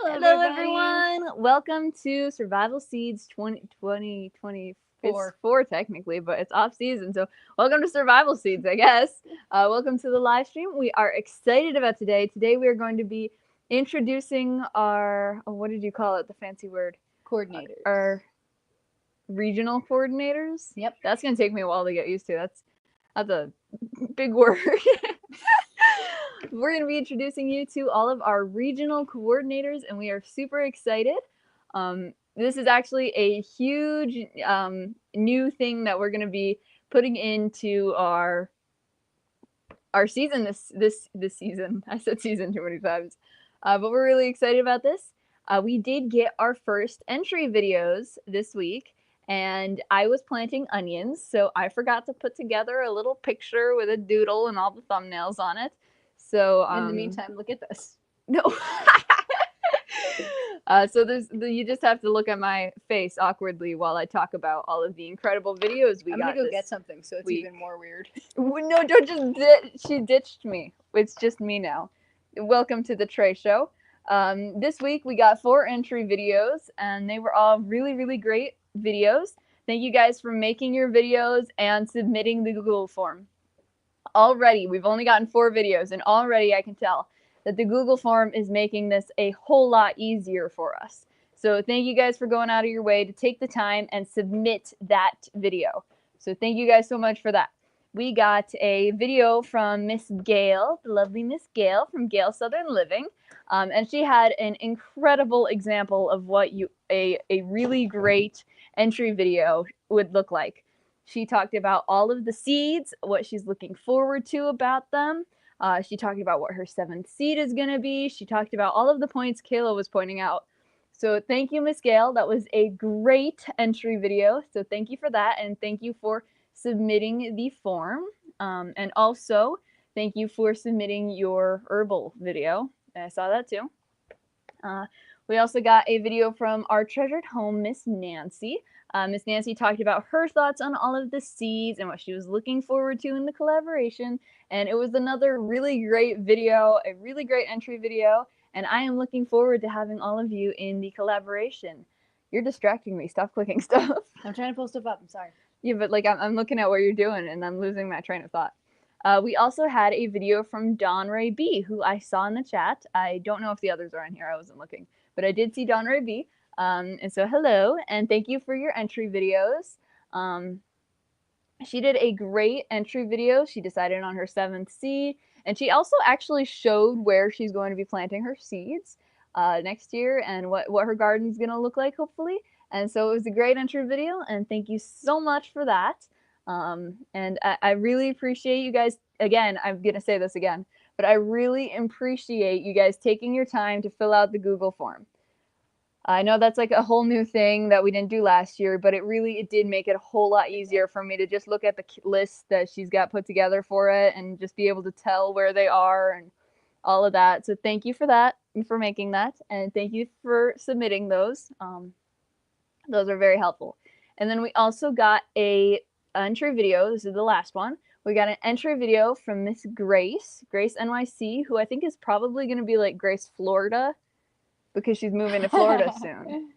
Hello, everyone. Welcome to Survival Seeds 2020. It's 4 technically, but it's off season, so welcome to Survival Seeds, I guess. Welcome to the live stream. We are excited about today. Today we are going to be introducing our, what did you call it, the fancy word? Coordinators. Our regional coordinators? Yep. That's going to take me a while to get used to. That's a big word. We're going to be introducing you to all of our regional coordinators, and we are super excited. This is actually a huge new thing that we're going to be putting into our season this season. I said season too many times, but we're really excited about this. We did get our first entry videos this week, and I was planting onions, so I forgot to put together a little picture with a doodle and all the thumbnails on it. So in the meantime, look at this. No. So you just have to look at my face awkwardly while I talk about all of the incredible videos we got. I'm gonna go get something, so it's even more weird. No, don't she ditched me. It's just me now. Welcome to the Trie show. This week we got 4 entry videos, and they were all really, really great videos. Thank you guys for making your videos and submitting the Google form. Already, we've only gotten 4 videos, and already I can tell that the Google form is making this a whole lot easier for us. So thank you guys for going out of your way to take the time and submit that video. So thank you guys so much for that. We got a video from Miss Gail, the lovely Miss Gail from Gail Southern Living, and she had an incredible example of what a really great entry video would look like. She talked about all of the seeds, what she's looking forward to about them. She talked about what her 7th seed is going to be. She talked about all of the points Kayla was pointing out. So thank you, Miss Gail. That was a great entry video. So thank you for that, and thank you for submitting the form. And also, thank you for submitting your herbal video. I saw that too. We also got a video from our treasured home, Miss Nancy. Miss Nancy talked about her thoughts on all of the seeds and what she was looking forward to in the collaboration. And it was another really great video, a really great entry video. And I am looking forward to having all of you in the collaboration. You're distracting me. Stop clicking stuff. I'm trying to pull stuff up. I'm sorry. Yeah, but like I'm looking at what you're doing and I'm losing my train of thought. We also had a video from Don Ray B, who I saw in the chat. I don't know if the others are in here. I wasn't looking. But I did see Don Ray B. And so hello, and thank you for your entry videos. She did a great entry video. She decided on her 7th seed, and she also actually showed where she's going to be planting her seeds next year and what her garden's going to look like, hopefully. And so it was a great entry video, and thank you so much for that. And I really appreciate you guys. Again, I'm going to say this again, but I really appreciate you guys taking your time to fill out the Google form. I know that's like a whole new thing that we didn't do last year, but it did make it a whole lot easier for me to just look at the list that she's got put together for it and just be able to tell where they are and all of that. So thank you for that and for making that, and thank you for submitting those. Those are very helpful. And then we also got a entry video. This is the last one. We got an entry video from Miss Grace NYC, who I think is probably going to be like Grace Florida, because she's moving to Florida soon,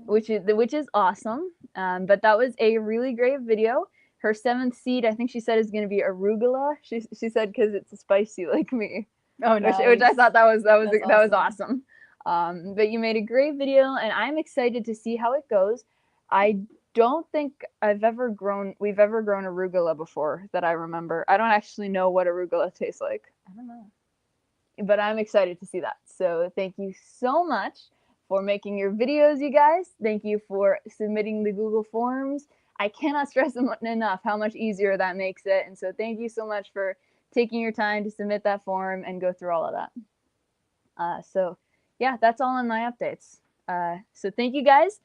which is awesome. But that was a really great video. Her 7th seed, I think she said, is going to be arugula. She said because it's spicy like me. Oh, nice. Which I thought that was awesome. But you made a great video, and I'm excited to see how it goes. I don't think we've ever grown arugula before that I remember. I don't actually know what arugula tastes like. I don't know. But I'm excited to see that. So thank you so much for making your videos, you guys. Thank you for submitting the Google Forms. I cannot stress enough how much easier that makes it. And so thank you so much for taking your time to submit that form and go through all of that. So yeah, that's all on my updates. So thank you guys.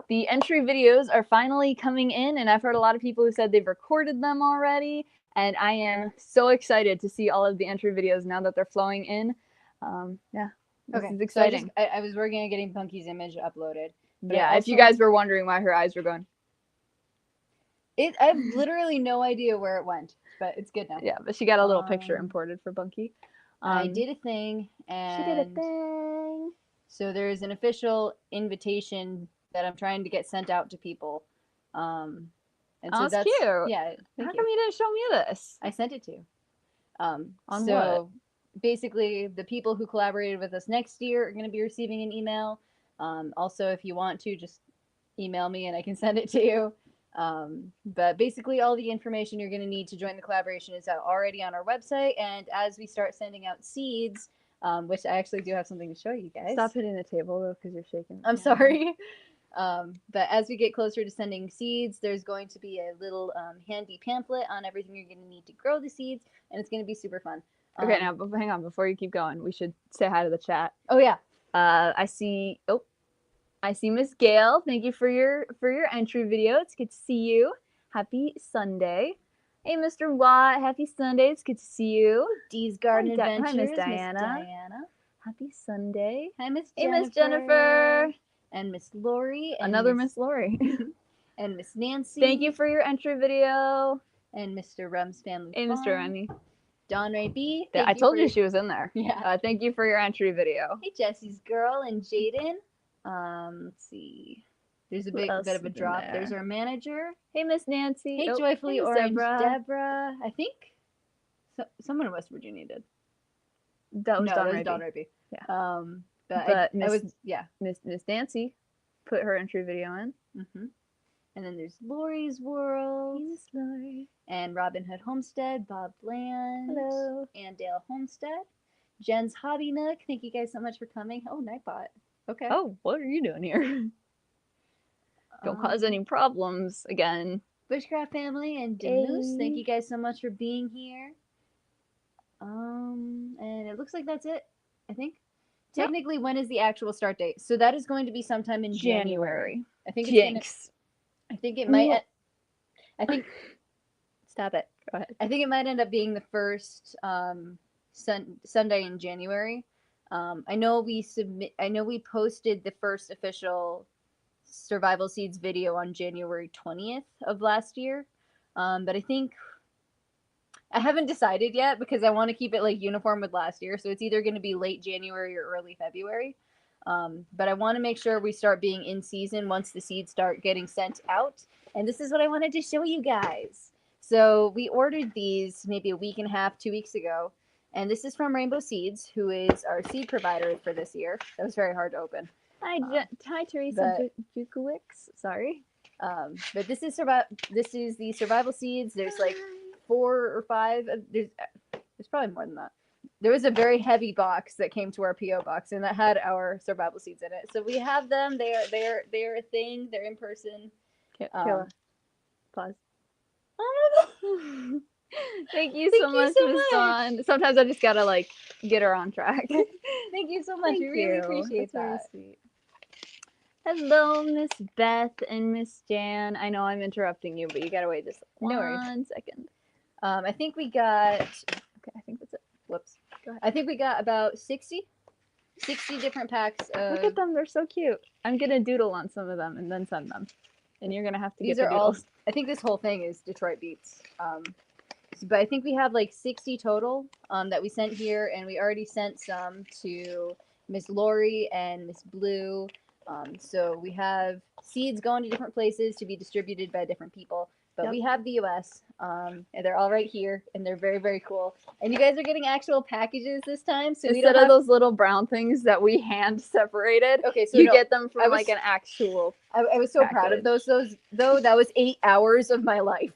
The entry videos are finally coming in, and I've heard a lot of people who said they've recorded them already. And I am so excited to see all of the entry videos now that they're flowing in. Yeah, this is exciting. So I was working on getting Punky's image uploaded. Yeah, if you guys were wondering why her eyes were going. I have literally no idea where it went, but it's good now. Yeah, but she got a little picture imported for Bunky. I did a thing, and She did a thing. so there's an official invitation that I'm trying to get sent out to people. And Oh, so that's that's cute. yeah. How Thank come you. you didn't show me this? I sent it to you. On So basically, the people who collaborated with us next year are going to be receiving an email. Also, if you want to, just email me and I can send it to you. But basically, all the information you're going to need to join the collaboration is already on our website. And as we start sending out seeds, which I actually do have something to show you guys. Stop hitting the table though, because you're shaking. I'm sorry. But as we get closer to sending seeds, there's going to be a little handy pamphlet on everything you're going to need to grow the seeds, and it's going to be super fun. Okay, now hang on. Before you keep going, we should say hi to the chat. Oh yeah. I see Miss Gail. Thank you for your entry video. It's good to see you. Happy Sunday. Hey, Mr. Watt. Happy Sunday. It's good to see you. Dee's Garden Adventures. Hi, Miss Diana. Happy Sunday. Hi, Miss Hey, Jennifer. Miss Jennifer. And Miss Lorrie. And Another Miss Lorrie. And Miss Nancy. Thank you for your entry video. And Mr. Rum's Family Hey, Farm. Mr. Remy. Don Ray B. I told you she was in there. Yeah. Thank you for your entry video. Hey, Jesse's Girl and Jaden. Let's see. There's a bit of a drop. There's our manager. Hey, Miss Nancy. Hey, Joyfully Orange Deborah. I think someone in West Virginia did. That was Don Raby. Yeah. But Miss Nancy put her entry video in. Mm-hmm. And then there's Lori's World. Hey, Miss Lorrie. And Robin Hood Homestead, Bob Bland. Hello. And Dale Homestead. Jen's Hobby Nook. Thank you guys so much for coming. Oh, Nightbot. Okay. Oh, what are you doing here? Don't cause any problems again. Bushcraft Family and Demoose. Thank you guys so much for being here. And it looks like that's it, I think. Technically, when is the actual start date? So that is going to be sometime in January. I think Jinx. I think it might. Stop it. Go ahead. I think it might end up being the first Sunday in January. I know we posted the first official Survival Seeds video on January 20th of last year. But I think I haven't decided yet because I want to keep it like uniform with last year. So it's either going to be late January or early February. But I want to make sure we start being in season once the seeds start getting sent out. And this is what I wanted to show you guys. So we ordered these maybe a week and a half, 2 weeks ago. And this is from Rainbow Seeds, who is our seed provider for this year. That was very hard to open. Hi, Teresa Jukowicz. Sorry. But this is the survival seeds. There's like 4 or 5. There's probably more than that. There was a very heavy box that came to our PO box, and that had our survival seeds in it. So we have them. They're a thing. They're in person. Kayla, pause. Oh my God. Thank you so much, Miss Dawn. Sometimes I just gotta like get her on track. Thank you so much. We really appreciate that. Very sweet. Hello, Miss Beth and Miss Jan. I know I'm interrupting you, but you gotta wait just one second. I think we got. Okay, I think that's it. Whoops. Go ahead. I think we got about 60 different packs of. Look at them, they're so cute. I'm gonna doodle on some of them and then send them, and you're gonna have to get the doodles. I think this whole thing is Detroit Beats. But I think we have like 60 total that we sent here, and we already sent some to Miss Lorrie and Miss Bloo. So we have seeds going to different places to be distributed by different people. But we have the U.S. And they're all right here, and they're very, very cool. And you guys are getting actual packages this time, so instead of those little brown things that we hand separated. Okay, so you get them from like an actual. I was so proud of those. Though that was 8 hours of my life.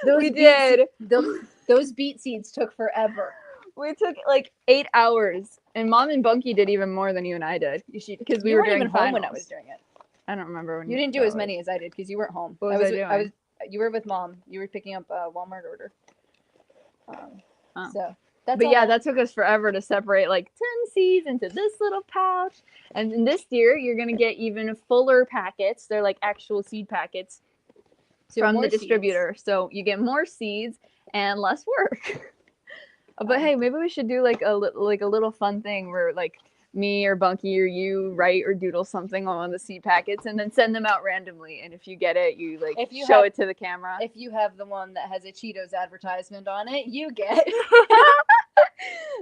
Those beet seeds took forever. We took like 8 hours, and Mom and Bunky did even more than you and I did. Because we were doing even home when I was doing it. I don't remember when you didn't do as many as I did because you weren't home. What was I doing? You were with Mom. You were picking up a Walmart order. So that's. But yeah, that took us forever to separate like 10 seeds into this little pouch. And then this year, you're gonna get even fuller packets. They're like actual seed packets from the distributor. So you get more seeds and less work. But hey, maybe we should do like a little fun thing where like me or Bunky or you write or doodle something on one of the seed packets and then send them out randomly. And if you get it, you like show it to the camera. If you have the one that has a Cheetos advertisement on it, you get.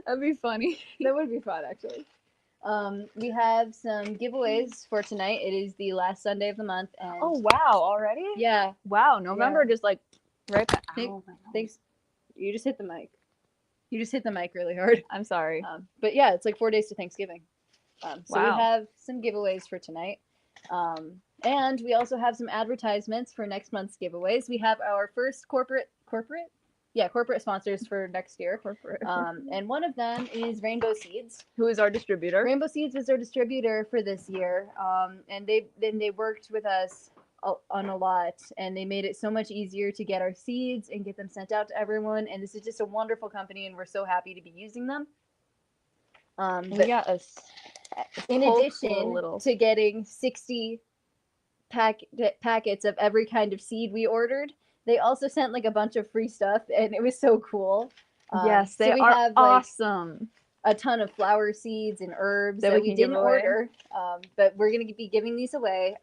That'd be funny. That would be fun, actually. We have some giveaways for tonight. It is the last Sunday of the month, and Oh wow, already? yeah, Wow, November just like right back. thanks. You just hit the mic. You just hit the mic really hard. I'm sorry. But yeah, it's like 4 days to Thanksgiving. So we Wow. have some giveaways for tonight. And we also have some advertisements for next month's giveaways. We have our first corporate sponsors for next year. Corporate. And one of them is Rainbow Seeds. Who is our distributor? Rainbow Seeds is our distributor for this year. And they worked with us on a lot, and they made it so much easier to get our seeds and get them sent out to everyone. And this is just a wonderful company, and we're so happy to be using them. We got us. In addition to getting 60 packets of every kind of seed we ordered, they also sent like a bunch of free stuff, and it was so cool. Yes, they are have, awesome. A ton of flower seeds and herbs that we didn't order, but we're going to be giving these away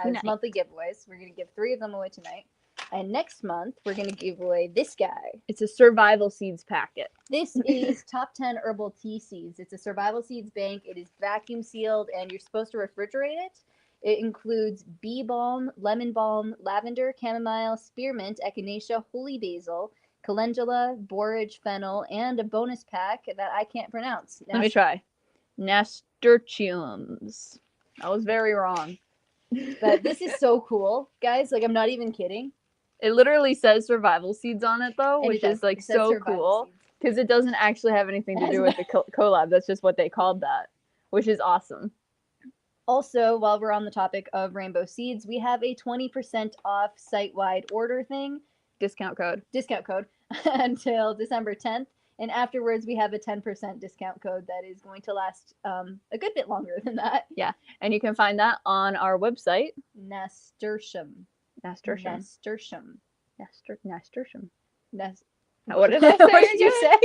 as monthly giveaways. We're going to give 3 of them away tonight. And next month, we're going to give away this guy. It's a survival seeds packet. This is top 10 herbal tea seeds. It's a survival seeds bank. It is vacuum sealed, and you're supposed to refrigerate it. It includes bee balm, lemon balm, lavender, chamomile, spearmint, echinacea, holy basil, calendula, borage, fennel, and a bonus pack that I can't pronounce. Let me try. Nasturtiums. I was very wrong. But this is so cool, guys. Like, I'm not even kidding. It literally says survival seeds on it, though, which is like so cool because it doesn't actually have anything to do with the collab. That's just what they called that, which is awesome. Also, while we're on the topic of Rainbow Seeds, we have a 20% off site-wide order thing. Discount code until December 10th. And afterwards, we have a 10% discount code that is going to last a good bit longer than that. Yeah. And you can find that on our website. Nasturtium. What did I say? What did you say?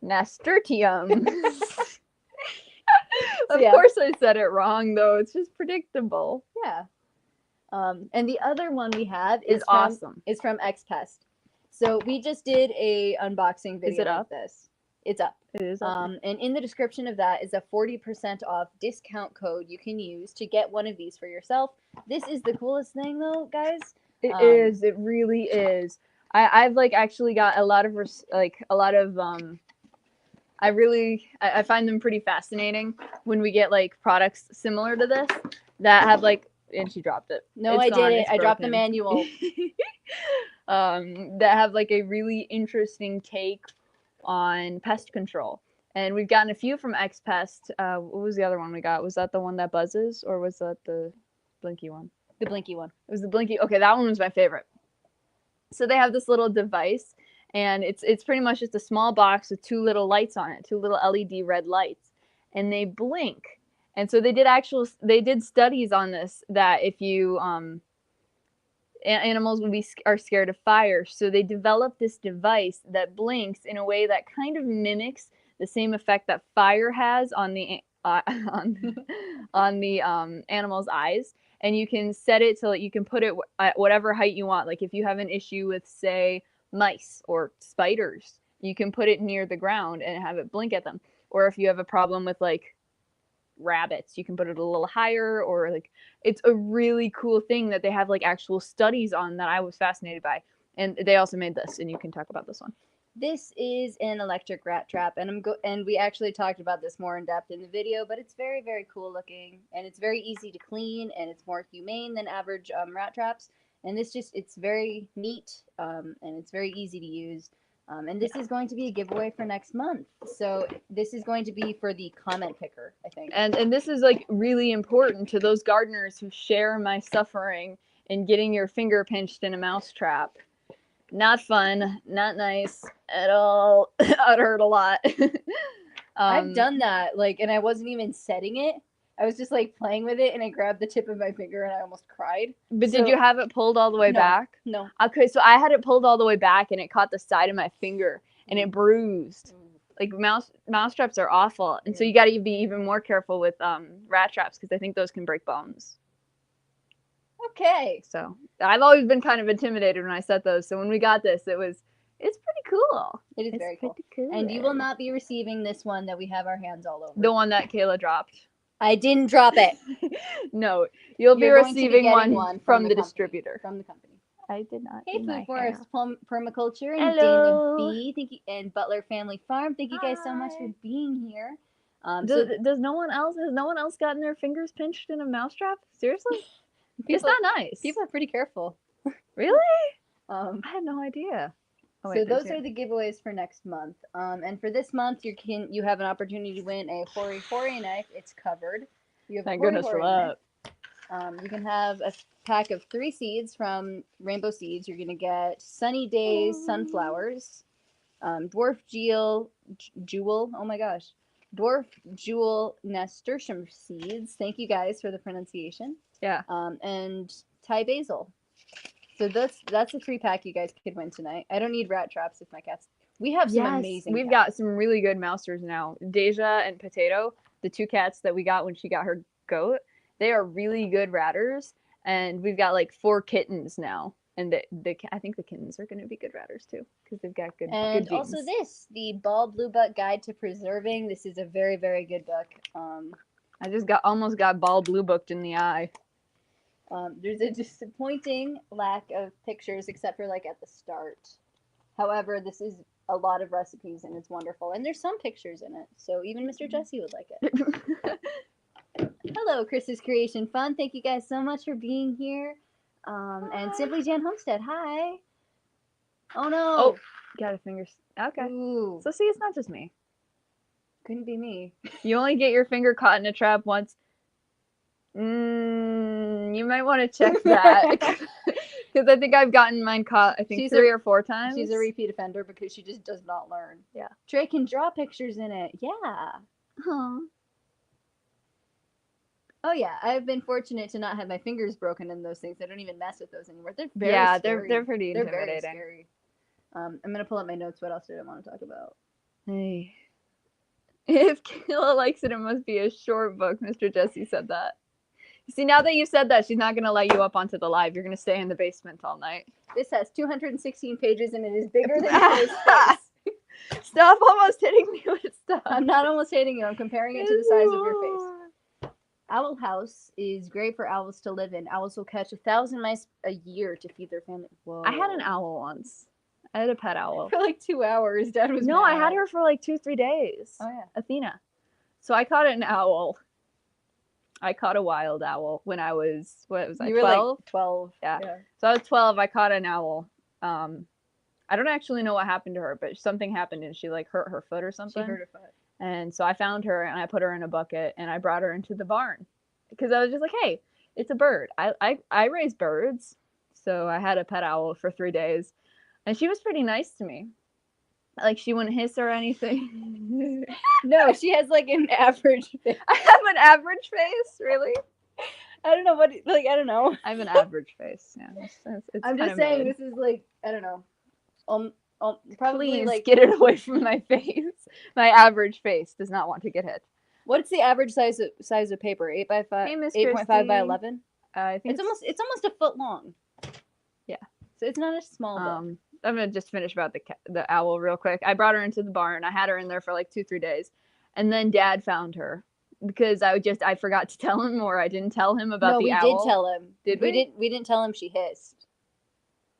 Nasturtium. Of course I said it wrong, though. It's just predictable. Yeah. And the other one we have is awesome. It's from XPest. So we just did a unboxing video. Is it up? Of this. It's up. It is up. And in the description of that is a 40% off discount code you can use to get one of these for yourself. This is the coolest thing, though, guys. It is. It really is. I've like actually got a lot of I find them pretty fascinating when we get like products similar to this that have like, and she dropped it. No, I did it. I dropped the manual. That have like a really interesting take on pest control. And we've gotten a few from XPest. What was the other one we got? Was that the one that buzzes, or was that the blinky one? The blinky one. It was the blinky. Okay, that one was my favorite. So they have this little device, and it's pretty much just a small box with 2 little lights on it, 2 little LED red lights, and they blink. And so they did studies on this, that if you animals are scared of fire, so they developed this device that blinks in a way that kind of mimics the same effect that fire has on the animal's eyes. And you can set it so that you can put it at whatever height you want. Like if you have an issue with, say, mice or spiders, you can put it near the ground and have it blink at them. Or if you have a problem with like rabbits, you can put it a little higher. Or like, it's a really cool thing that they have like actual studies on that I was fascinated by. And they also made this, and you can talk about this one. This is an electric rat trap, and we actually talked about this more in depth in the video, but it's very, very cool looking, and it's very easy to clean, and it's more humane than average rat traps. And it's very neat, and it's very easy to use. And this is going to be a giveaway for next month. So this is going to be for the comment picker, I think. And this is like really important to those gardeners who share my suffering in getting your finger pinched in a mouse trap. Not fun, not nice at all. It hurt a lot. I've done that, like, and I wasn't even setting it. I was just like playing with it, and I grabbed the tip of my finger, and I almost cried. But did you have it pulled all the way back? No. Okay, so I had it pulled all the way back, and it caught the side of my finger, and it bruised. Like mouse traps are awful, and so you got to be even more careful with rat traps, because I think those can break bones. Okay. So I've always been kind of intimidated when I set those. So when we got this, it was It's pretty cool. It is It's very cool. pretty cool. And you will not be receiving this one that we have our hands all over. The one that Kayla dropped. I didn't drop it. No, you'll be You're going to be receiving getting one from the company, distributor. From the company. I did not. Hey, do Food my Forest hair. Permaculture and Hello. Daniel B. Thank you, and Butler Family Farm. Thank you guys so much for Hi. being here. Does no one else? Has no one else gotten their fingers pinched in a mousetrap? Seriously? It's not nice. People are pretty careful. Really? I had no idea. Oh, so those are the giveaways for next month. And for this month, you have an opportunity to win a Hori Hori knife. It's covered. You have Thank a Hori goodness for Hori knife. that. You can have a pack of 3 seeds from Rainbow Seeds. You're going to get Sunny Days sunflowers, Dwarf Jewel, oh my gosh, Dwarf Jewel nasturtium seeds. Thank you guys for the pronunciation. Yeah. And Thai basil. So that's a free pack you guys could win tonight. I don't need rat traps if my cats. We have some amazing. We've got some really good mousers now. Deja and Potato, the 2 cats that we got when she got her goat, they are really good ratters, and we've got like 4 kittens now. And I think the kittens are going to be good ratters too, because they've got good. And good genes. Also the Ball Blue Buck Guide to Preserving. This is a very, very good book. I just almost got ball blue booked in the eye. There's a disappointing lack of pictures, except for like at the start. However, this is a lot of recipes and it's wonderful. And there's some pictures in it, so even Mr. Jesse would like it. Hello, Chris's Creation Fun. Thank you guys so much for being here. And Simply Jan Homestead, hi. Oh no. Oh, got a finger. Okay. Ooh. So see, it's not just me. Couldn't be me. You only get your finger caught in a trap once. You might want to check that. Because I think I've gotten mine caught, I think, 3 or 4 times. She's a repeat offender because she just does not learn. Yeah. Trie can draw pictures in it. Yeah. Huh. Oh yeah, I've been fortunate to not have my fingers broken in those things. I don't even mess with those anymore. They're very scary. they're pretty intimidating. They're very scary. I'm gonna pull up my notes. What else did I want to talk about? Hey. If Kayla likes it, it must be a short book. Mr. Jesse said that. See, now that you've said that, she's not gonna let you up onto the live. You're gonna stay in the basement all night. This has 216 pages and it is bigger than Kayla's face. Stop almost hitting me with stuff. I'm not almost hitting you. I'm comparing it to the size of your face. Owl House is great for owls to live in. Owls will catch 1,000 mice a year to feed their family. Whoa. I had an owl once. I had a pet owl. For like 2 hours. Dad was No, mad. I had her for like 2-3 days. Oh, yeah. Athena. So I caught an owl. I caught a wild owl when I was, what was I, 12? You were like 12. Yeah. So I was 12. I caught an owl. I don't actually know what happened to her, but something happened and she like hurt her foot or something. She hurt her foot. And so I found her and I put her in a bucket and I brought her into the barn because I was just like, hey, it's a bird. I raise birds. So I had a pet owl for 3 days and she was pretty nice to me. Like she wouldn't hiss or anything. No, she has like an average face. I have an average face, really? I don't know what, like, I don't know. I have an average face. Yeah, it's I'm just saying this is like, I don't know. Probably Please like get it away from my face. My average face does not want to get hit. What's the average size of paper? 8 by 5. Hey, Miss 8.5 by Christy. 11. I think it's almost a foot long. Yeah. So it's not a small book. I'm gonna just finish about the owl real quick. I brought her into the barn. I had her in there for like 2-3 days, and then Dad found her because I forgot to tell him, or I didn't tell him about the owl. No, we did tell him. Did we? We didn't tell him she hissed.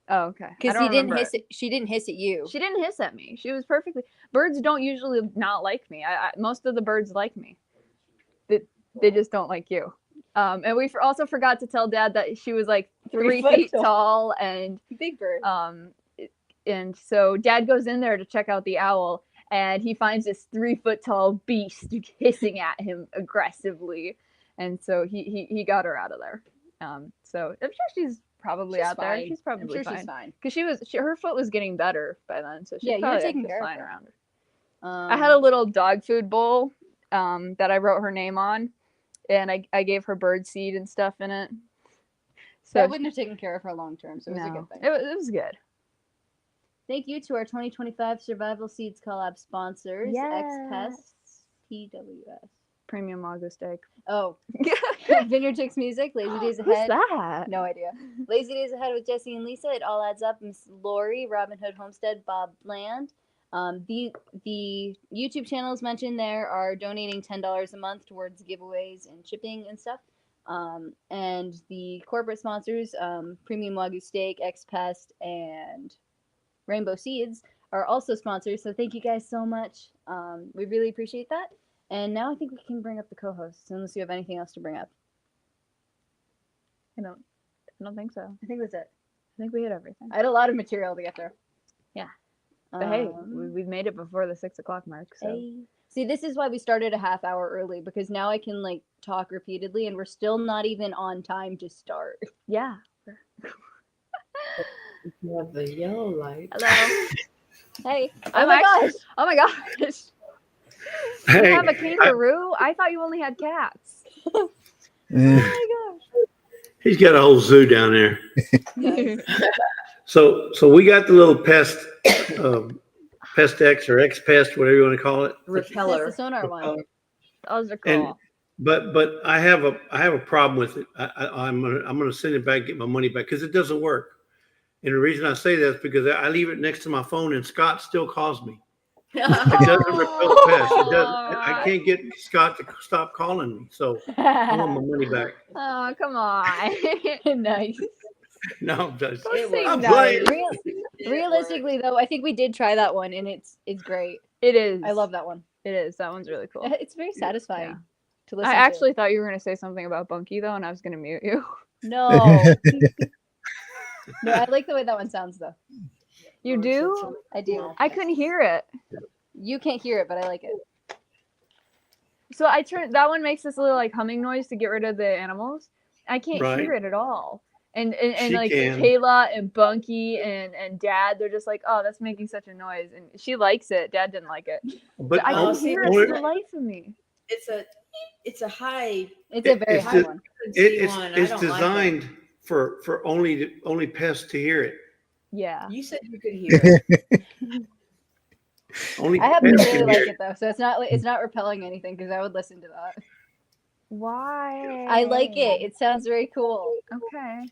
Oh, okay. Because he didn't hiss. She didn't hiss at you. She didn't hiss at me. She was perfectly. Birds don't usually not like me. Most of the birds like me. They just don't like you. And we also forgot to tell Dad that she was like 3 feet tall and big bird. And so Dad goes in there to check out the owl, and he finds this 3 foot tall beast hissing at him aggressively, and so he got her out of there. So I'm sure she's probably out there. She's probably fine. She's fine. Because her foot was getting better by then, so she's you were probably taking care fine of her. around her. I had a little dog food bowl that I wrote her name on, and I gave her bird seed and stuff in it. So I wouldn't have taken care of her long term, so it was a good thing. It was good. Thank you to our 2025 Survival Seeds Collab sponsors, Yes. XPest, PWS. Premium Wagyu steak. Oh, Vineyard Chicks Music, Lazy Days Who's Ahead. that? No idea. Lazy Days Ahead with Jesse and Lisa. It all adds up. Miss Lorrie, Robin Hood Homestead, Bob Bland. The YouTube channels mentioned there are donating $10 a month towards giveaways and shipping and stuff. And the corporate sponsors, Premium Wagyu Steak, X-Pest, and Rainbow Seeds, are also sponsors. So thank you guys so much. We really appreciate that. And now I think we can bring up the co-hosts, unless you have anything else to bring up. I don't think so. I think that's it. I think we hit everything. I had a lot of material to get through. Yeah. But hey, we've made it before the 6 o'clock mark. So. Hey. See, this is why we started a half hour early, because now I can like talk repeatedly, and we're still not even on time to start. Yeah. You have the yellow light. Hello. Hey. Oh my gosh. Oh my gosh. Hey, You have a kangaroo? I thought you only had cats. Oh my he's got a whole zoo down there. gosh. So we got the little pest X or X pest, whatever you want to call it. Repeller. That's the sonar one. Those are cool. But I have a problem with it. I'm gonna send it back, get my money back, because it doesn't work. And the reason I say that is because I leave it next to my phone, and Scott still calls me. It doesn't repel pests. It doesn't. I can't get Scott to stop calling me. So I want my money back. Oh, come on. Nice. No, Don't It say was. I'm no. playing. Realistically, though, I think we did try that one, and it's great. It is. I love that one. It is. That one's really cool. It's very satisfying Yeah. to listen I to. actually thought you were going to say something about Bunky, though, and I was going to mute you. No. No, I like the way that one sounds, though. You do? I do. I couldn't hear it. You can't hear it, but I like it. So I turned, that one makes this little like humming noise to get rid of the animals. I can't Right. hear it at all. And She like can. Kayla and Bunky and Dad, they're just like, oh, that's making such a noise. And she likes it. Dad didn't like it. But I Oh, can see, hear it only- for the life of me. It's a high It's a very It's high just- one. frequency one. I it's don't like designed for only pests to hear it. Yeah. it. You said you could hear it. Only I happen to pests really can like hear it though, so it's not repelling anything because I would listen to that. Why? I like it. It sounds very cool. Okay.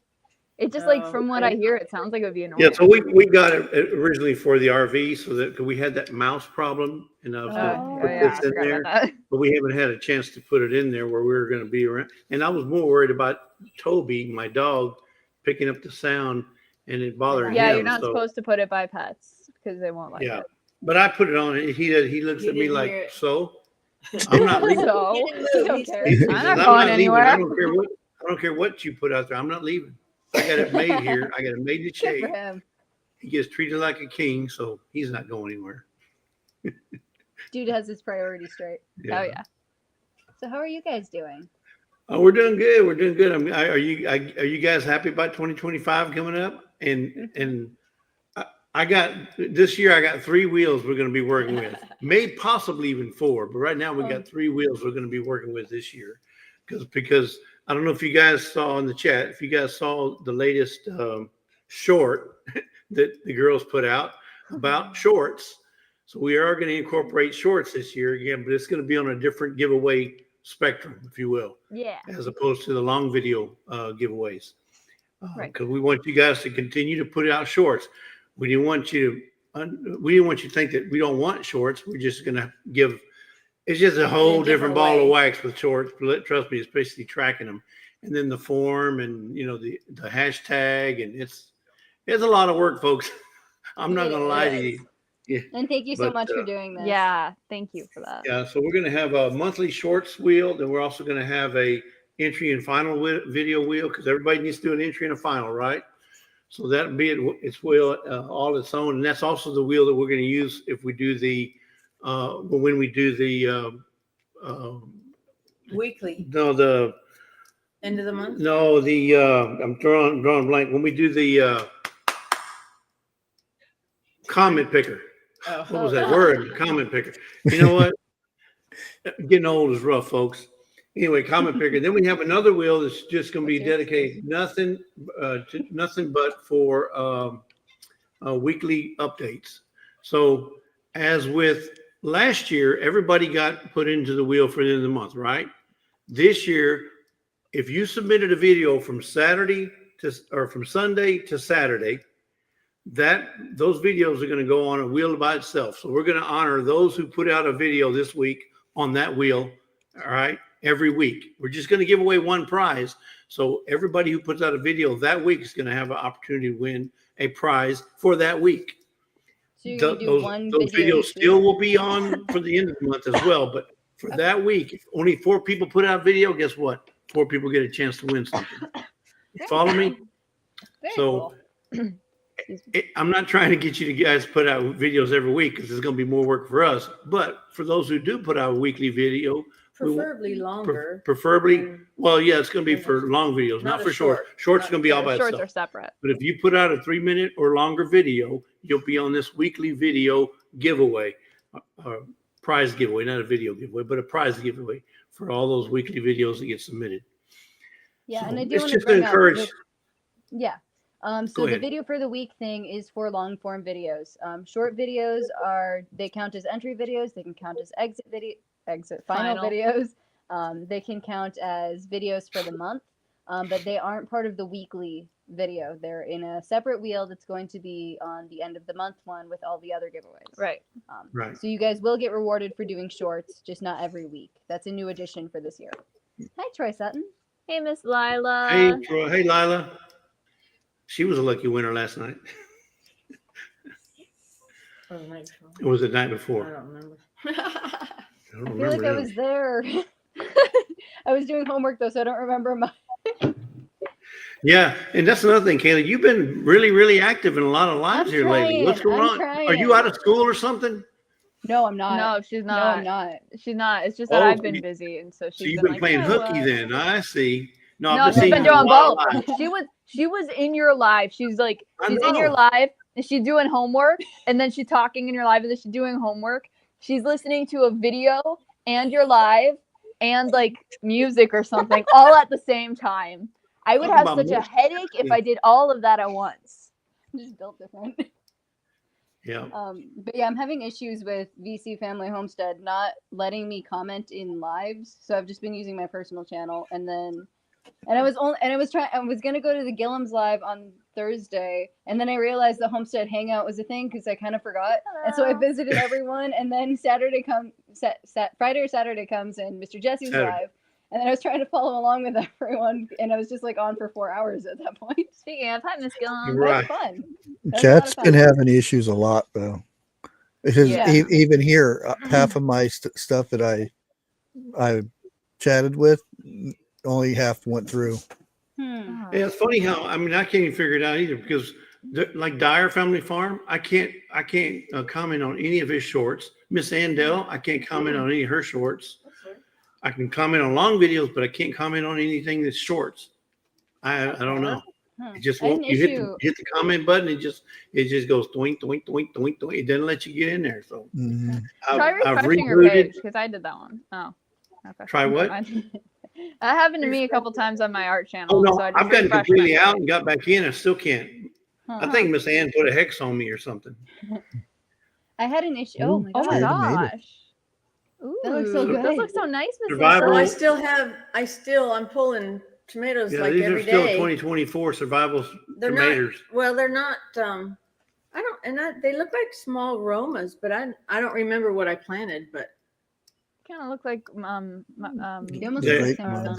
It just like from what I hear, it sounds like it would be annoying. Yeah, so we got it originally for the RV, so that 'cause we had that mouse problem, and I was going Oh, to put yeah, I this in forgot there, about that. but we haven't had a chance to put it in there where we were going to be around. And I was more worried about Toby, my dog, picking up the sound and it bothering Yeah, him. you're not so, supposed to put it by pets because they won't like yeah, it. but I put it on, and he looks He at me didn't like, hear it. so I'm not leaving. So, He didn't I move. don't He's- care. He says, I'm I'm not going leaving. anywhere. I don't care what you put out there. I'm not leaving. I got it made here. I got it made to Good shade. for him. He gets treated like a king, so he's not going anywhere. Dude has his priorities straight. Oh yeah. So how are you guys doing? Oh, we're doing good. We're doing good. Are you guys happy about 2025 coming up? And I got this year. I got 3 wheels we're going to be working with. May possibly even 4, but right now we got 3 wheels we're going to be working with this year. Because I don't know if you guys saw in the chat. If you guys saw the latest short that the girls put out about shorts. So we are going to incorporate shorts this year again, but it's going to be on a different giveaway spectrum, if you will, Yeah. as opposed to the long video giveaways. Right. Because we want you guys to continue to put out shorts. We didn't want you to think that we don't want shorts. We're just going to give. It's just a whole different ball of wax with shorts. But trust me, it's basically tracking them, and then the form, and the hashtag, and it's a lot of work, folks. I'm not going to lie to you. Yeah. And thank you so But, much for doing this. Yeah. Thank you for that. Yeah, so we're going to have a monthly shorts wheel. Then we're also going to have a entry and final video wheel, because everybody needs to do an entry and a final, right? So that'll be its wheel all its own, and that's also the wheel that we're going to use if we do the when we do the Weekly. End of the month. I'm drawing blank when we do the comment picker. Oh. What was that word? Comment picker. You know what? Getting old is rough, folks. Anyway, comment picker. Then we have another wheel that's just going to be dedicated nothing but for weekly updates. So as with last year, everybody got put into the wheel for the end of the month, right? This year, if you submitted a video from Sunday to Saturday, those videos are going to go on a wheel by itself. So we're going to honor those who put out a video this week on that wheel. All right. Every week. We're just going to give away one prize. So everybody who puts out a video that week is going to have an opportunity to win a prize for that week. So you're going to do one those video videos still will be on for the end of the month as well. But for that week, if only 4 people put out video, guess what? 4 people get a chance to win something. You follow me? Very So cool. I'm not trying to get you guys to put out videos every week because it's going to be more work for us. But for those who do put out a weekly video, Preferably longer. preferably, well, yeah, it's going to be for long videos, not Not for a short. short. Shorts going to be all by Shorts itself. are separate. But if you put out a 3-minute or longer video, you'll be on this weekly video giveaway, prize giveaway, not a video giveaway, but a prize giveaway for all those weekly videos that get submitted. Yeah, So and I do it's want to just to bring up. encourage. Yeah. Go So the ahead. video for the week thing is for long form videos. Short videos they count as entry videos. They can count as final Final. videos. They can count as videos for the month, but they aren't part of the weekly video. They're in a separate wheel that's going to be on the end of the month one with all the other giveaways. Right. Right. So you guys will get rewarded for doing shorts, just not every week. That's a new addition for this year. Hi, Troy Sutton. Hey, Miss Lila. Hey, Troy. Hey, Lila. She was a lucky winner last night. Or the night before. It was the night I before. don't remember. I don't I feel remember like I that. was there. I was doing homework though, so I don't remember much. Yeah, and that's another thing, Kayla. You've been really, really active in a lot of lives I'm here lately. What's trying, going I'm on? Are you trying. out of school or something? No, I'm not. No, she's No, not. I'm not. She's not. It's just that Oh, I've so been you- busy, and so So she's you've been been like, playing "Yeah, hooky what?" then. I see. No, No, I've she's been been seeing you doing a lot both. live. She was in your live. She's like, I she's in your know. live, and she's doing homework, and then she's talking in your live, and then she's doing homework. She's listening to a video and your live, and like music or something, all at the same time. I would Talk have about such a multitasking. headache if I did all of that at once. I'm just built different. Yeah. But yeah, I'm having issues with VC Family Homestead not letting me comment in lives. So I've just been using my personal channel, and I was gonna go to the Gillum's live on Thursday, and then I realized the Homestead Hangout was a thing because I kind of forgot, and so I Hello. visited everyone, and then Friday or Saturday comes, and Mr. Jesse's Saturday. live, and then I was trying to follow along with everyone, and I was just like on for 4 hours at that point. Speaking of, hi, Miss Gillum. You're That right. was fun. That was a lot Chat's of fun. been having issues a lot though. Because Yeah. even here, half of my stuff that I chatted with, only half went through. Oh. Yeah, it's funny how I can't even figure it out either because like Dyer Family Farm, I can't comment on any of his shorts. Miss Andell, I can't comment on any of her shorts. I can comment on long videos, but I can't comment on anything that's shorts. I don't know. It just I had won't. an You issue. hit the comment button. It just goes doink doink doink doink doink. It doesn't let you get in there. So Mhm. Try I've refreshing your rebooted. page because I did that one. Oh. Okay. Try what? That happened to me a couple times on my art channel. Oh no, so I just I've gotten refreshed completely my out page. and got back in. I still can't. I think Miss Ann put a hex on me or something. I had an issue. Oh my Oh my god. Made it. gosh. Ooh, That looks so Those good. look so nice, Miss Survival. So Lisa. I'm pulling tomatoes Yeah, like these are every still day. 2024 survival They're tomatoes. they're not, they look like small Romas, but I don't remember what I planted, but Kind of look like They almost They're- look Grape like ones.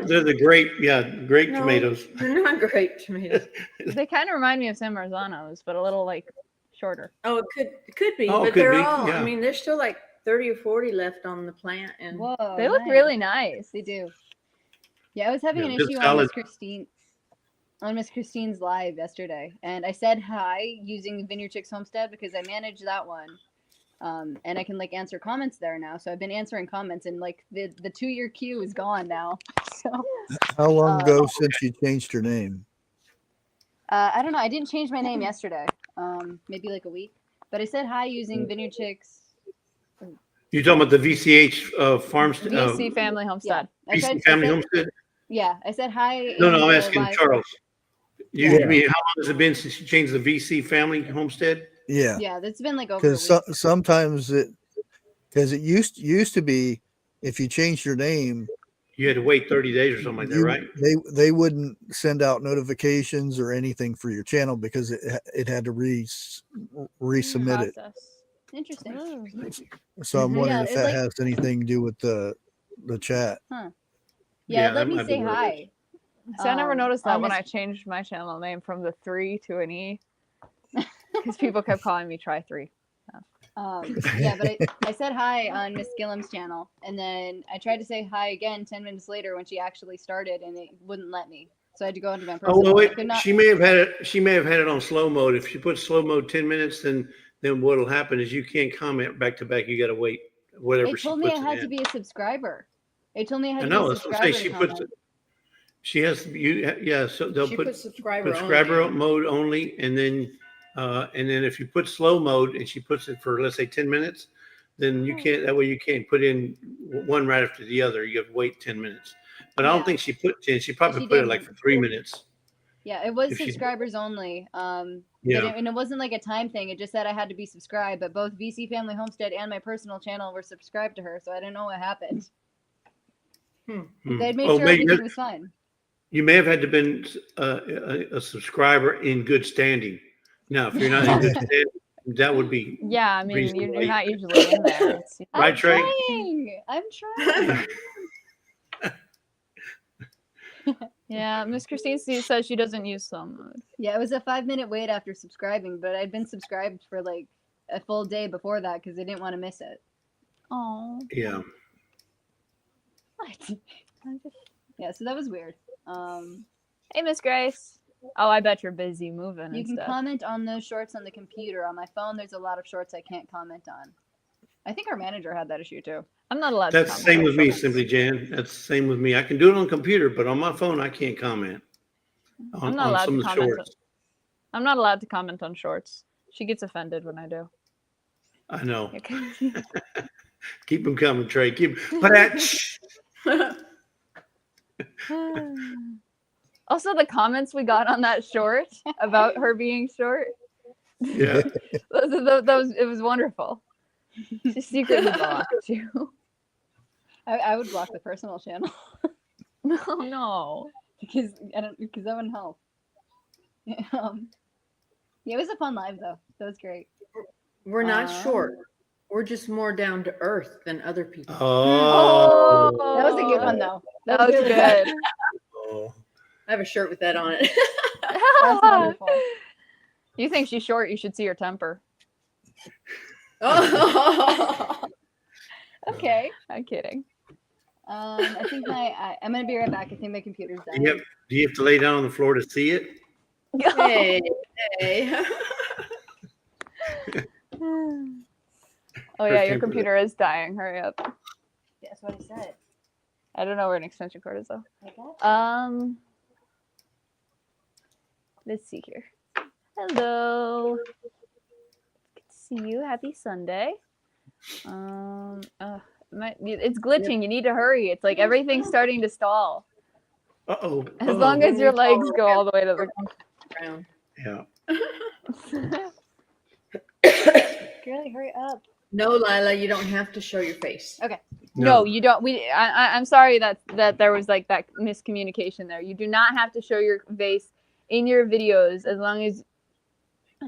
They're the grape no, tomatoes. they're not great tomatoes. They kind of remind me of San Marzanos, but a little like shorter. Oh, it could be, Oh, it but could they're be, all, yeah. there's still like 30 or 40 left on the plant. And Whoa. They look nice. really nice. They do. Yeah, I was having Yeah, an good issue salad. on Miss Christine's live yesterday, and I said hi using Vineyard Chicks Homestead because I manage that one, and I can like answer comments there now. So I've been answering comments, and like the 2-year queue is gone now. So How long ago since you changed your name? I don't know. I didn't change my name yesterday. Maybe like a week, but I said hi using Vineyard Chicks. You're talking about the VCH farms, VC Family Homestead. I VC said, Family Homestead? Yeah, I said hi. No, in I'm the asking live- Charles. You Yeah. mean how long has it been since you changed the VC Family Homestead? Yeah, Yeah, that's been like over a because week. sometimes Because it used to be, if you changed your name, You had to wait 30 days or something like that, right? they wouldn't send out notifications or anything for your channel because it had to resubmit it. Process. Interesting. So I'm Yeah, wondering if it's that like- has anything to do with the chat. Yeah, that let me might be say what it hi. So I never noticed that on when Miss- I changed my channel name from the 3 to an E. Because people kept calling me Try 3. Yeah, but I said hi on Miss Gillum's channel, and then I tried to say hi again 10 minutes later when she actually started, and it wouldn't let me. So I had to go into my Oh, personal. well, I wait. could not. She may have had it. She may have had it on slow mode. If she puts slow mode 10 minutes, then what'll happen is you can't comment back to back. You got to wait whatever It she told me I puts it had to in. be a subscriber. It told me I had I to know. be a That's what I'm saying. subscriber She to puts comment. it. She has you. Yeah. So they'll She put put subscriber only. mode only, and then if you put slow mode and she puts it for, let's say, 10 minutes, then you can't. That way you can't put in one right after the other. You have to wait 10 minutes. But I don't Yeah. think she put 10. She probably She put it like didn't. for 3 minutes. Yeah, it was If she- subscribers only. Yeah. But it wasn't like a time thing. It just said I had to be subscribed. But both VC Family Homestead and my personal channel were subscribed to her, so I didn't know what happened. They had made Oh, sure maybe everything was fine. you may have had to been a subscriber in good standing. Now, if you're not in good standing, that would be Yeah, I mean, reason you're why- not usually in there. It's, Right, I'm Trey? trying. I'm trying. yeah, Miss Christine says she doesn't use slow mode. Yeah, it was a 5-minute wait after subscribing, but I'd been subscribed for like a full day before that because I didn't want to miss it. Oh. Yeah. What? Yeah, so that was weird. Hey, Miss Grace. Oh, I bet you're busy moving You and can stuff. comment on those shorts on the computer. On my phone, there's a lot of shorts I can't comment on. I think our manager had that issue too. I'm not allowed That's to the comment. same on with me, shorts. Simply Jan. That's the same with me. I can do it on computer, but on my phone, I can't comment I'm not on allowed some to of the comment. shorts. I'm not allowed to comment on shorts. She gets offended when I do. I know. Keep them coming, Trey. Also, the comments we got on that short about her being short, Yeah. it was wonderful. She secretly blocked you. I would block the personal channel No. because that wouldn't help. Yeah, it was a fun live though. That was great. We're not short. We're just more down to earth than other people. Oh. That was a good one though. That was really good. Oh. I have a shirt with that on it. That's wonderful. You think she's short? You should see her temper. Oh. Okay. I'm kidding. I think I'm gonna be right back. I think my computer's Do you dying. have to lay down on the floor to see it? Hey, hey. Oh yeah, your computer is dying. Hurry up. That's what I said. I don't know where an extension cord is though. Like that? Let's see here. Hello. Good to see you. Happy Sunday. It's glitching. You need to hurry. It's like everything's starting to stall. Uh-oh. As long as your legs go all the way to the Ground. Yeah. Girlie, hurry up. No, Lila, you don't have to show your face. Okay. No, you don't. I'm sorry that there was like that miscommunication there. You do not have to show your face in your videos as long as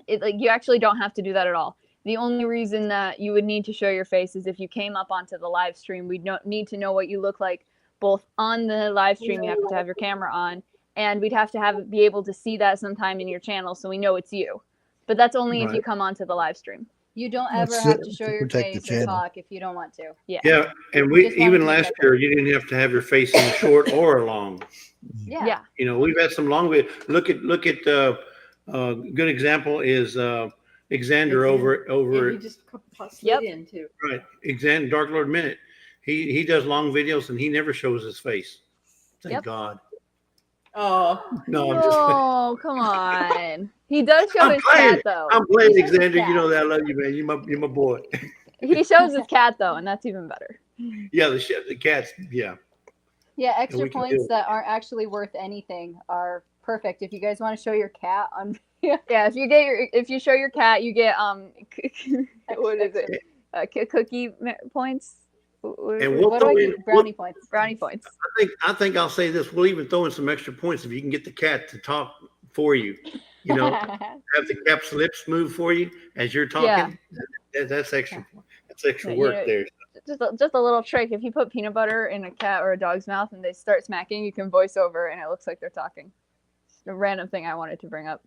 you actually don't have to do that at all. The only reason that you would need to show your face is if you came up onto the live stream. We'd need to know what you look like both on the live stream. You have to have your camera on, and we'd have to be able to see that sometime in your channel so we know it's you. But that's only if you come onto the live stream. You don't That's ever have to to show your protect the face or channel. talk if you don't want to. Yeah. Yeah, and We just wanted even to make last that year, clear. you didn't have to have your face in short or long. Yeah. Yeah. You know, we've had some long videos. Look at good example is Xander over Yeah, he just slid in too. right. Xander Dark Lord Minute. He does long videos and he never shows his face. Thank Yep. God. Oh, No, I'm just Oh, come on. He does show his cat though. I'm playing He shows his Xander. You cat. know that I love you, man. You're my boy. He shows his cat though, and that's even better. Yeah, the cats. Yeah. Yeah, extra we can do points it. that aren't actually worth anything are perfect. If you guys want to show your cat on Yeah, if you show your cat, you get what is it? cookie points. And we'll What do throw I in, get? Brownie points. Brownie points. I think I'll say this. We'll even throw in some extra points if you can get the cat to talk for you. You know, have the cat's lips move for you as you're talking. That's extra. That's extra Yeah, work there. Just a little trick. If you put peanut butter in a cat or a dog's mouth and they start smacking, you can voice over and it looks like they're talking. Just a random thing I wanted to bring up.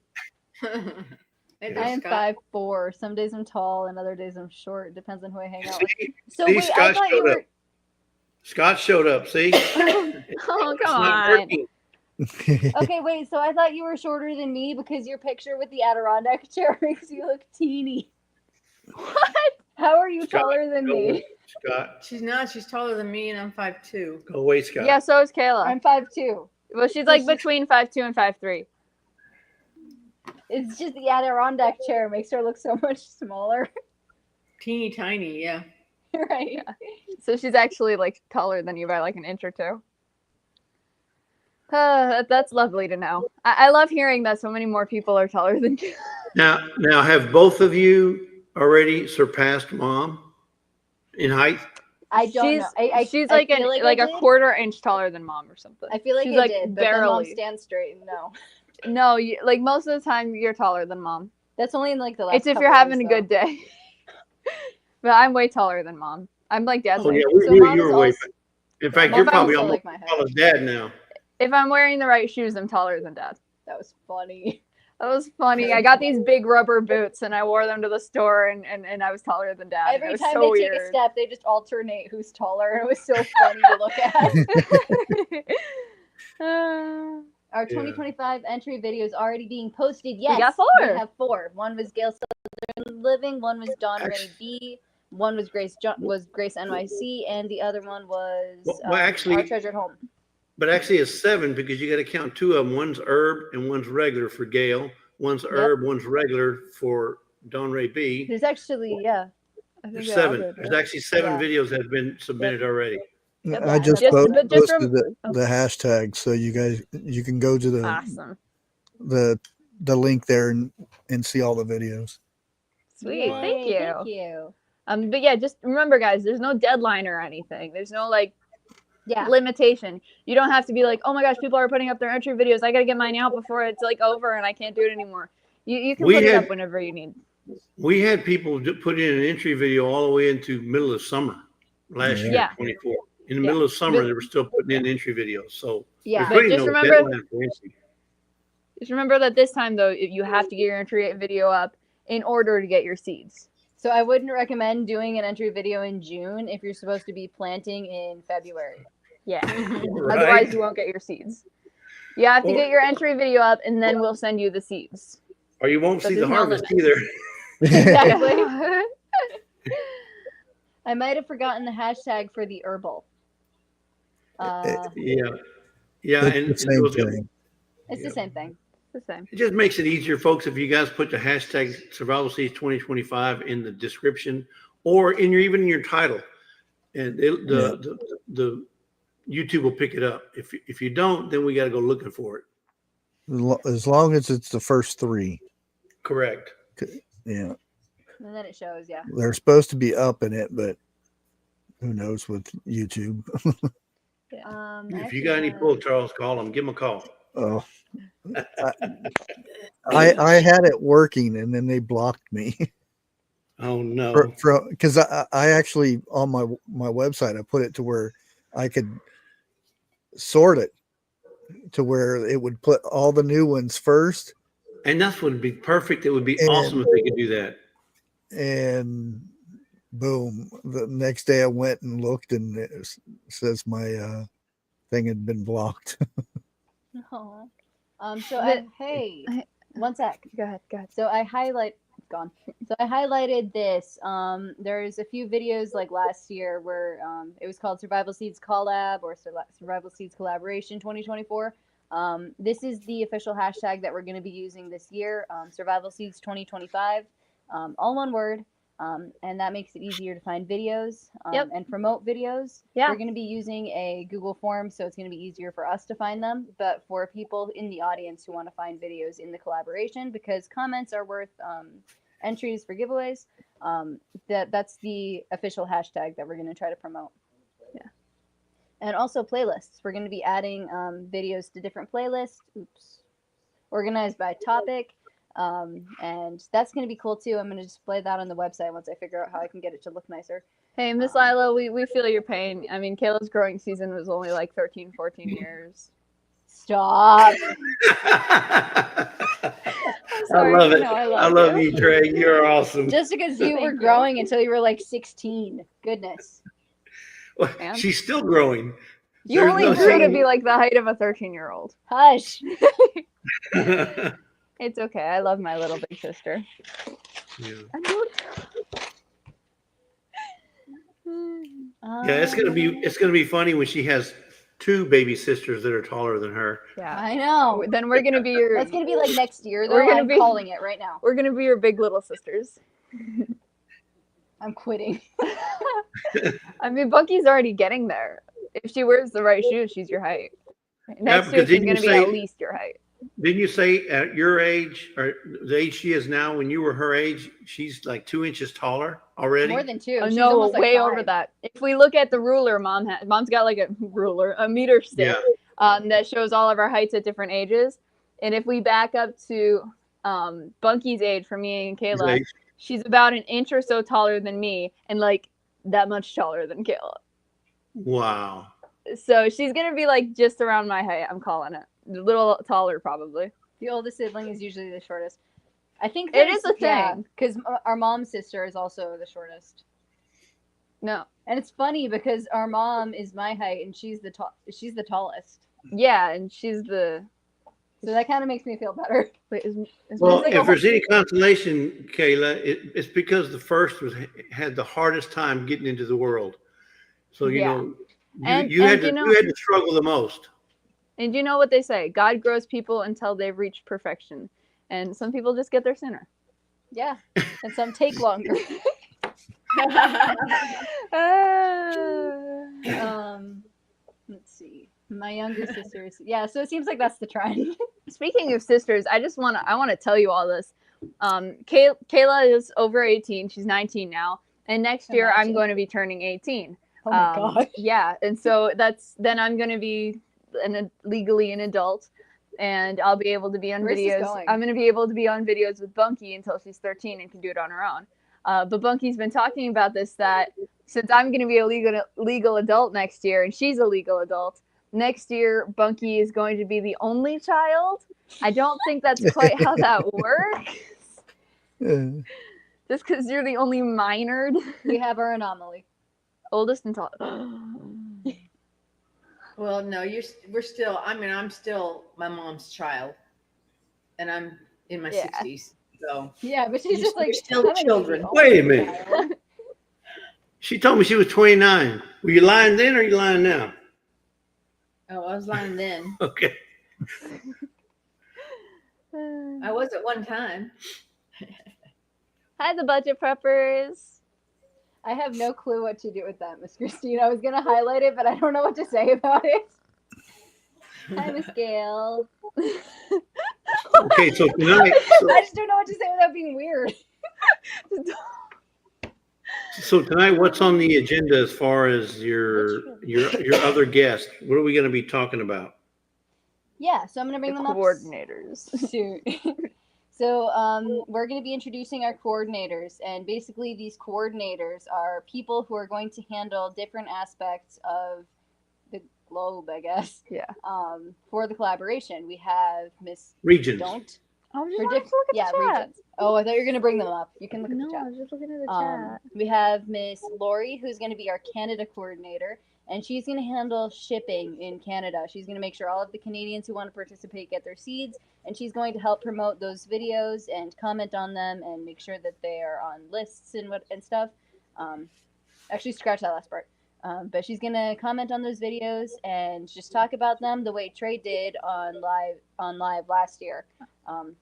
Hey, I there's am Scott. 5'4". Some days I'm tall, and other days I'm short. Depends on who I hang out with. See, So see, wait, I Scott thought you showed were. up. Scott showed up. See, Oh, It's come not on. working. Okay, wait. So I thought you were shorter than me because your picture with the Adirondack chair makes you look teeny. What? How are you Scott, taller than go me? away, Scott, She's not. She's taller than me, and I'm 5'2". go away, Scott. Yeah, so is Kayla. I'm 5'2". Well, she's like between 5'2" and 5'3". It's just the Adirondack chair makes her look so much smaller. Teeny tiny, yeah. Right. Yeah. So she's actually like taller than you by like an inch or two. That's lovely to know. I love hearing that so many more people are taller than you. Now, have both of you already surpassed Mom in height? I don't know. She's I like feel an I like a did. quarter inch taller than Mom or something. I feel like she's I like did, but then Mom barely. stands straight. And no, No, like most of the time you're taller than Mom. that's only in like the last. It's if couple you're having years, a good day. But I'm way taller than Mom. I'm like Dad's Oh height. yeah, So Mom you is were way. also- In fact, Mom you're is probably also almost like my as tall height. as Dad now. If I'm wearing the right shoes, I'm taller than Dad. That was funny. That was funny. I got these big rubber boots and I wore them to the store and I was taller than Dad. Every it was time so they weird. take a step, they just alternate who's taller, and it was so funny to look at. Our 2025 entry video is already being posted. Yes, got 4. We have 4. One was Gail Southern Living, one was Dawn Rennie B, one was Grace NYC, and the other one was actually, Our Treasured Home. But actually, it's 7 because you got to count 2 of them. One's herb and one's regular for Gail. One's herb, one's regular for Dawn Ray B. There's actually, yeah. I think There's they all 7. did, There's yeah. actually 7 videos that have been submitted already. Yep, I just that's posted awesome. the hashtag, so you guys you can go to Awesome. the link there and see all the videos. Sweet. Yay, Thank you. Thank you. But yeah, just remember, guys, there's no deadline or anything. There's no like Yeah. limitation. You don't have to be like, oh my gosh, people are putting up their entry videos. I gotta get mine out before it's like over and I can't do it anymore. You can put it up whenever you need. We had people put in an entry video all the way into middle of summer last year, 24. In the middle of summer, they were still putting in entry videos. So Yeah. there's really But just no remember- deadline for entry. Just remember that this time though, you have to get your entry video up in order to get your seeds. So I wouldn't recommend doing an entry video in June if you're supposed to be planting in February. Yeah. Right? Otherwise, you won't get your seeds. You have to Or- get your entry video up, and then we'll send you the seeds. Or you won't But see the there's no harvest limit. either. Exactly. I might have forgotten the hashtag for the herbal. Yeah. It's the same thing. It's the same thing. It's the same. It just makes it easier, folks, if you guys put the hashtag Survival Seeds 2025 in the description or even in your title, and the YouTube will pick it up. If you don't, then we got to go looking for it. As long as it's the first 3. Correct. Yeah. And then it shows, yeah. They're supposed to be up in it, but who knows with YouTube. If you got any pull, Charles, call them. Give them a call. Oh, I had it working and then they blocked me. Oh no! Because I actually on my website I put it to where I could sort it to where it would put all the new ones first. And that's what would be perfect. It would be awesome if they could do that. And boom, the next day I went and looked and it says my thing had been blocked. No. So But- hey, one sec. Go ahead. So I highlighted this. There's a few videos like last year where it was called Survival Seeds Collab or Survival Seeds Collaboration 2024. This is the official hashtag that we're going to be using this year, Survival Seeds 2025, all one word. And that makes it easier to find videos and promote videos. Yeah. We're going to be using a Google form, so it's going to be easier for us to find them. But for people in the audience who want to find videos in the collaboration, because comments are worth entries for giveaways, That's the official hashtag that we're going to try to promote. Yeah. And also playlists. We're going to be adding videos to different playlists. Organized by topic. And that's going to be cool too. I'm going to display that on the website once I figure out how I can get it to look nicer. Hey, Miss Lila, we feel your pain. I mean, Kayla's growing season was only like 13, 14 years. Stop. I sorry, love you it. know I I love love you. you, Trey. You're awesome. Just because you were Thank you. growing until you were like 16. Goodness. Well, And? she's still growing. You There's only no grew to shame. be like the height of a 13-year-old. Hush. It's okay. I love my little big sister. Yeah. Yeah, it's gonna be funny when she has two baby sisters that are taller than her. Yeah. I know. Then we're gonna be your. That's gonna be like next year, though. We're gonna I'm be- calling it right now. We're gonna be your big little sisters. I'm quitting. I mean, Bunky's already getting there. If she wears the right shoes, she's your height. Next year, because she's didn't you gonna be say- at least your height. Didn't you say at your age or the age she is now, when you were her age, she's like 2 inches taller already? More than 2. Oh She's no, almost like way 5. over that. If we look at the ruler, mom's got like a ruler, a meter stick, that shows all of our heights at different ages. And if we back up to Bunky's age for me and Kayla, she's about an inch or so taller than me, and like that much taller than Kayla. Wow. So she's gonna be like just around my height. I'm calling it. A little taller, probably. The oldest sibling is usually the shortest. I think It is a thing. because our mom's sister is also the shortest. No. And it's funny because our mom is my height and she's the tallest. Yeah, and she's the. So that kind of makes me feel better. Wait, is Well, like if a there's any consolation, Kayla, it's because the first had the hardest time getting into the world. So you know, you had to struggle the most. And you know what they say? God grows people until they've reached perfection, and some people just get there sooner. Yeah, and some take longer. Let's see. My younger sisters. Yeah, so it seems like that's the trend. Speaking of sisters, I want to tell you all this. Kayla is over 18. She's 19 now, and next year I'm going to be turning 18. Oh my gosh. Yeah, and so then I'm going to be legally an adult, and I'll be able to be on videos. I'm going to be able to be on videos with Bunky until she's 13 and can do it on her own. But Bunky's been talking about this, that since I'm going to be a legal adult next year and she's a legal adult, next year Bunky is going to be the only child. I don't think that's quite how that works. Just because you're the only minored. We have our anomaly. Oldest and tallest. Well, no, we're still. I mean, I'm still my mom's child, and I'm in my 60s. So yeah, but she's just like still children. Wait a minute. She told me she was 29. Were you lying then, or are you lying now? Oh, I was lying then. Okay. I was at one time. Hi, the budget preppers. I have no clue what to do with that, Miss Christine. I was going to highlight it, but I don't know what to say about it. Hi, Miss Gail. Okay, so tonight. I just don't know what to say without being weird. So tonight, what's on the agenda as far as your other guest? What are we going to be talking about? Yeah, so I'm going to bring them coordinators. up soon. So we're going to be introducing our coordinators, and basically these coordinators are people who are going to handle different aspects of the globe, I guess. Yeah. For the collaboration, we have Miss Regions. Don't. Oh, Regions. Oh, I thought you were going to bring them up. You can look at the chat. I was just looking at the chat. We have Miss Lorrie, who's going to be our Canada coordinator, and she's going to handle shipping in Canada. She's going to make sure all of the Canadians who want to participate get their seeds, and she's going to help promote those videos and comment on them and make sure that they are on lists and stuff. Actually, scratch that last part. But she's going to comment on those videos and just talk about them the way Trie did on live last year.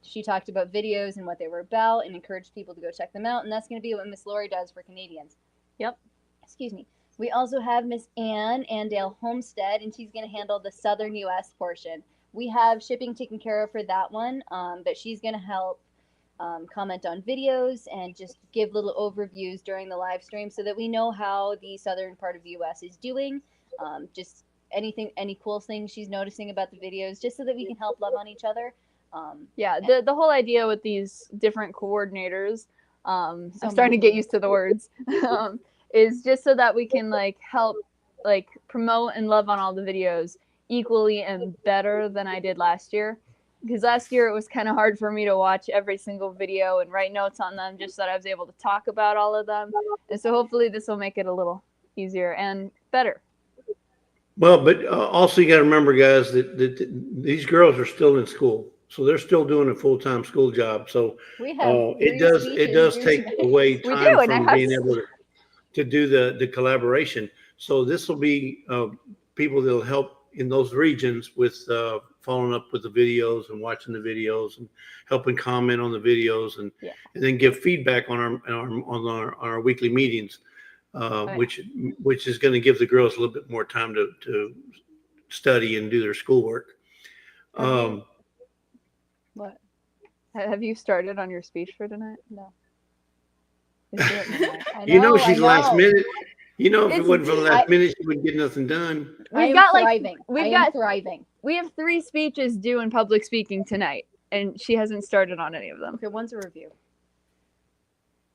She talked about videos and what they were about and encouraged people to go check them out. And that's going to be what Miss Lorrie does for Canadians. Yep. Excuse me. We also have Miss Ann Andale Homestead, and she's going to handle the Southern U.S. portion. We have shipping taken care of for that one, but she's going to help comment on videos, and just give little overviews during the live stream so that we know how the southern part of the U.S. is doing. Just any cool things she's noticing about the videos, just so that we can help love on each other. Yeah, the whole idea with these different coordinators, I'm starting to get used to the words, is just so that we can like help like promote and love on all the videos equally and better than I did last year. Because last year it was kind of hard for me to watch every single video and write notes on them, just so that I was able to talk about all of them. And so hopefully this will make it a little easier and better. Well, but also you got to remember, guys, that these girls are still in school, so they're still doing a full-time school job. So we have it does take away time from being able to do the collaboration. So this will be people that'll help in those regions with following up with the videos and watching the videos and helping comment on the videos and then give feedback on our weekly meetings. Which is going to give the girls a little bit more time to study and do their schoolwork. What? Have you started on your speech for tonight? No. You know she's last minute. You know, if it wasn't for the last minute, she wouldn't get nothing done. We've got thriving. Thriving. We have 3 speeches due in public speaking tonight, and she hasn't started on any of them. Okay, one's a review.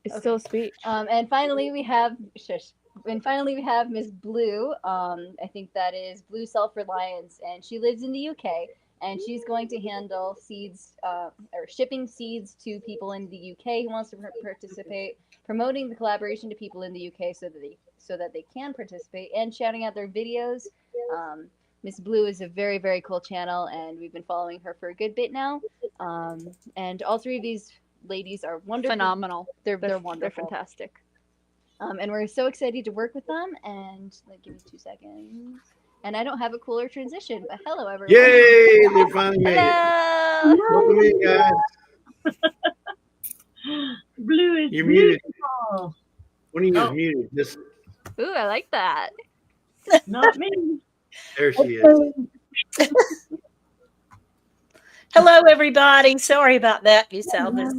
It's still a speech. And finally we have Miss Bloo. I think that is Blue Self-Reliance, and she lives in the UK, and she's going to handle seeds or shipping seeds to people in the UK who wants to participate, promoting the collaboration to people in the UK so that they can participate, and shouting out their videos. Miss Bloo is a very, very cool channel, and we've been following her for a good bit now. And all 3 of these ladies are wonderful. Phenomenal. They're wonderful. They're fantastic. And we're so excited to work with them. And give me 2 seconds. And I don't have a cooler transition, but hello everyone. Yay! They finally made it. Welcome in, guys. Blue is You're beautiful. muted. One of you is muted. Just Ooh, I like that. Not me. there she is. Hello, everybody. Sorry about that. You saw this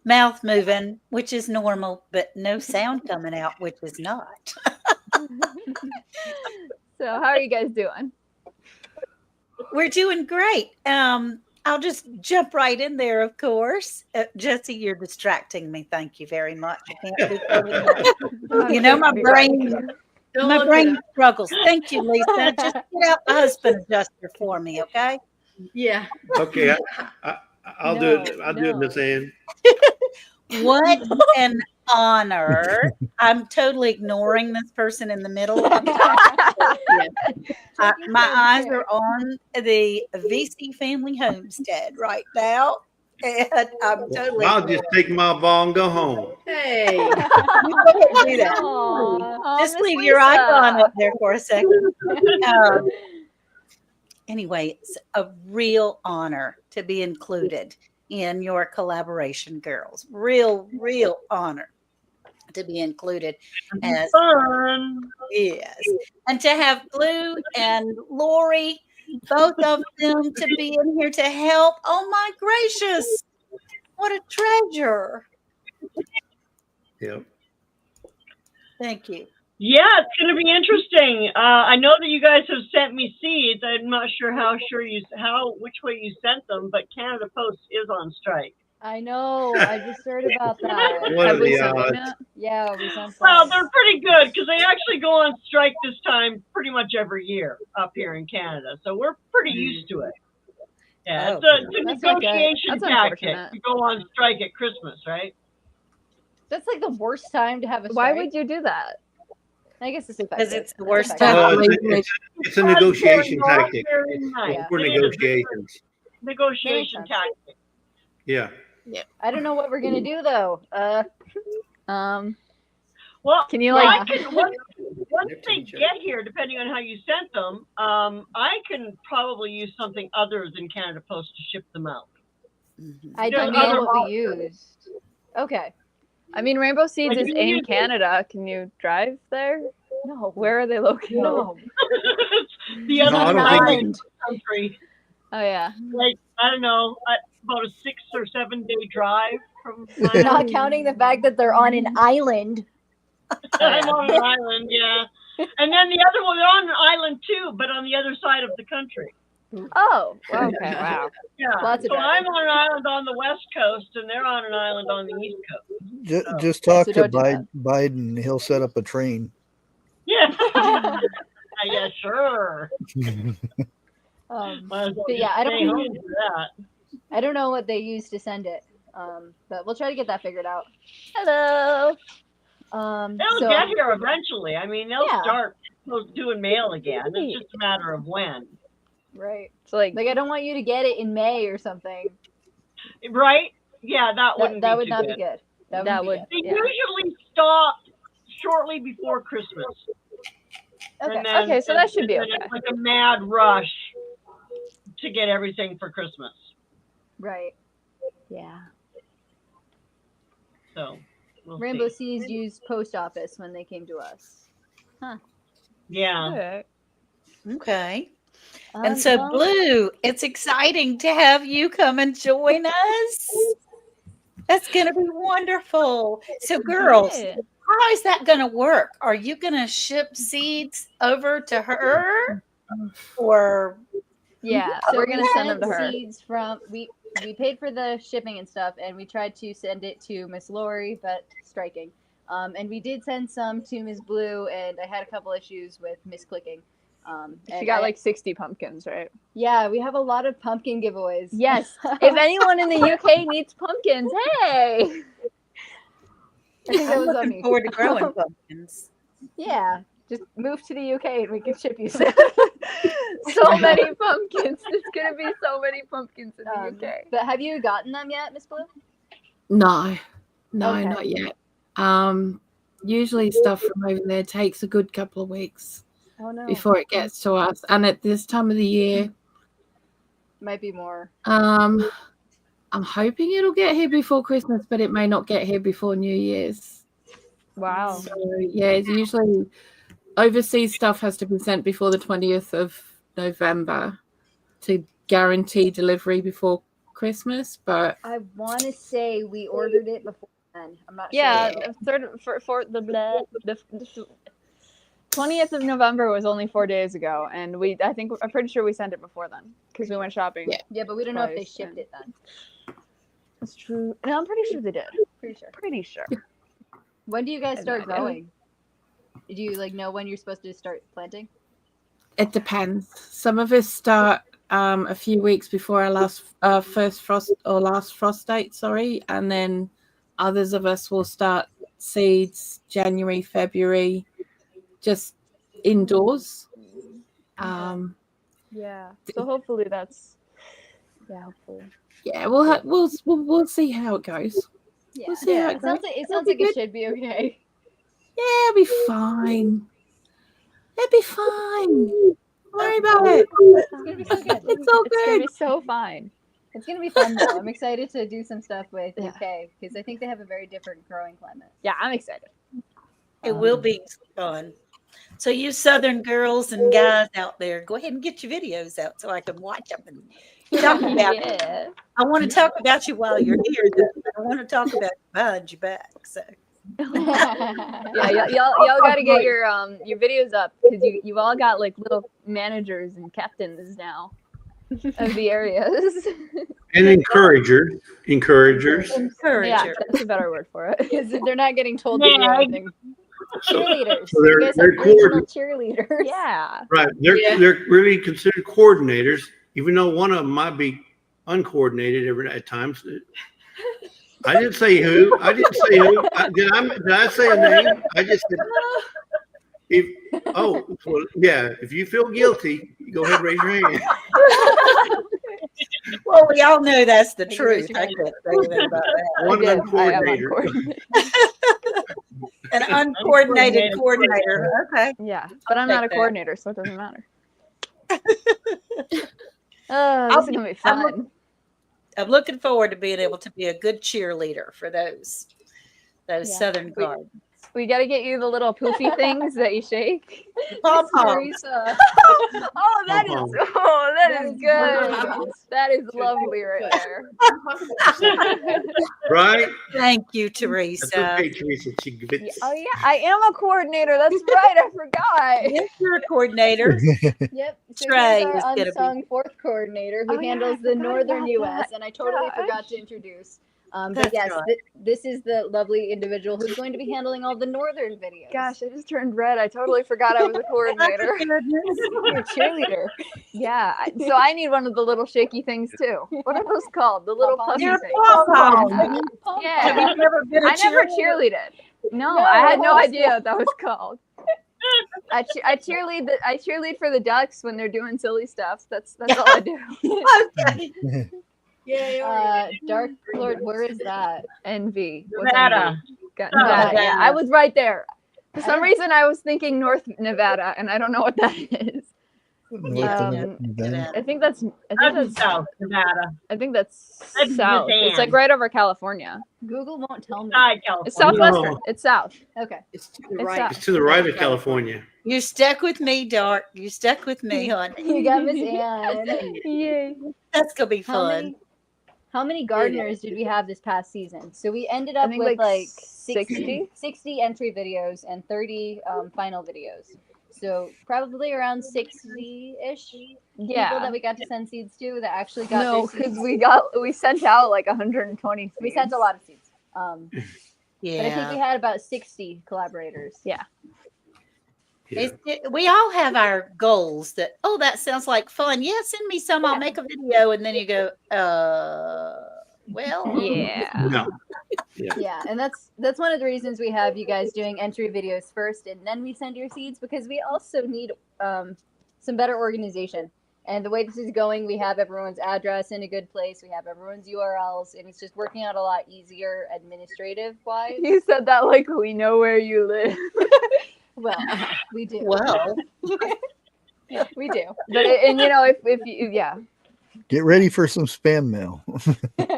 mouth moving, which is normal, but no sound coming out, which is not. So how are you guys doing? We're doing great. I'll just jump right in there, of course. Jesse, you're distracting me. Thank you very much. I can't do that. You know, my brain struggles. Thank you, Lisa. Just get out the husband adjuster for me, okay? Yeah. Okay, I'll do it. I'll do it, Miss Ann. What an honor. I'm totally ignoring this person in the middle. My eyes are on the VC family homestead right now. And I'm totally. I'll just take my ball and go home. Hey. You go ahead and do that. Just Miss leave your Lisa. icon up there for a second. Anyway, it's a real honor to be included in your collaboration, girls. Real honor to be included as Fun. yes, and to have Blue and Lorrie, both of them, to be in here to help. Oh my gracious, what a treasure! Yep. Thank you. Yeah, it's going to be interesting. I know that you guys have sent me seeds. I'm not sure which way you sent them, but Canada Post is on strike. I know. I just heard about that. What Have are we the sent them odds? yet? Yeah, we sent Well, that. they're pretty good because they actually go on strike this time pretty much every year up here in Canada. So we're pretty used to it. Yeah, it's a That's okay. negotiation That's tactic. unfortunate. You go on strike at Christmas, right? That's like the worst time to have a strike. Why would you do that? I guess it's Because effective. it's the worst effective. time. It's a negotiation Very tactic. very nice. For negotiations. Negotiation Makes sense. tactic. Yeah. I don't know what we're gonna do though. Well, Can you, well, like- I can, once they get here, depending on how you sent them, I can probably use something other than Canada Post to ship them out. I There's don't know other what we used. Okay. I mean, Rainbow Seeds Like, is you in use- Canada. Can you drive there? No. Where are they located? No. The No, other I don't side think of the country. Oh yeah. Like, I don't know. about a 6 or 7 day drive from Not counting the fact that they're on an island. I'm on an island, yeah. And then the other one, they're on an island too, but on the other side of the country. Oh, okay, wow. Yeah. Lots of So driving. I'm on an island on the west coast, and they're on an island on the east coast. Just talk So to don't do that. Biden. He'll set up a train. Yeah. Yeah, sure. But yeah, I don't know what they use to send it. But we'll try to get that figured out. Hello. They'll get here eventually. I mean, they'll Yeah. start doing mail again. It's just a matter of when. Right. It's like Like I don't want you to get it in May or something. Right? Yeah, that wouldn't That be would too not good. be good. That would- They Yeah. usually stop shortly before Christmas. Okay. And then, Okay, so that should be and then okay. It's like a mad rush to get everything for Christmas. Right. Yeah. So we'll Rainbow see. Seeds used post office when they came to us. Yeah. Okay. Okay. And so, well, Blue, it's exciting to have you come and join us. That's going to be wonderful. So, girls, Yeah. how is that going to work? Are you going to ship seeds over to her, or Yeah, so we're gonna we send them to sent her. seeds from we paid for the shipping and stuff, and we tried to send it to Miss Lorrie, but striking. And we did send some to Miss Blue, and I had a couple issues with misclicking. She and got I- like 60 pumpkins, right? yeah, we have a lot of pumpkin giveaways. Yes. If anyone in the UK needs pumpkins, hey. I think that I'm was on looking me. forward to growing pumpkins? Yeah, Just move to the UK and we can ship you some. So many pumpkins. There's gonna be so many pumpkins in the UK. But have you gotten them yet, Miss Blue? No, Okay. not yet. Usually stuff from over there takes a good couple of weeks Oh no, before it gets to us. And at this time of the year, might be more. I'm hoping it'll get here before Christmas, but it may not get here before New Year's. Wow. So yeah, it's usually overseas stuff has to be sent before the 20th of November to guarantee delivery before Christmas. But I want to say we ordered it before then. I'm not Yeah, sure. for the 20th of November was only 4 days ago, and I'm pretty sure we sent it before then because we went shopping. Yeah. Yeah, but we don't know if they Twice, shipped and- it then. That's true. No, I'm pretty sure they did. Pretty sure. Pretty sure. When do you guys I have start no idea. growing? Do you know when you're supposed to start planting? it depends. Some of us start a few weeks before our first frost or last frost date, sorry, and then others of us will start seeds January, February, just indoors. Yeah. So hopefully that's. Yeah, hopefully. Yeah, we'll see how it goes. Yeah, We'll see how it sounds like It'll be it good. should be okay. Yeah, it'll be fine. It'll be fine. Don't worry about it. It's gonna be so good. It's all It's gonna good. be so fine. It's gonna be fun though. I'm excited to do some stuff with Yeah. UK because I think they have a very different growing climate. Yeah, I'm excited. It will be fun. So you Southern girls and guys out there, go ahead and get your videos out so I can watch them and talk about it. Yeah. I want to talk about you while you're here. Though. I want to talk about you behind your back. So Yeah, y'all got to get your videos up because you all got like little managers and captains now of the areas. And encouragers. encourage Yeah, her. that's a better word for it. Because they're not getting told to do Yeah. anything. Cheerleaders. So they're- You guys they're have regional cheerleaders. Yeah. Right. They're really considered coordinators, even though one of them might be uncoordinated at times. I didn't say who. Did I say a name? I just said if you feel guilty, go ahead and raise your hand. Well, we all know that's the Hey, truth. raise your I hand. can't say anything about that. One I am uncoordinator. uncoordinated. An uncoordinated coordinator. Okay. Yeah, but I'm not a take that. coordinator, so it doesn't matter. This I'll is gonna be I'm fun. I'm looking forward to being able to be a good cheerleader for those Yeah. Southern guards. We got to get you the little poofy things that you shake. Pom poms. Teresa. Oh, that is Pom-pom. is good. That is lovely right there. Right? Thank you, That's Teresa. okay, Teresa. She gets. Yeah, oh yeah, I am a coordinator. That's right. I forgot. Yes, you're a coordinator. Yep. So Trey here's is our gonna be- unsung fourth coordinator who Oh, yeah, handles I the forgot Northern about U.S. that. And I totally forgot Gosh. to introduce. But That's yes, right. this is the lovely individual who's going to be handling all the Northern videos. Gosh, I just turned red. I totally forgot I was a coordinator. You're a cheerleader. Yeah, so I need one of the little shaky things too. What are those called? The little Pom-poms? puffy You're a things. pom-pom. Yeah. Have you never been a I never cheerleader? cheerleaded. No, No, I had no no. idea what that was called. I cheerlead for the Ducks when they're doing silly stuff. That's all I do. Okay. Yay. Dark Lord, where is that? NV. What's Nevada. NV? Got Oh, Nevada. Yeah, Nevada. I was right there. For I some don't- reason, I was thinking North Nevada, and I don't know what that is. I think that's South Nevada. I think that's That's south. It's like Japan. right over California. Google won't tell me. Side It's California. southwestern. No. It's south. Okay. It's to the It's right. out. It's to the right of California. You stuck with me, Dark. You stuck with me, honey. You got Miss Ann. Yay. That's gonna be How fun. How many gardeners did we have this past season? So we ended I up think with like 60. 60 entry videos and 30 final videos. So probably around 60-ish people Yeah. that we got to send seeds to that actually got No, their seeds. because we sent out like 120. We sent a lot of seeds. But I think we Yeah. had about 60 collaborators. Yeah. Yeah. We all have our goals that, oh, that sounds like fun. Yeah, send me some. I'll make a video. And then you go, well. Yeah. No. Yeah, and that's one of the reasons we have you guys doing entry videos first, and then we send your seeds, because we also need some better organization. And the way this is going, we have everyone's address in a good place, we have everyone's URLs, and it's just working out a lot easier administrative wise. You said that like we know where you live. Well, we do. Well, We do. But and you know if you Get ready for some spam mail.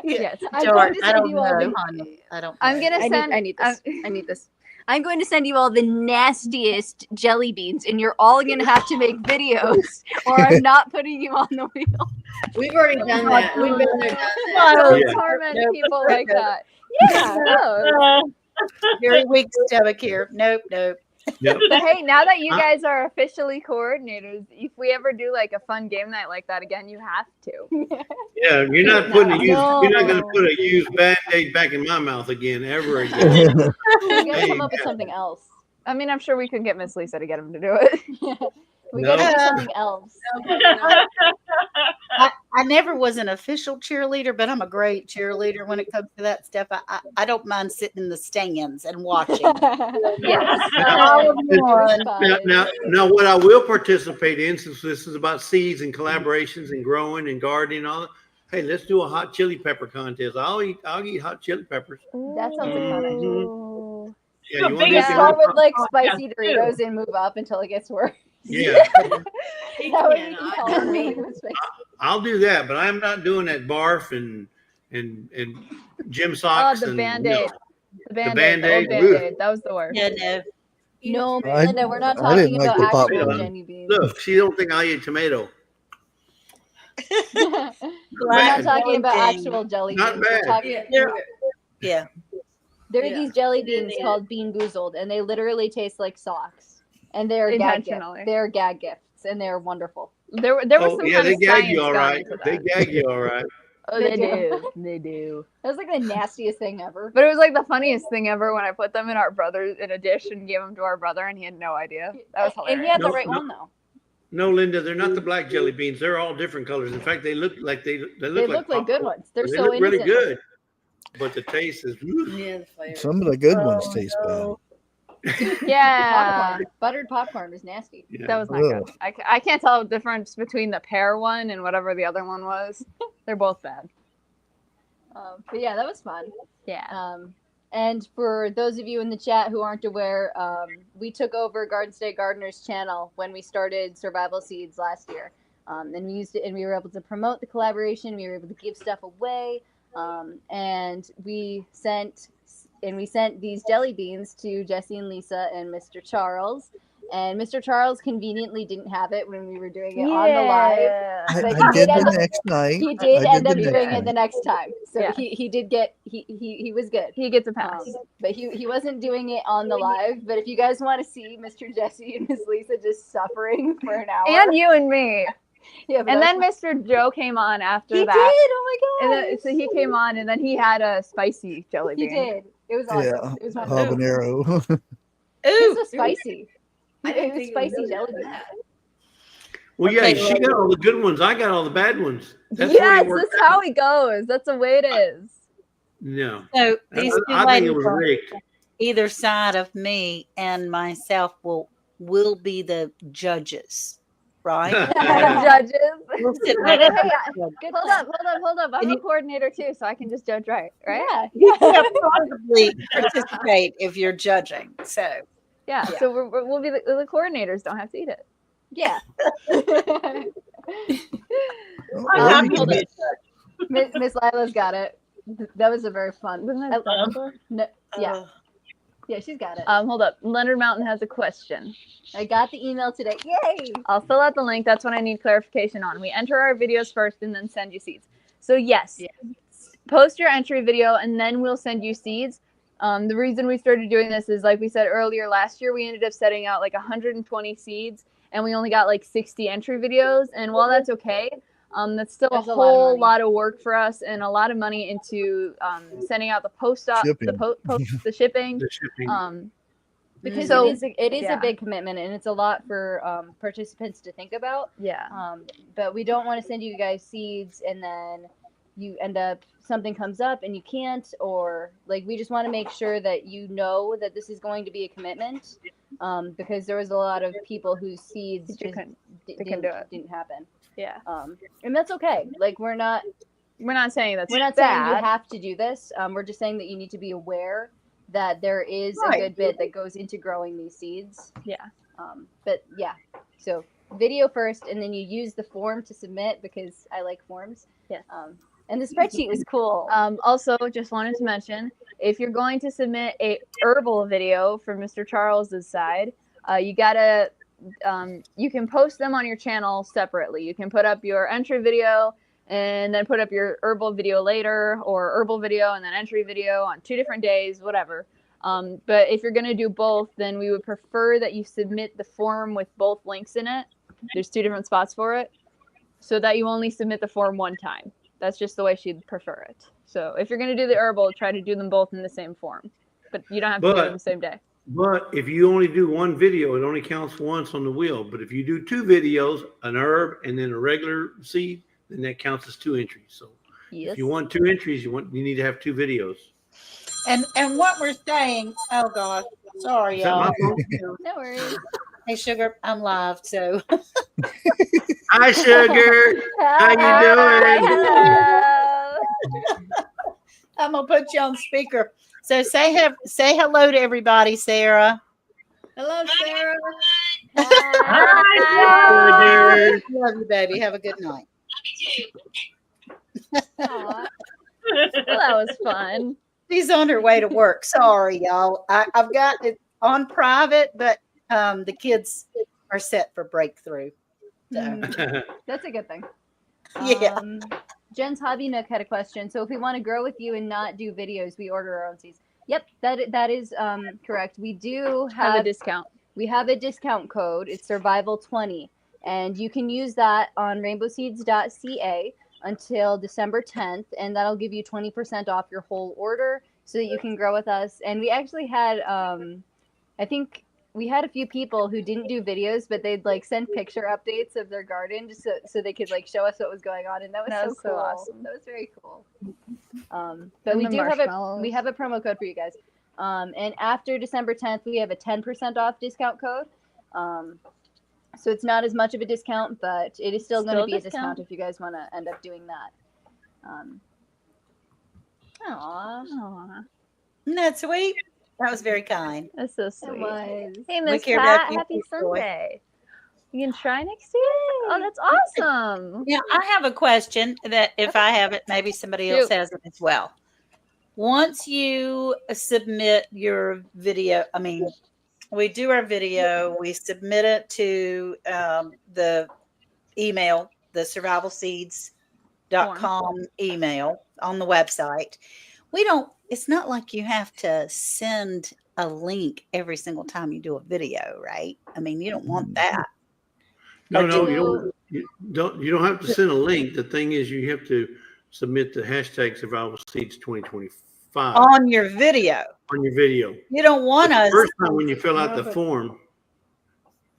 yes. I'm Dark, going to I send don't you all know, the. honey. I don't. I'm know. gonna send. I need this. I need this. I'm going to send you all the nastiest jelly beans, and you're all going to have to make videos, or I'm not putting you on the wheel. We've already done that. We've been there, done that. Don't Yeah. torment Nope. people like that. Yeah. No. Very weak stomach here. Nope, nope. Yep. But hey, now that you guys are officially coordinators, if we ever do like a fun game night like that again, you have to. Yeah, you're not putting a used, No. you're not going to put a used Band-Aid back in my mouth again, ever again. We got to Hey, come up with yeah. something else. I mean, I'm sure we could get Miss Lisa to get him to do it. We No. got to do something else. I never was an official cheerleader, but I'm a great cheerleader when it comes to that stuff. I don't mind sitting in the stands and watching. Yes. Now, what I will participate in, since this is about seeds and collaborations and growing and gardening and all that, hey, let's do a hot chili pepper contest. I'll eat hot chili peppers. That sounds like fun, actually. Ooh. Yeah, you want biggest to Start with like Yeah, spicy too. Doritos and move up until it gets worse. Yeah, That way we can cannot. call it spicy. I'll do that, but I'm not doing that barf and gym Oh, socks. the and, Band-Aid. The Band-Aid. Band-Aid, The old Band-Aid. That was the worst. Yeah, no. No, I- Amanda, we're not I didn't talking like about the actual popcorn. Jenny beans. Look, she don't think I eat tomato. We're not Bad. talking about Dang. actual jelly Not beans. We're bad. talking, Yeah. there are Yeah. these jelly beans called Bean Boozled, and they literally taste like socks. And they're gag gifts. Intentionally. They're gag gifts, and they're wonderful. There was Oh, some yeah, kind they of gag science you all gone right. into They that. gag you all right. Oh, They they do. do. They do. That was like the nastiest thing ever. But it was like the funniest thing ever when I put them in our brother in a dish and gave them to our brother, and he had no idea. That was hilarious. And he had the No, right no. one though. No, Linda, they're not the black jelly beans. They're all different colors. In fact, they look like They look look like good popcorn. ones. They're They so look really innocent. good, but the taste is. Yeah, the flavor. Some of the good ones taste bad. Yeah. Popcorn. Buttered popcorn was nasty. Yeah. That was not good. I can't tell the difference between the pear one and whatever the other one was. They're both bad. But yeah, that was fun. Yeah. And for those of you in the chat who aren't aware, we took over Garden State Gardener's channel when we started Survival Seeds last year. And we used it, and we were able to promote the collaboration. We were able to give stuff away. And we sent these jelly beans to Jesse and Lisa and Mr. Charles. And Mr. Charles conveniently didn't have it when we were doing it on the live. I But he did end the up- next night. He did I end up the doing next it the night. next time. So Yeah. he did get he was good. He gets a pass. But he wasn't doing it on the live. But if you guys want to see Mr. Jesse and Miss Lisa just suffering for an hour, And you and me. yeah, but And that then Mr. Joe came on after he that. did. Oh my And god! then, so he came on, and then he had a spicy jelly He bean. did. It was awesome. Yeah, It was wonderful. habanero. His Ooh, was spicy. I It didn't was think it was spicy really jelly that bean. bad. Well, yeah, Okay, she got all the good ones. I got all the bad ones. That's Yes, where it worked that's how it goes. That's the way it is. No, so these two I think it ladies was on rigged. either side of me and myself will be the judges, right? Judges. We'll sit Hey, next to hey, each other. Good hold plan. up. I'm And a you- coordinator too, so I can just judge right? Yeah. Yeah, probably participate if you're judging. So Yeah. Yeah. So we'll be the coordinators. Don't have to eat it. Yeah. I'm Or happy you to can- be Miss Lila's got it. That was a very fun. Wasn't that dinosaur? No, yeah, yeah, she's got it. Hold up. Leonard Mountain has a question. I got the email today. Yay! I'll fill out the link. That's what I need clarification on. We enter our videos first and then send you seeds. So yes, Yeah. post your entry video and then we'll send you seeds. The reason we started doing this is, like we said earlier, last year we ended up setting out like 120 seeds and we only got like 60 entry videos. And while that's okay, that's still That's a a lot of whole money. lot of work for us and a lot of money into sending out the post op, Shipping. the shipping. The shipping. Because So- it is yeah. a big commitment and it's a lot for participants to think about. Yeah. But we don't want to send you guys seeds and then you end up something comes up and you can't, or like we just want to make sure that you know that this is going to be a commitment, because there was a lot of people whose seeds You just couldn't- didn't do it. didn't happen. Yeah. And that's okay. Like we're not saying that's saying you bad. have to do this. We're just saying that you need to be aware that there is Right. a good bit that goes into growing these seeds. Yeah. But yeah, so video first, and then you use the form to submit because I like forms. Yes. And the spreadsheet was cool. Also, just wanted to mention, if you're going to submit a herbal video from Mr. Charles's side, you gotta, you can post them on your channel separately. You can put up your entry video and then put up your herbal video later, or herbal video and then entry video on 2 different days, whatever. But if you're gonna do both, then we would prefer that you submit the form with both links in it. There's 2 different spots for it, so that you only submit the form one time. That's just the way she'd prefer it. So if you're going to do the herbal, try to do them both in the same form. But you don't have to do them the same day. But if you only do one video, it only counts once on the wheel. But if you do 2 videos, an herb and then a regular seed, then that counts as 2 entries. So Yes. if you want 2 entries, you need to have 2 videos. and what we're saying, oh gosh, sorry Is that y'all. my fault? No worries. Hey sugar, I'm live, so Hi, Sugar. How you doing? Hello. I'm gonna put you on speaker. So say hello to everybody, Sarah. Hello, Sarah. Hi, dear. Love you, baby. Have a good night. Aw. Well, that was fun. She's on her way to work. Sorry, y'all. I've got it on private, but the kids are set for breakthrough. So, That's a good thing. yeah. Jen's Hobby Nook had a question. So if we want to grow with you and not do videos, we order our own seeds. Yep, that is correct. We do Have a have discount. we have a discount code. It's survival20, and you can use that on rainbowseeds.ca until December 10th, and that'll give you 20% off your whole order so that you can grow with us. And we actually had I think we had a few people who didn't do videos, but they'd like send picture updates of their garden just so they could like show us what was going on, and that was so cool. awesome. That was very cool. But And we the do marshmallows. we have a promo code for you guys. And after December 10th, we have a 10% off discount code. So it's not as much of a discount, but it is still going to Still be a discount. discount if you guys want to end up doing that. Aw, Aw, That's sweet. That was very kind. that's so it sweet. was. Hey, Miss care about Pat, you, happy Miss Joy. Sunday. You can try next year? Oh, that's awesome. Yeah, I have a question that if I have it, maybe somebody else Shoot. has it as well. Once you submit your video, I mean, we do our video, we submit it to the email the survivalseeds.com email on the website. It's not like you have to send a link every single time you do a video, right? I mean, you don't want that. No, you don't have to send a link. The thing is, you have to submit the hashtag Survival Seeds 2025 on your video. On your video. You don't want us. First time when you fill out the form.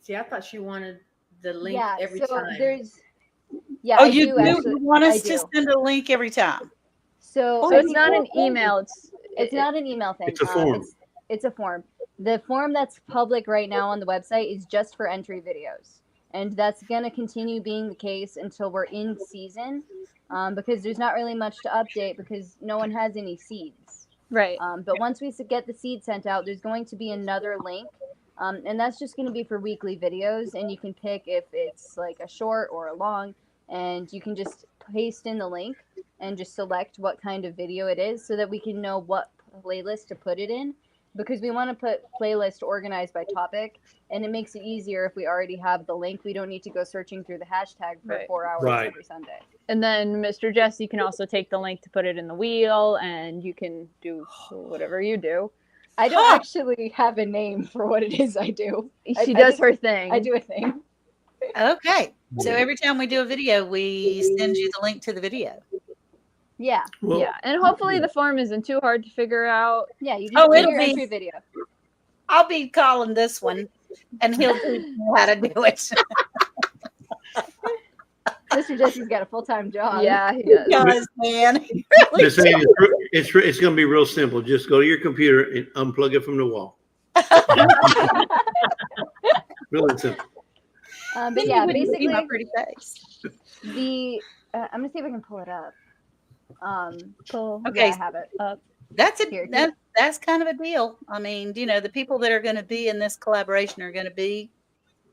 See, I thought she wanted the link every so time. You want us to send a link every time. So it's not an email. It's not an email thing. It's a form. It's a form. The form that's public right now on the website is just for entry videos. And that's going to continue being the case until we're in season, because there's not really much to update because no one has any seeds. Right. But once we get the seed sent out, there's going to be another link. And that's just going to be for weekly videos. And you can pick if it's like a short or a long. And you can just paste in the link and just select what kind of video it is so that we can know what playlist to put it in. Because we want to put playlist organized by topic, and it makes it easier if we already have the link. We don't need to go searching through the hashtag for 4 hours every Sunday. And then Mr. Jesse can also take the link to put it in the wheel, and you can do whatever you do. I don't actually have a name for what it is I do. She does her thing. I do a thing. Okay. So every time we do a video, we send you the link to the video. Yeah. Well, yeah. And hopefully the form isn't too hard to figure out. Yeah. You just do your entry video. I'll be calling this one, and he'll teach me how to do it. Mr. Jesse's got a full-time job. Yeah, he does. He does, man. He really Just saying, it's going to be real simple. Just go to your computer and unplug it from the wall. Really simple. But yeah, basically, my pretty face. I'm gonna see if I can pull it up. Cool. Okay, yeah, I have it up. That's kind of a deal. I mean, the people that are going to be in this collaboration are going to be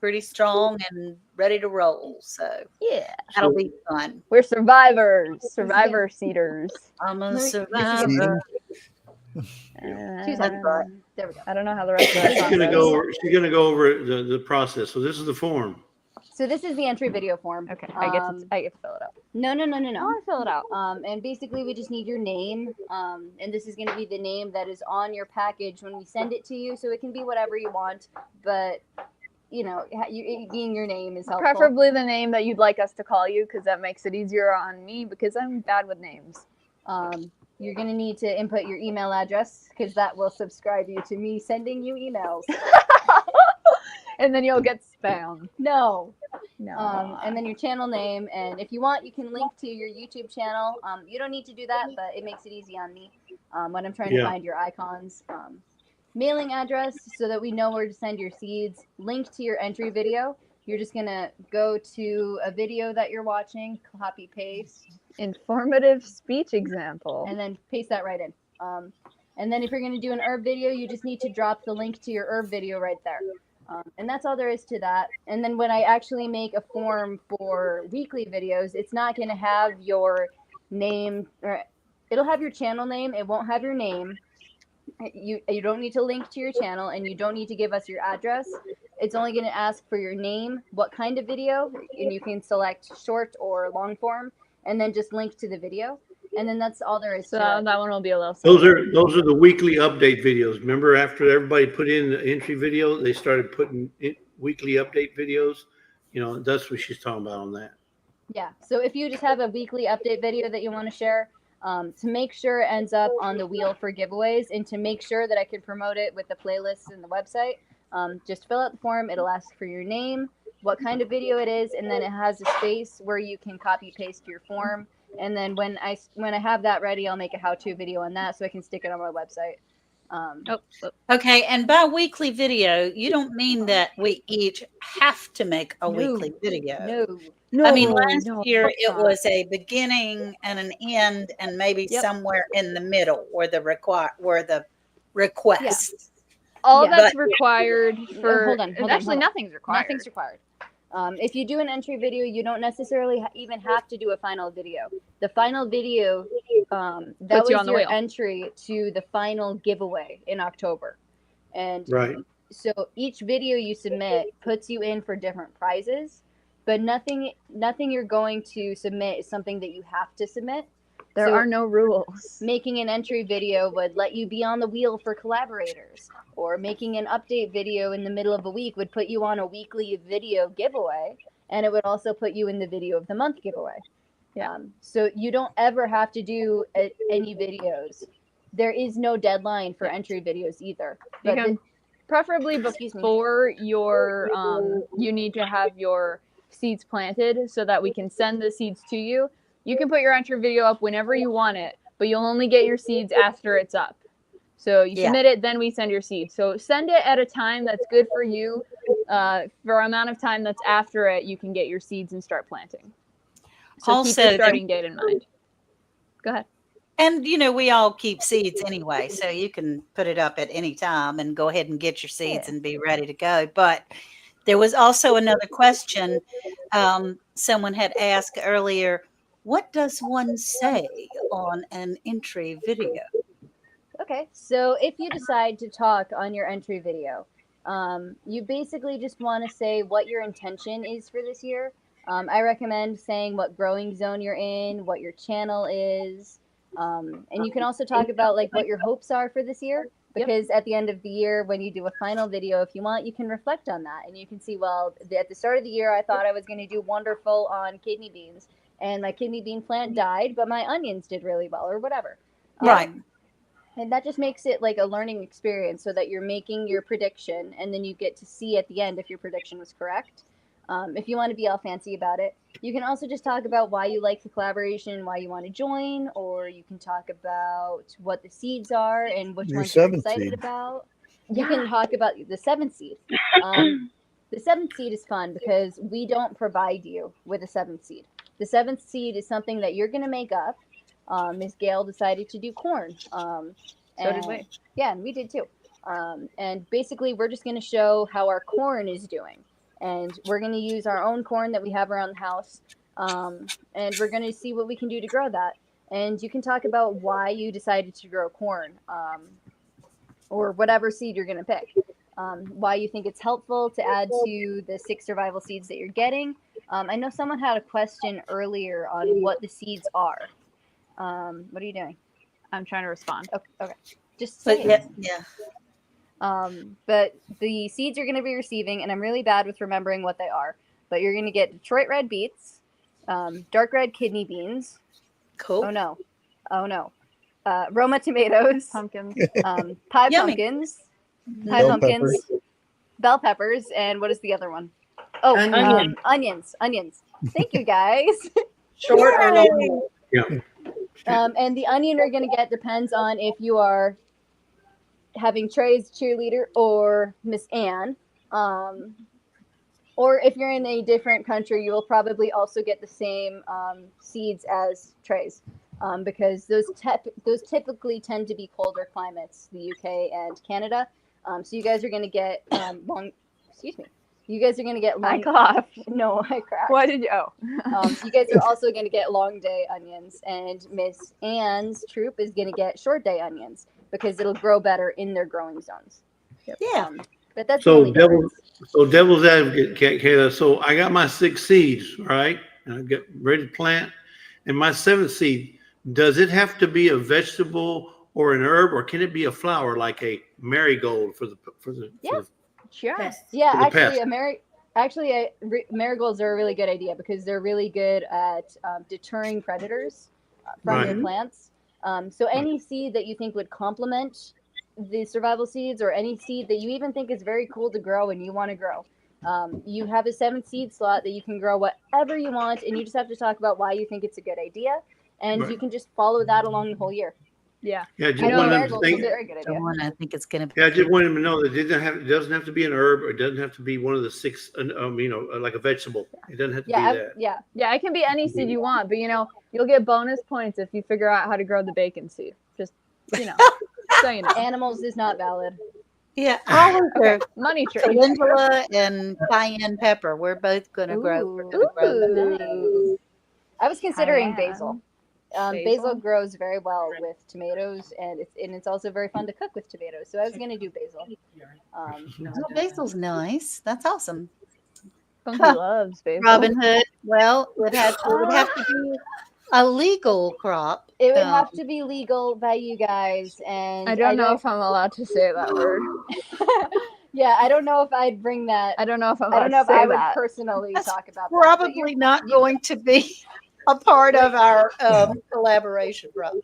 pretty strong and ready to roll. So yeah, that'll be fun. We're survivors, survivor seeders. I'm a survivor. 2 seconds. There we go. I don't know how the rest of that She's song going to goes. go over the process. So this is the form. So this is the entry video form. Okay, I get to fill it up. No. I want to fill it out. And basically we just need your name. And this is going to be the name that is on your package when we send it to you. So it can be whatever you want, but being your name is helpful. Preferably the name that you'd like us to call you, because that makes it easier on me because I'm bad with names. You're going to need to input your email address because that will subscribe you to me sending you emails. And then you'll get spam. No. And then your channel name. And if you want, you can link to your YouTube channel. You don't need to do that, but it makes it easy on me when I'm trying to find your icons. Mailing address so that we know where to send your seeds. Link to your entry video. You're just going to go to a video that you're watching, copy, paste. Informative speech example. And then paste that right in. And then if you're going to do an herb video, you just need to drop the link to your herb video right there. And that's all there is to that. And then when I actually make a form for weekly videos, it's not going to have your name, or it'll have your channel name. It won't have your name. You don't need to link to your channel, and you don't need to give us your address. It's only going to ask for your name, what kind of video, and you can select short or long form, and then just link to the video. And then that's all there is to it. That one will be a little Those are the weekly update videos. Remember, after everybody put in the entry video, they started putting in weekly update videos. That's what she's talking about on that. Yeah. So if you just have a weekly update video that you want to share, to make sure it ends up on the wheel for giveaways, and to make sure that I can promote it with the playlists in the website, just fill out the form. It'll ask for your name, what kind of video it is, and then it has a space where you can copy paste your form. And then when I have that ready, I'll make a how-to video on that so I can stick it on my website. Okay, and by weekly video, you don't mean that we each have to make a weekly video. No. I mean, last year it was a beginning and an end, and maybe somewhere in the middle where the request. Yeah. All that's required for. Hold on. Nothing's required. Nothing's required. If you do an entry video, you don't necessarily even have to do a final video. The final video, that was your entry to the final giveaway in October. And so each video you submit puts you in for different prizes. but nothing you're going to submit is something that you have to submit. There So are no rules. making an entry video would let you be on the wheel for collaborators, or making an update video in the middle of a week would put you on a weekly video giveaway, and it would also put you in the video of the month giveaway. Yeah. So you don't ever have to do any videos. There is no deadline for entry videos either. You But can preferably excuse me. before your you need to have your seeds planted so that we can send the seeds to you. You can put your entry video up whenever you want it, but you'll only get your seeds after it's up. So you submit it, then we send your seeds. So send it at a time that's good for you. For amount of time that's after it, you can get your seeds and start planting. So Also, keep your starting date in mind. Go ahead. And, you know, we all keep seeds anyway, so you can put it up at any time and go ahead and get your seeds and be ready to go. But there was also another question someone had asked earlier. What does one say on an entry video? Okay, so if you decide to talk on your entry video, you basically just want to say what your intention is for this year. I recommend saying what growing zone you're in, what your channel is, and you can also talk about like what your hopes are for this year, because at the end of the year, when you do a final video, if you want, you can reflect on that and you can see, well, at the start of the year, I thought I was going to do wonderful on kidney beans, and my kidney bean plant died, but my onions did really well, or whatever. Right. And that just makes it like a learning experience, so that you're making your prediction and then you get to see at the end if your prediction was correct. If you want to be all fancy about it, you can also just talk about why you like the collaboration, why you want to join, or you can talk about what the seeds are and which ones you're excited about. You can talk about the 7th seed. The 7th seed is fun because we don't provide you with a 7th seed. The 7th seed is something that you're going to make up. Miss Gail decided to do corn. So did we. Yeah, and we did too. And basically, we're just going to show how our corn is doing. And we're going to use our own corn that we have around the house. And we're going to see what we can do to grow that. And you can talk about why you decided to grow corn, or whatever seed you're going to pick. Why you think it's helpful to add to the 6 survival seeds that you're getting. I know someone had a question earlier on what the seeds are. What are you doing? I'm trying to respond. Okay. Just say But it. But the seeds you're going to be receiving, and I'm really bad with remembering what they are, but you're going to get Detroit red beets, dark red kidney beans. Cool. Oh no. Roma tomatoes. Pumpkins. Pie Yummy. pumpkins. Pie Bell pumpkins. peppers. Bell peppers. And what is the other one? Oh, Onions. Onions. Thank you, guys. Short or long? Yeah. And the onion you're going to get depends on if you are having Trey's cheerleader or Miss Anne. Or if you're in a different country, you will probably also get the same seeds as Trey's, because those typically tend to be colder climates, the UK and Canada. So you guys are going to get You guys are going to get long... I coughed. No, I cracked. Why did you? You guys are also going to get long day onions, and Miss Anne's troop is going to get short day onions because it'll grow better in their growing zones. Yeah. But that's So the only difference. devil's advocate, Kayla. So I got my 6 seeds, right? And I get ready to plant. And my 7th seed, does it have to be a vegetable or an herb, or can it be a flower like a marigold for the Sure. Yeah, for the actually, marigolds are a really good idea because they're really good at deterring predators from your plants. So any seed that you think would complement the survival seeds, or any seed that you even think is very cool to grow and you want to grow, you have a 7 seed slot that you can grow whatever you want, and you just have to talk about why you think it's a good idea, and you can just follow that along the whole year. Yeah. Yeah, just wanted them to marigolds are a think. very good idea. I think it's going to be. Yeah, I just wanted them to know that it doesn't have to be an herb, or it doesn't have to be one of the 6, like a vegetable. It doesn't have to be that. Yeah, It can be any seed you want, but you'll get bonus points if you figure out how to grow the bacon seed. Just so you know. Animals is not valid. Yeah. Money tree. Calendula and cayenne pepper. We're both going to grow. We're gonna grow them. I was considering Cayenne. basil. Basil grows very well with tomatoes, and it's also very fun to cook with tomatoes. So I was going to do basil. Oh, basil's nice. That's awesome. Funky loves basil. Robin Hood. Well, it would have to be a legal crop. It would have to be legal by you guys, and I don't know if I'm allowed to say that word. Yeah, I don't know if I'd bring that. I don't know if I'm I allowed don't know to if say I would that. personally talk about that. but Probably not going to be a part of our collaboration, probably.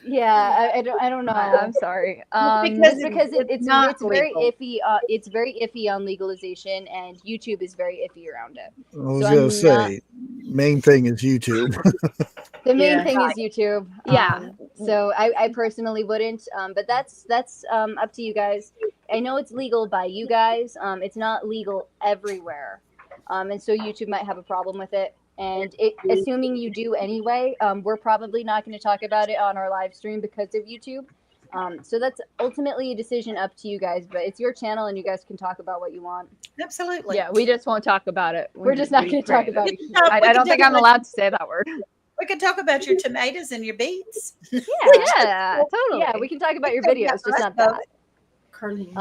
Yeah, I don't know. I'm sorry. Just because it's not very legal. iffy. It's very iffy on legalization, and YouTube is very iffy around it. I was So gonna I'm say, main thing is YouTube. The main Yeah. thing is YouTube. Yeah. So I personally wouldn't. But that's up to you guys. I know it's legal by you guys. It's not legal everywhere. And so YouTube might have a problem with it. And assuming you do anyway, we're probably not going to talk about it on our live stream because of YouTube. So that's ultimately a decision up to you guys, but it's your channel and you guys can talk about what you want. Absolutely. Yeah, we just won't talk about it. We're just not going to talk about it. I don't think I'm allowed to say that word. We could talk about your tomatoes and your beets. Yeah, totally. Yeah, we can talk about your videos, just not that. Curly.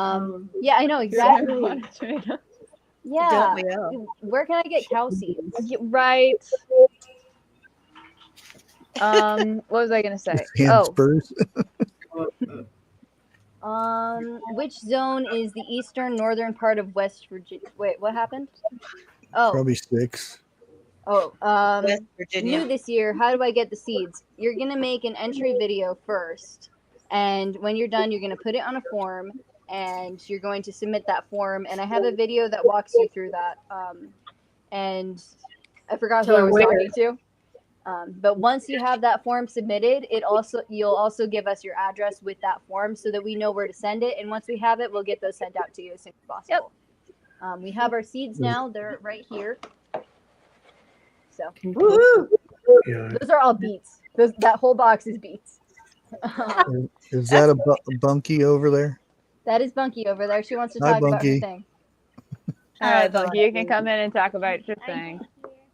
Yeah, I know exactly. Yeah. Don't we all? Where can I get cow seeds? Right. What was I gonna say? Hand spurs. Which zone is the eastern northern part of West Virginia? Wait, what happened? Oh, Probably 6. West Virginia. new this year. How do I get the seeds? You're gonna make an entry video first, and when you're done, you're gonna put it on a form, and you're going to submit that form. And I have a video that walks you through that. And I forgot who I was talking to. But once you have that form submitted, you'll also give us your address with that form so that we know where to send it. And once we have it, we'll get those sent out to you as soon as possible. Yep. We have our seeds now; they're right here. So those are all beets. That whole box is beets. Is that a Bunky over there? That is Bunky over there. She wants to Hi, talk about her Bunky. thing. All right, Bunky, you can come in and talk about your thing.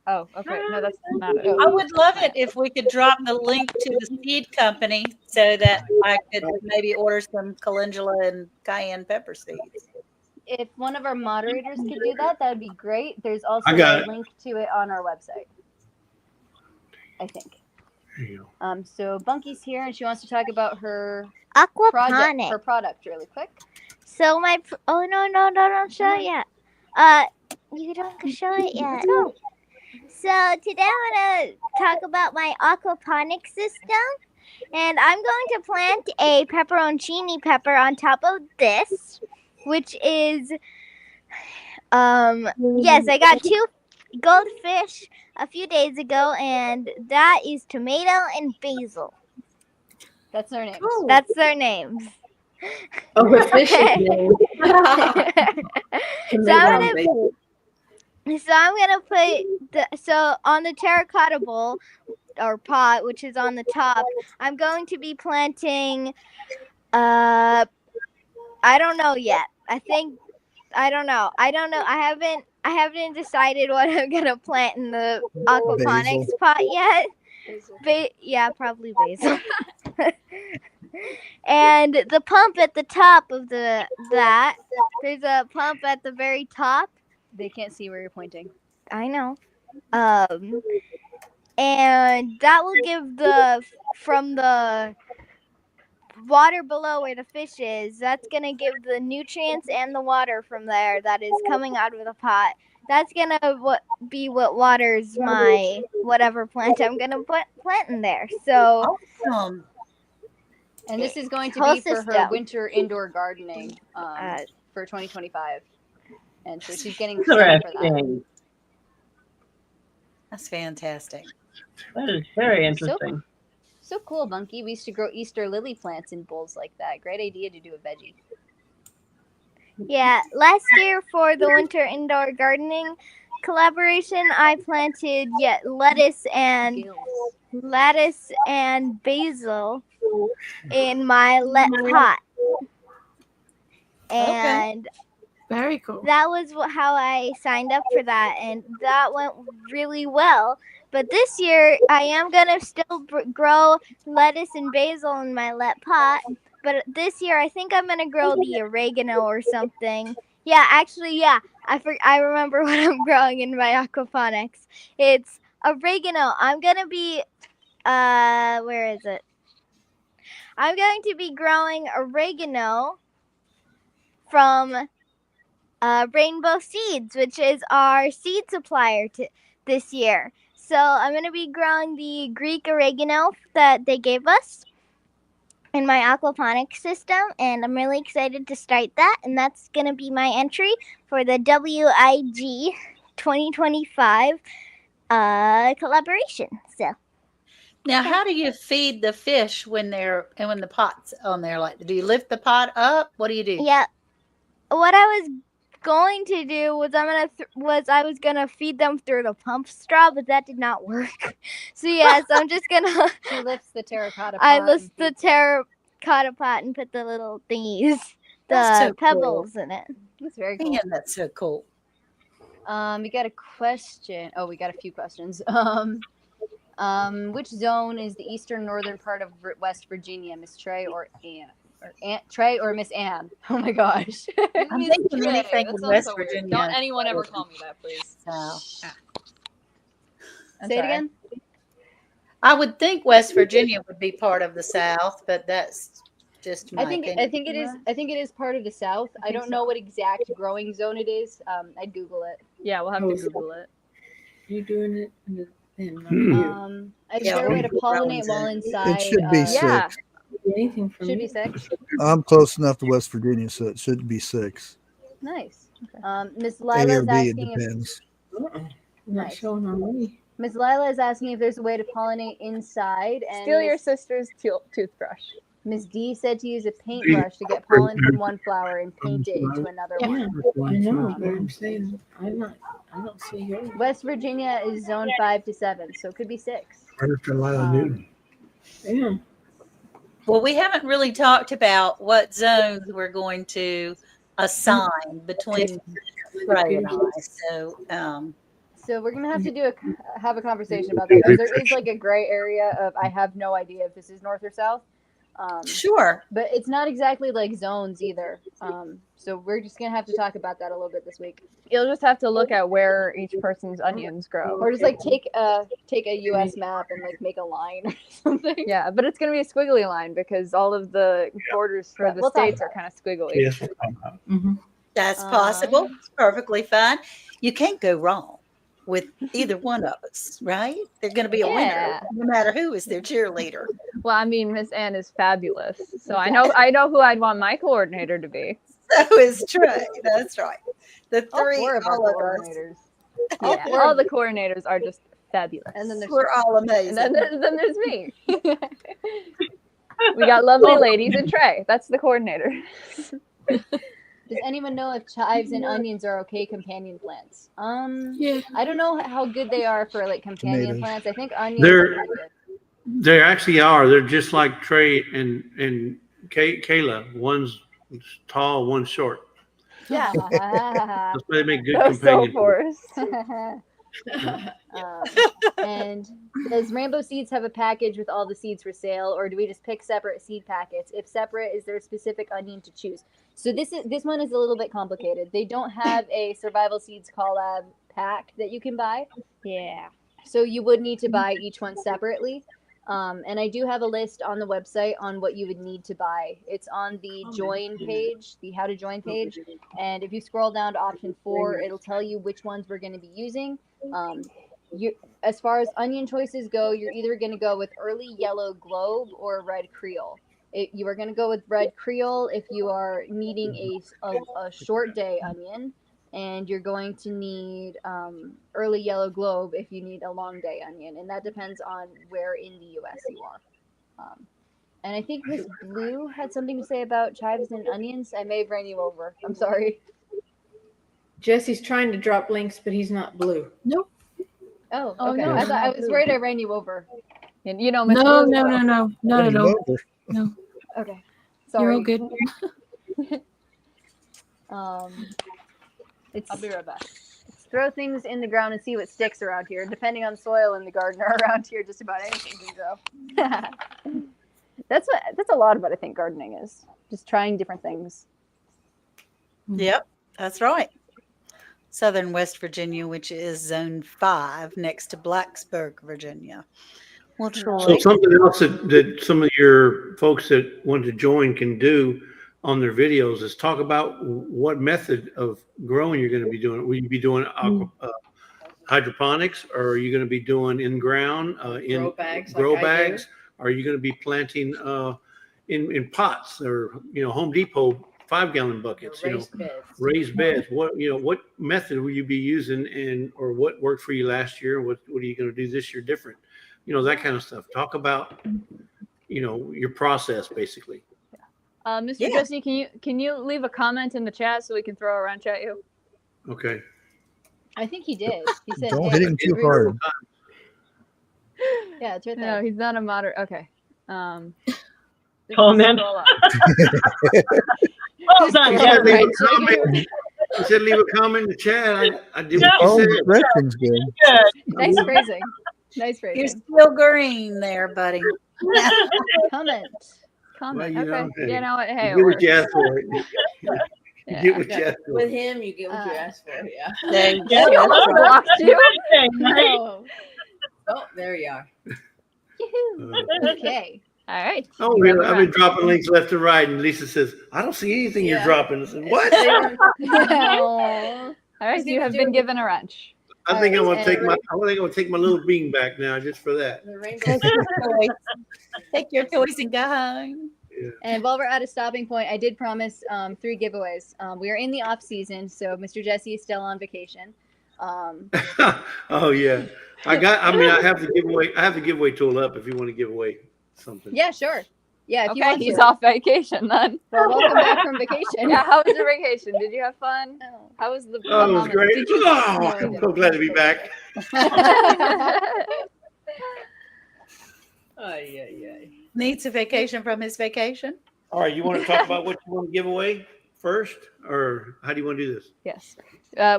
Oh, okay. No, that's not it. I would love it if we could drop the link to the seed company so that I could maybe order some calendula and cayenne pepper seeds. If one of our moderators could do that, that would be great. There's also I got a it. link to it on our website, I think. There you go. So Bunky's here, and she wants to talk about her Aquaponic. product really quick. So oh no, don't show it yet. You don't show it yet. So today I'm gonna talk about my aquaponic system, and I'm going to plant a pepperoncini pepper on top of this, which is yes, I got 2 goldfish a few days ago, and that is tomato and basil. That's their name. That's their names. Oh, the fish's name. So I'm gonna put on the terracotta bowl or pot, which is on the top. I'm going to be planting. I don't know yet. I don't know. I haven't decided what I'm gonna plant in the aquaponics pot yet. Yeah, probably basil. And the pump at the top of there's a pump at the very top. They can't see where you're pointing. I know. And that will give from the water below where the fish is, that's going to give the nutrients and the water from there that is coming out of the pot. That's going to be what waters my whatever plant I'm going to plant in there. So Awesome. And this is going to Whole be for her system. winter indoor gardening for 2025. And so she's getting set up for that. Interesting. That's fantastic. That is very interesting. So cool, Bunky. We used to grow Easter lily plants in bowls like that. Great idea to do a veggie. yeah, last year for the winter indoor gardening collaboration, I planted lettuce and basil in my pot. And Very cool. that was how I signed up for that, and that went really well. But this year, I am going to still grow lettuce and basil in my pot. But this year, I think I'm going to grow the oregano or something Yeah, actually, yeah. I remember what I'm growing in my aquaponics. It's oregano. I'm gonna be where is it? I'm going to be growing oregano from Rainbow Seeds, which is our seed supplier this year. So I'm gonna be growing the Greek oregano that they gave us in my aquaponics system, and I'm really excited to start that. And that's gonna be my entry for the WIG 2025 collaboration. So Now, how do you feed the fish when the pot's on there? Like, do you lift the pot up? What do you do? yeah, what I was going to do was I was gonna feed them through the pump straw, but that did not work. So yes, I'm just gonna. She lifts the terracotta pot. I lift the terracotta pot and put the little thingies, That's the so pebbles in it. That's very cool. Man, that's so cool. We got a question. Oh, we got a few questions. Which zone is the eastern northern part of West Virginia, Miss Trie or Ann? Or Trie or Miss Ann? Oh my gosh. I'm Miss thinking Trie. anything That in sounds West so weird. Virginia. Don't anyone ever call me that, please. So, Say it again. I would think West Virginia would be part of the South, but that's just my opinion. I think it is. I think it is part of the South. I don't know what exact growing zone it is. I'd Google it. Yeah, we'll have to Google it. You doing it? Is there a way to pollinate while inside? It should be Yeah. 6. Anything from Should be you? 6. I'm close enough to West Virginia, so it should be 6. Nice. Miss A Lila or is B, it asking if depends. Not Nice. showing on me. Miss Lila is asking if there's a way to pollinate inside. And Steal your sister's toothbrush. Miss D said to use a paintbrush to get pollen from one flower and paint it into another one. I know, but I'm saying I don't see yours. West Virginia is zone 5 to 7, so it could be 6. Yeah. Well, we haven't really talked about what zones we're going to assign between Trie and I. So we're gonna have to have a conversation about that, because there is like a gray area of I have no idea if this is north or south. Sure. But it's not exactly like zones either. So we're just gonna have to talk about that a little bit this week, You'll just have to look at where each person's onions grow. or just like take a U.S. map and like make a line or something. Yeah, but it's going to be a squiggly line because all of the borders for the We'll talk states about are kind of squiggly. Yes. That's possible. It's perfectly fine. You can't go wrong with either one of us, right? They're going to be a winner, no matter who is their cheerleader. Well, I mean, Miss Ann is fabulous, so I know who I'd want my coordinator to be. So is Trie. That's right. The three, All 4 of our all of us. coordinators. Yeah, all the coordinators are just fabulous. And then there's We're all amazing. And then there's me. We got lovely ladies and Trie. That's the coordinator. Does anyone know if chives and onions are okay companion plants? Yeah. I don't know how good they are for like companion Tomatoes. plants. I think onions They're- are pretty good. They actually are. They're just like Trie and Kayla. One's tall, one's short. Yeah. That's why they make good So companion. forced. And does Rainbow Seeds have a package with all the seeds for sale, or do we just pick separate seed packets? If separate, is there a specific onion to choose? So this one is a little bit complicated. They don't have a Survival Seeds Collab pack that you can buy. Yeah. So you would need to buy each one separately. And I do have a list on the website on what you would need to buy. It's on the join page, the how to join page. And if you scroll down to option 4, it'll tell you which ones we're going to be using. As far as onion choices go, you're either going to go with early yellow globe or red creole. You are going to go with red creole if you are needing a short day onion. And you're going to need early yellow globe if you need a long day onion, and that depends on where in the U.S. you are. And I think Miss Blue had something to say about chives and onions. I may have ran you over. I'm sorry. Jesse's trying to drop links, but he's not blue. Nope. Oh, Oh, okay. no, I was worried I ran you over. And you know, Miss No, Blue- not at all. No, Okay, you're sorry. all good. It's I'll be right back. throw things in the ground and see what sticks around here. Depending on soil in the garden or around here, just about anything can grow. That's a lot of what I think gardening is. Just trying different things. Yep. That's right. Southern West Virginia, which is Zone 5, next to Blacksburg, Virginia. Well, Troy. So something else that some of your folks that want to join can do on their videos is talk about what method of growing you're going to be doing. Will you be doing hydroponics, or are you going to be doing in ground in grow bags? Are you going to be planting in pots or Home Depot 5-gallon buckets? Raised beds. What method will you be using, or what worked for you last year? What are you going to do this year different? That kind of stuff. Talk about your process basically. Mr. Jesse, can you leave a comment in the chat so we can throw a wrench at you? Okay. I think he did. He said, Don't hit him too hard. Yeah, it's right there. No, he's not a moderator. Okay. Comment. Scroll up. Well done, Jesse. You said leave a comment in the chat. I did what Oh, you the said. direction's good. Nice phrasing. Nice phrasing. You're still green there, buddy. Comment. Comment. Well, Okay. hey, You know what? Hey, you it get what you works. asked for. You get what you asked for. With him, you get what you asked for. Yeah. There you Yeah, go. She almost well, blocked that's you. a good thing, right? No. Oh, there you are. Okay. All right. Oh, really? I've been dropping links left and right, and Lisa says, "I don't see anything you're dropping." I said, "What?" Aw. All right. You have been given a wrench. I think I'm All gonna right, take my. I think I'm gonna take my little bean back now, just for that. The rainbow. Take your toys. Take your toys and go home. And while we're at a stopping point, I did promise 3 giveaways. We are in the off season, so Mr. Jesse is still on vacation. Oh yeah, I have the giveaway. I have the giveaway tool up if you want to give away something. Yeah, sure. Yeah, if you Okay, want he's to. off vacation then. Well, welcome back from vacation. Yeah, how was your vacation? Did you have fun? No. How was the? Oh, it was great. Did you? Oh, I'm so glad to be back. Needs a vacation from his vacation. All right, you want to talk about what you want to give away first, or how do you want to do this? Yes.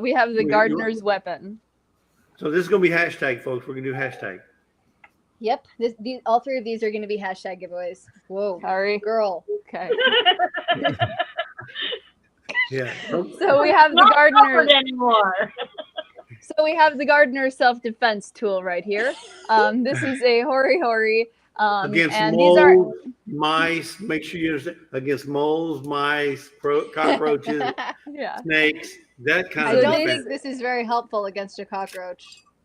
We have the gardener's weapon. So this is going to be hashtag, folks. We're going to do hashtag. Yep. All 3 of these are going to be hashtag giveaways. Whoa. Sorry. Girl. Okay. Yeah. So we have the Not gardener's. covered anymore. So we have the gardener's self-defense tool right here. This is a hori. Against and moles, these are mice. Make sure you understand. Against moles, mice, cockroaches, yeah. snakes, that kind I of don't defense. think this is very helpful against a cockroach.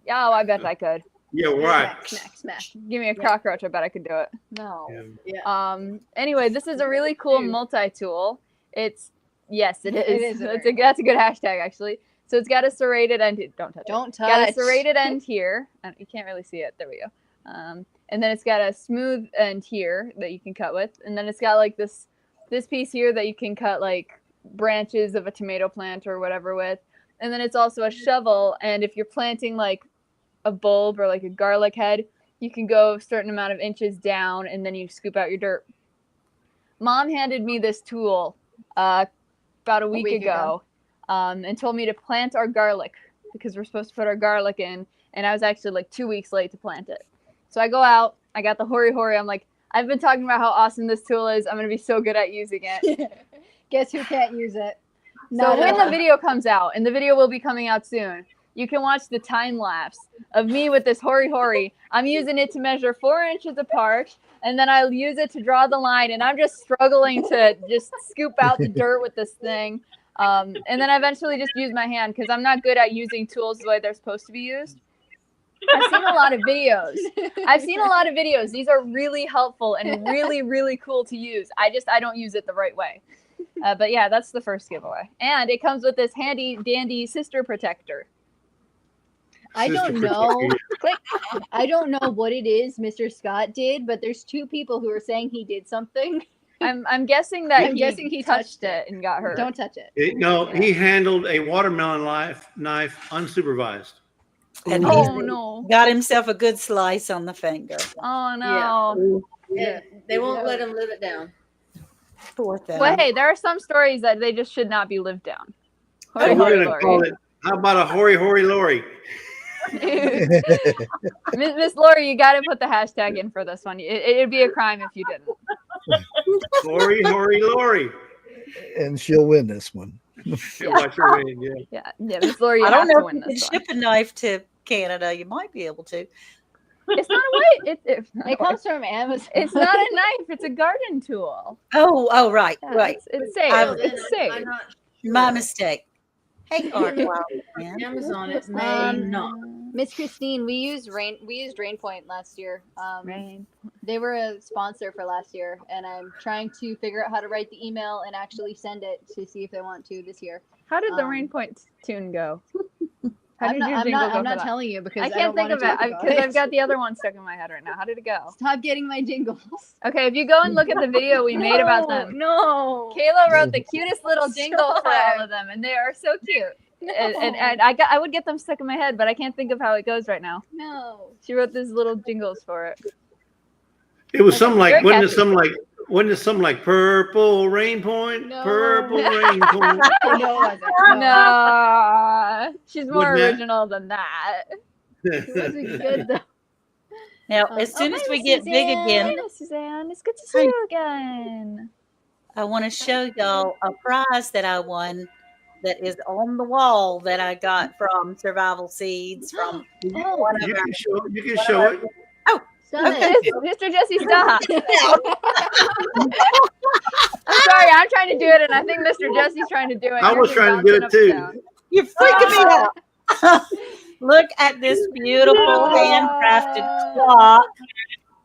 Oh, I bet I could. Yeah, right. Smack. Give me a cockroach, I bet I could do it. No. Yeah. Anyway, this is a really cool multi-tool. Yes, it is. It is That's a good hashtag actually. So it's got a serrated end. Don't touch. Don't It's got a touch. serrated end here. You can't really see it. There we go. And then it's got a smooth end here that you can cut with, and then it's got like this piece here that you can cut like branches of a tomato plant or whatever with, and then it's also a shovel. And if you're planting like a bulb or like a garlic head, you can go a certain amount of inches down, and then you scoop out your dirt. Mom handed me this tool about a week ago. And told me to plant our garlic because we're supposed to put our garlic in, and I was actually like 2 weeks late to plant it. So I go out, I got the hori. I'm like, I've been talking about how awesome this tool is. I'm gonna be so good at using it. Guess who can't use it? So when the video comes out, and the video will be coming out soon, you can watch the time lapse of me with this hori. I'm using it to measure 4 inches apart, and then I'll use it to draw the line, and I'm just struggling to just scoop out the dirt with this thing. And then I eventually just use my hand because I'm not good at using tools the way they're supposed to be used. I've seen a lot of videos. These are really helpful and really, really cool to use. I don't use it the right way. But yeah, that's the first giveaway. And it comes with this handy dandy sister protector. I don't know. I don't know what it is Mr. Scott did, but there's 2 people who are saying he did something. I'm guessing that he touched it and got hurt. Don't touch it. He handled a watermelon knife unsupervised. And no. Got himself a good slice on the finger. Oh no. Yeah. They won't let him live it down. Poor thing. Well, hey, there are some stories that they just should not be lived down. So we're going to call it, how about a hori Lorrie? Miss Lorrie, you got to put the hashtag in for this one. It'd be a crime if you didn't. Hori Lorrie. And she'll win this one. Watch her win. Yeah. Miss Lorrie, you I have don't know to if win you can this ship one. a knife to Canada. You might be able to. It's not a white. It comes from Amazon. It's not a knife. It's a garden tool. Oh, right, Yeah, right. It's safe. I've- It's safe. I'm not My sure. mistake. Hey, Art Wild Man. Amazon, it may not. Miss Christine, we used Rainpoint last year. They were a sponsor for last year, and I'm trying to figure out how to write the email and actually send it to see if they want to this year. How did the Rainpoint tune go? How I'm did your jingle go? I'm for not that? telling you because I don't can't think want of to it talk about because I've got the other one stuck in my head right now. How did it go? Stop getting my jingles. Okay, if you go and look at the video we made about them, No. Kayla wrote the cutest little jingle for all of them, and they are so cute. And I would get them stuck in my head, but I can't think of how it goes right now. No. She wrote these little jingles for it. It was something like, Very wasn't it catchy. something like Purple Rain Point? No. Purple Rain Point. No, it wasn't. No, she's more Wouldn't that- original than that. It wasn't good though. Now, as soon hi, as we Miss get big Suzanne. again, Hey, Miss Suzanne, it's good to see you again. I want to show y'all a prize that I won that is on the wall that I got from Survival Seeds from one of You our. can show it. Stop Okay. it. Mr. Jesse, stop. I'm sorry, I'm trying to do it, and I think Mr. Jesse's trying to do it. I Yours was is trying to do bouncing it up too. and down. You're freaking me out. Look at this beautiful handcrafted clock.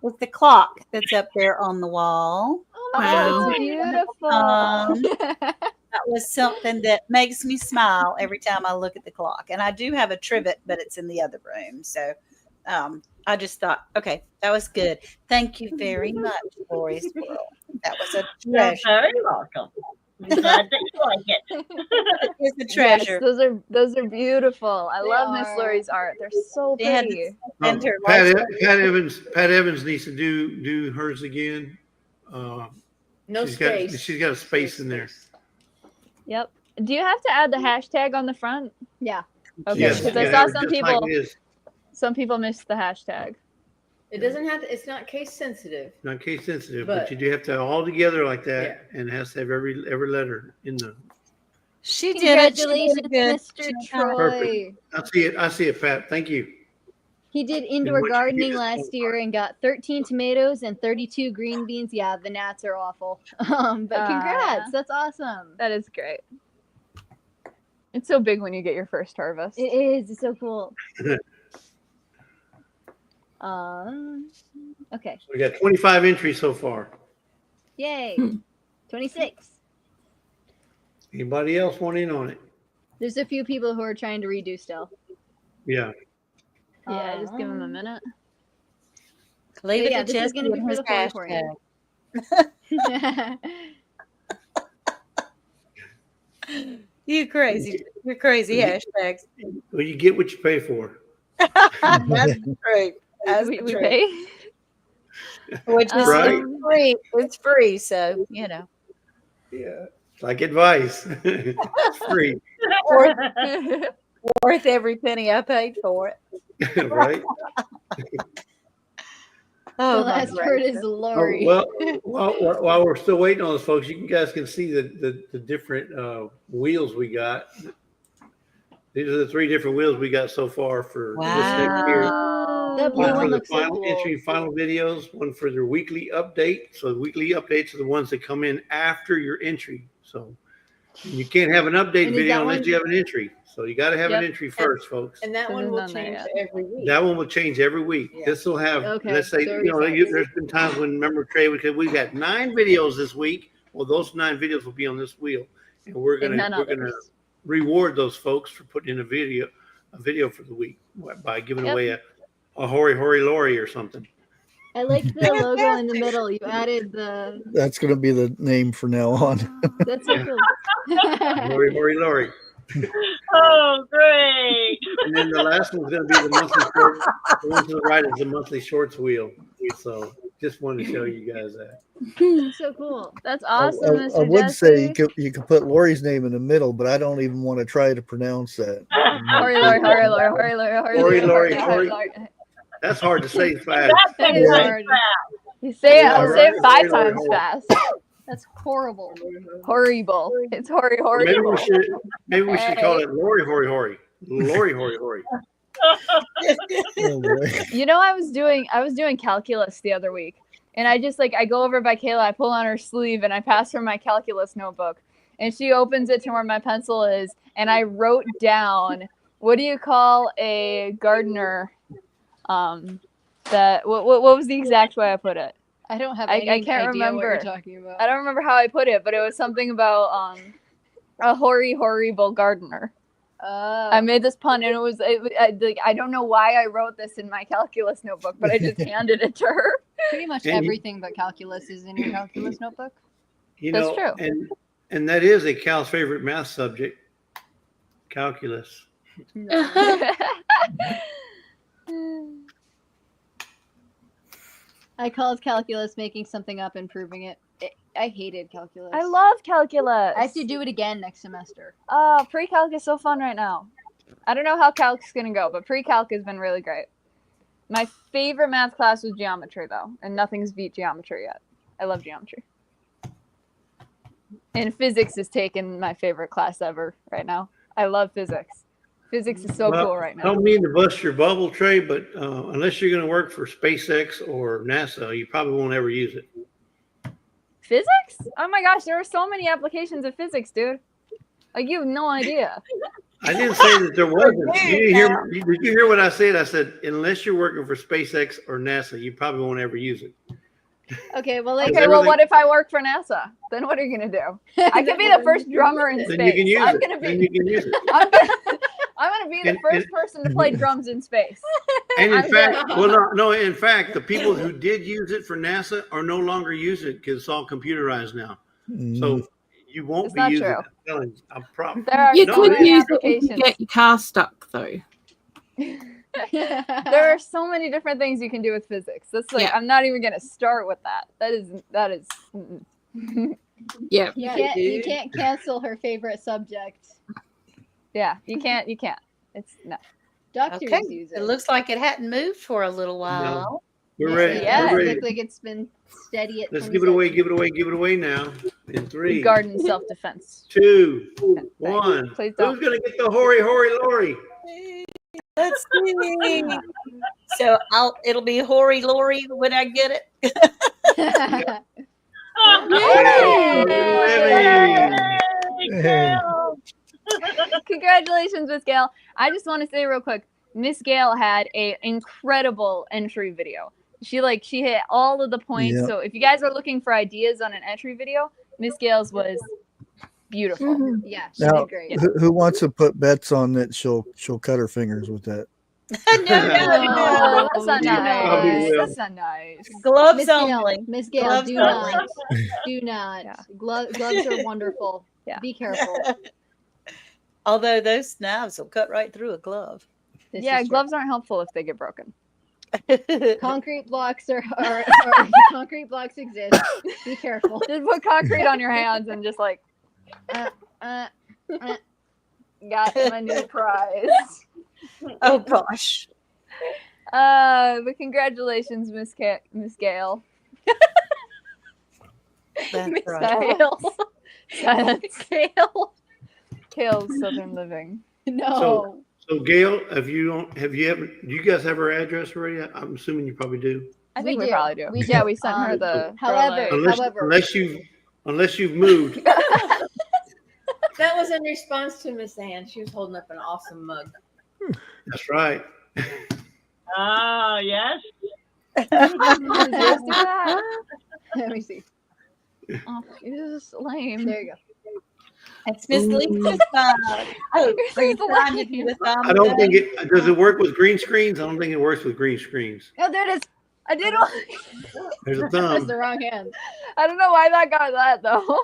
With the clock that's up there on the wall. Oh, it's beautiful. That was something that makes me smile every time I look at the clock. And I do have a trivet, but it's in the other room. So I just thought, okay, that was good. Thank you very much, Lorrie Squirrel. That was a You're treasure. very welcome. I'm glad that you like it. It's a treasure. Yes, those are beautiful. I They love Miss are. Lorrie's art. They're so They had pretty. And her Pat, life- Pat Evans needs to do hers again. No she's space. She's got a space in there. Yep. Do you have to add the hashtag on the front? Yeah. Okay, Yes, because I yeah, saw just some like people. it is. Some people missed the hashtag. It doesn't have to, it's not case sensitive. Not case sensitive, but But- you do have to all together like that, and it has to have every letter in the. She did it. She Congratulations, did good. Mr. She did Troy. Perfect. I see it, Pat. Thank you. He did indoor what you gardening get is last so year and got 13 tomatoes and 32 green beans. Yeah, the gnats are awful. But congrats. That's awesome. That is great. It's so big when you get your first harvest. It is. It's so cool. Okay. So we got 25 entries so far. Yay. 26. Anybody else want in on it? There's a few people who are trying to redo still. Yeah. Yeah, just give them a minute. Leave it Yeah, to this is Jesse gonna be and for his the phone hashtag. You crazy. You're crazy hashtags. Well, you get what you pay for. That's true. That's we true. pay. Which is Right. free. It's free, so you know. Yeah. Like advice. It's free. Worth every penny I paid for it. Right? Oh, The my last word is gracious. Lorrie. Well, while we're still waiting on those folks, you guys can see the different wheels we got. These are the 3 different wheels we got so far for this next year. That blue One for one the looks so final cool. entry, final videos. One for their weekly update. So the weekly updates are the ones that come in after your entry. So you can't have an update And is video that unless one- you have an entry. So you got to have an entry first, folks. And that So one there's will none there change yet. every week. That one will change every week. Yeah. This will have, Okay, let's say, so you know, resets. there's been times when, remember, Trey, we've got 9 videos this week. Well, those 9 videos will be on this wheel, and we're And none gonna others. reward those folks for putting in a video for the week by giving Yep. away a Hory Lorrie or something. I like the logo in the middle. You added the. That's going to be the name from now on. That's so cool. Hory Lorrie. Oh, great. And then the last one's going to be the monthly shorts. The one to the right is the monthly shorts wheel. So just wanted to show you guys that. So cool. That's I, awesome, I Mr. would say Jesse. you could put Lori's name in the middle, but I don't even want to try to pronounce that. Hurry, Lorrie, hurry, Lorrie, hurry, Lorrie, hurry, Hurry, Lorrie, Lorrie, hurry, hurry. Lorrie. That's hard to say fast. That is Yeah. hard. You say it, Yeah, I'll say it right, 5 right, times right. fast. That's horrible. Horrible. It's horrible. Maybe we should call it Lorrie Hory Hory. Lorrie Hory Hory. Oh, boy. You know, I was doing calculus the other week, and I just I go over by Kayla, I pull on her sleeve, and I pass her my calculus notebook, and she opens it to where my pencil is, and I wrote down, what do you call a gardener? What was the exact way I put it? I don't have I any can't idea remember what you're talking about. I don't remember how I put it, but it was something about a horrible gardener. I made this pun, and I don't know why I wrote this in my calculus notebook, but I just handed it to her. Pretty much everything but calculus is in your calculus notebook. That's true. And that is a Cal's favorite math subject, calculus. I called calculus making something up and proving it. I hated calculus. I love calculus. I have to do it again next semester. Pre-calc is so fun right now. I don't know how calc's gonna go, but pre-calc has been really great. My favorite math class was geometry, though, and nothing's beat geometry yet. I love geometry. And physics is taking my favorite class ever right now. I love physics. Physics is so cool right now. I don't mean to bust your bubble, Trey, but unless you're going to work for SpaceX or NASA, you probably won't ever use it. Physics? Oh my gosh, there are so many applications of physics, dude. You have no idea. I didn't say that there wasn't. Did you hear what I said? I said, unless you're working for SpaceX or NASA, you probably won't ever use it. Okay, well, well, what if I work for NASA? Then what are you gonna do? I could be the first drummer in space. Then you can use it. Then you can use it. I'm gonna be the first person to play drums in space. And in fact, in fact, the people who did use it for NASA are no longer using it because it's all computerized now. So you won't be using it. I'm telling you, I'm probably. You could use it if you get your car stuck, though. There are so many different things you can do with physics. That's I'm not even gonna start with that. That is. Yeah. You can't cancel her favorite subject. Yeah, you can't. It's no. Doctors use it. It looks like it hadn't moved for a little while. No. We're ready. Yeah, We're ready. It looks like it's been steady at. Let's give it away. Give it away now. In 3. Garden self-defense. 2, 1. Please don't. Who's gonna get the Hory Lorrie? Let's see. So it'll be Hory Lorrie when I get it. Congratulations, Miss Gail. I just want to say real quick, Miss Gail had an incredible entry video. She hit all of the points. Yep. So if you guys are looking for ideas on an entry video, Miss Gail's was beautiful. Mm-hmm. Yeah, she Now, did great. who wants to put bets on that she'll cut her fingers with that? No, that's not nice. will. That's not nice. Gloves only. Miss Gail, Gloves do only. not. Do not. Yeah. Gloves are wonderful. Yeah. Be careful. Although those knives will cut right through a glove. This Yeah, is true. gloves aren't helpful if they get broken. Concrete blocks are concrete blocks exist. Be careful. Just put concrete on your hands and just got my new prize. Oh gosh. But congratulations, Miss Gail. That's Miss right. Gail. Gail. Gail's Southern Living. No. So Gail, do you guys have her address already? I'm assuming you probably do. I think We we do. probably do. We Yeah, do. we sent her the. However, Unless you've moved. That was in response to Miss Ann. She was holding up an awesome mug. That's right. Yes. let me see. Oh, you're just lame. There you go. It's Miss Lisa's Oh, are you trying to do the thumb? I don't think does it work with green screens? I don't think it works with green screens. Oh, there it is. I did one. There's a That's thumb. the wrong hand. I don't know why that got that though.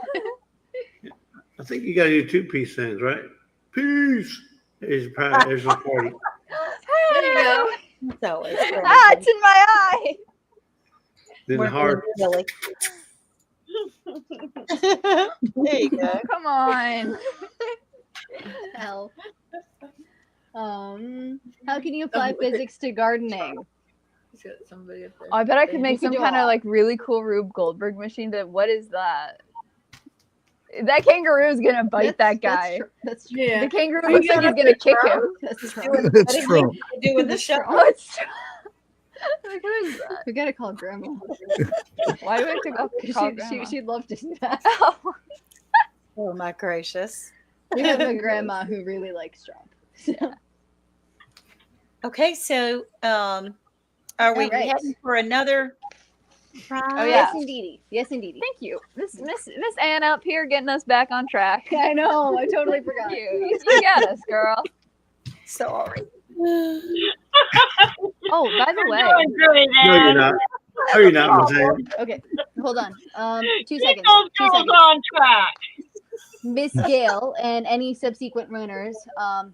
I think you gotta do 2-piece things, right? Peace. There's the party. There you go. It's always It's in my eye. Then the heart. There you go. Come on. Hell. How can you apply physics to gardening? He's got somebody up there. Oh, I bet I could We make can some do kind of all. really cool Rube Goldberg machine. What is that? That kangaroo is gonna bite that guy. That's true. Yeah. The kangaroo looks like he's gonna kick him. That's true. It's Trump. Doing the show. What's like, what is that? We gotta call Grandma. Why do we have to go call grandma? She'd love to see that. Oh my gracious. We have a grandma who really likes Trump. Okay, so are we All right. heading for another prize? Oh, yeah. Yes, indeedy. Yes, indeedy. Thank you, Miss Ann up here getting us back on track. I know. I totally forgot. You got us, girl. Sorry. Oh, by the way, Doing great, No, Ann. you're not. No, you're not, Miss Ann. Okay, hold on. 2 Keep seconds. those 2 girls seconds. on track. Miss Gail and any subsequent runners,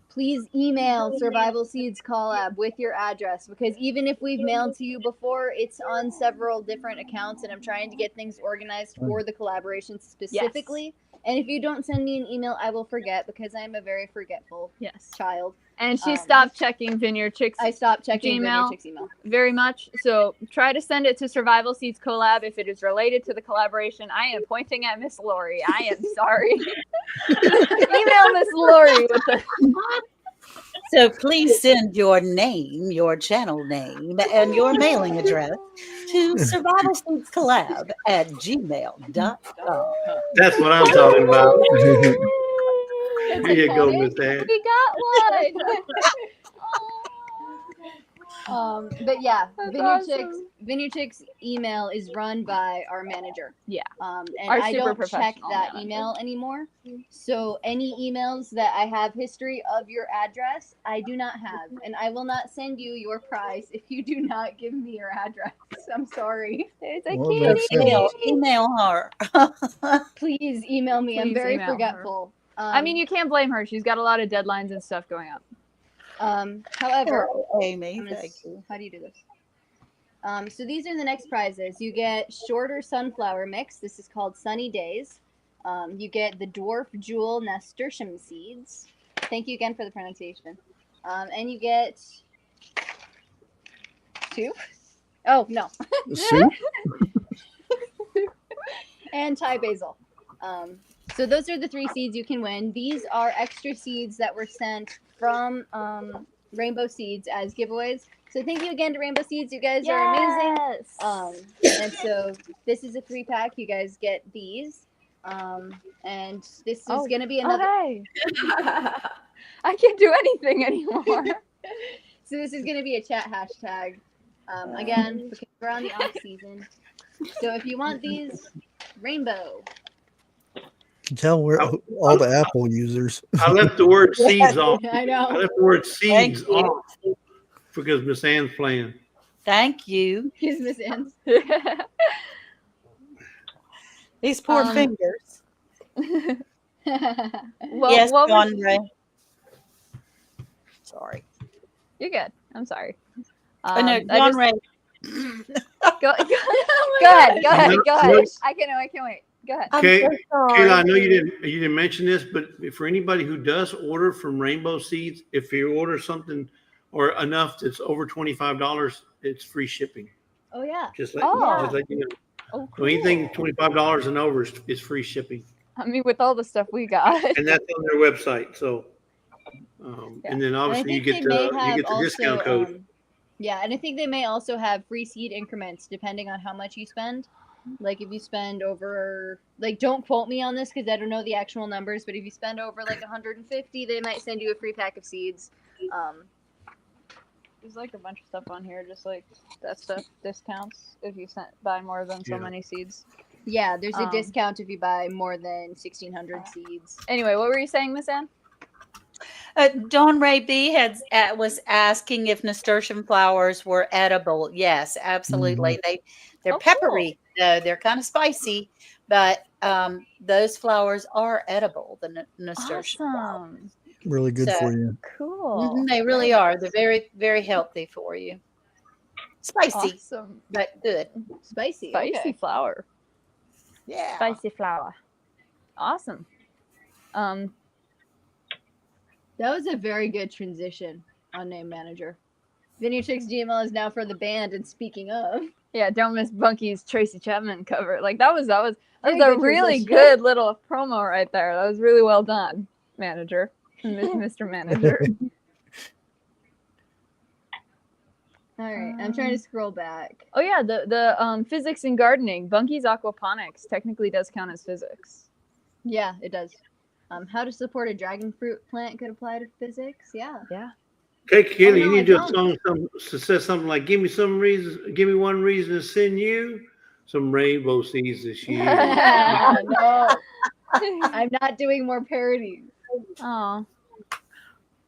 please email Survival Seeds Collab with your address, because even if we've mailed to you before, it's on several different accounts, and I'm trying to get things organized for the collaboration specifically. And if you don't send me an email, I will forget, because I'm a very forgetful yes. child. And she stopped checking Vineyard Chicks I stopped checking Gmail. Vineyard Chicks email. very much. So try to send it to Survival Seeds Collab if it is related to the collaboration. I am pointing at Miss Lorrie. I am sorry. Email Miss Lorrie with the. So please send your name, your channel name, and your mailing address to survivalseedscollab@gmail.com. That's what I'm talking about. That's Here you go, iconic. Miss Ann. We got one. But yeah, That's Vineyard Chicks email is run by our manager. Yeah. And Our I super don't check professional that manager. email anymore. So any emails that I have history of your address, I do not have, and I will not send you your prize if you do not give me your address. I'm sorry. There's a Well, kitty. makes sense. Email her. Please email me. I'm Please very email her. forgetful. I mean, you can't blame her. She's got a lot of deadlines and stuff going up. However, Amy, I'm gonna thank you. how do you do this? So these are the next prizes. You get shorter sunflower mix. This is called Sunny Days. You get the dwarf jewel nasturtium seeds. Thank you again for the pronunciation. And you get 2. Oh no, Soup? and Thai basil. So those are the 3 seeds you can win. These are extra seeds that were sent from Rainbow Seeds as giveaways. So thank you again to Rainbow Seeds. You guys are amazing. And so this is a 3-pack. You guys get these. And this is going to be another. Hey. I can't do anything anymore. So this is going to be a chat hashtag. Again, because we're on the off season. So if you want these, rainbow. You can tell we're all the Apple users. I left the word seeds off. I I know. left the word seeds Thank you. off because Miss Ann's playing. Thank you. Here's Miss Ann. These poor fingers. Well, Yes, what was- John Ray. Sorry. You're good. I'm sorry. I know, I John just- Ray. Go ahead. Go ahead. I can't wait. Go ahead. Okay, I'm so sorry. Kayla, I know you didn't mention this, but for anybody who does order from Rainbow Seeds, if you order something or enough that's over $25, it's free shipping. Oh yeah. Just let you know. Oh, So anything $25 and over is free shipping, I mean, with all the stuff we got. and that's on their website. So, and then obviously you get the discount code. Yeah, and I think they may also have free seed increments depending on how much you spend. Like if you spend over, like, don't quote me on this because I don't know the actual numbers, but if you spend over like 150, they might send you a free pack of seeds. There's like a bunch of stuff on here, just like that stuff discounts if you buy more than so many seeds. Yeah, there's a discount if you buy more than 1,600 seeds. Anyway, what were you saying, Miss Ann? Dawn Ray B was asking if nasturtium flowers were edible. Yes, absolutely. They're peppery. They're kind of spicy, but those flowers are edible. The nasturtium flowers. Really good for you. Cool. They really are. They're very, very healthy for you. Spicy, Awesome. but good. Spicy flower. Yeah. Spicy flower. Awesome. That was a very good transition on Name Manager. Vineyard Chicks GML is now for the band, and speaking of. Yeah, don't miss Bunky's Tracy Chapman cover. Like that was a good really transition. good little promo right there. That was really well done, manager, Mr. Manager. All right, I'm trying to scroll back. Oh yeah, the physics and gardening. Bunky's aquaponics technically does count as physics. Yeah, it does. How to support a dragon fruit plant could apply to physics. Yeah. Yeah. Okay, Kelly, no, you need I to do a don't. song that says something like, give me one reason to send you some rainbow seeds this year. No, I'm not doing more parodies. Oh.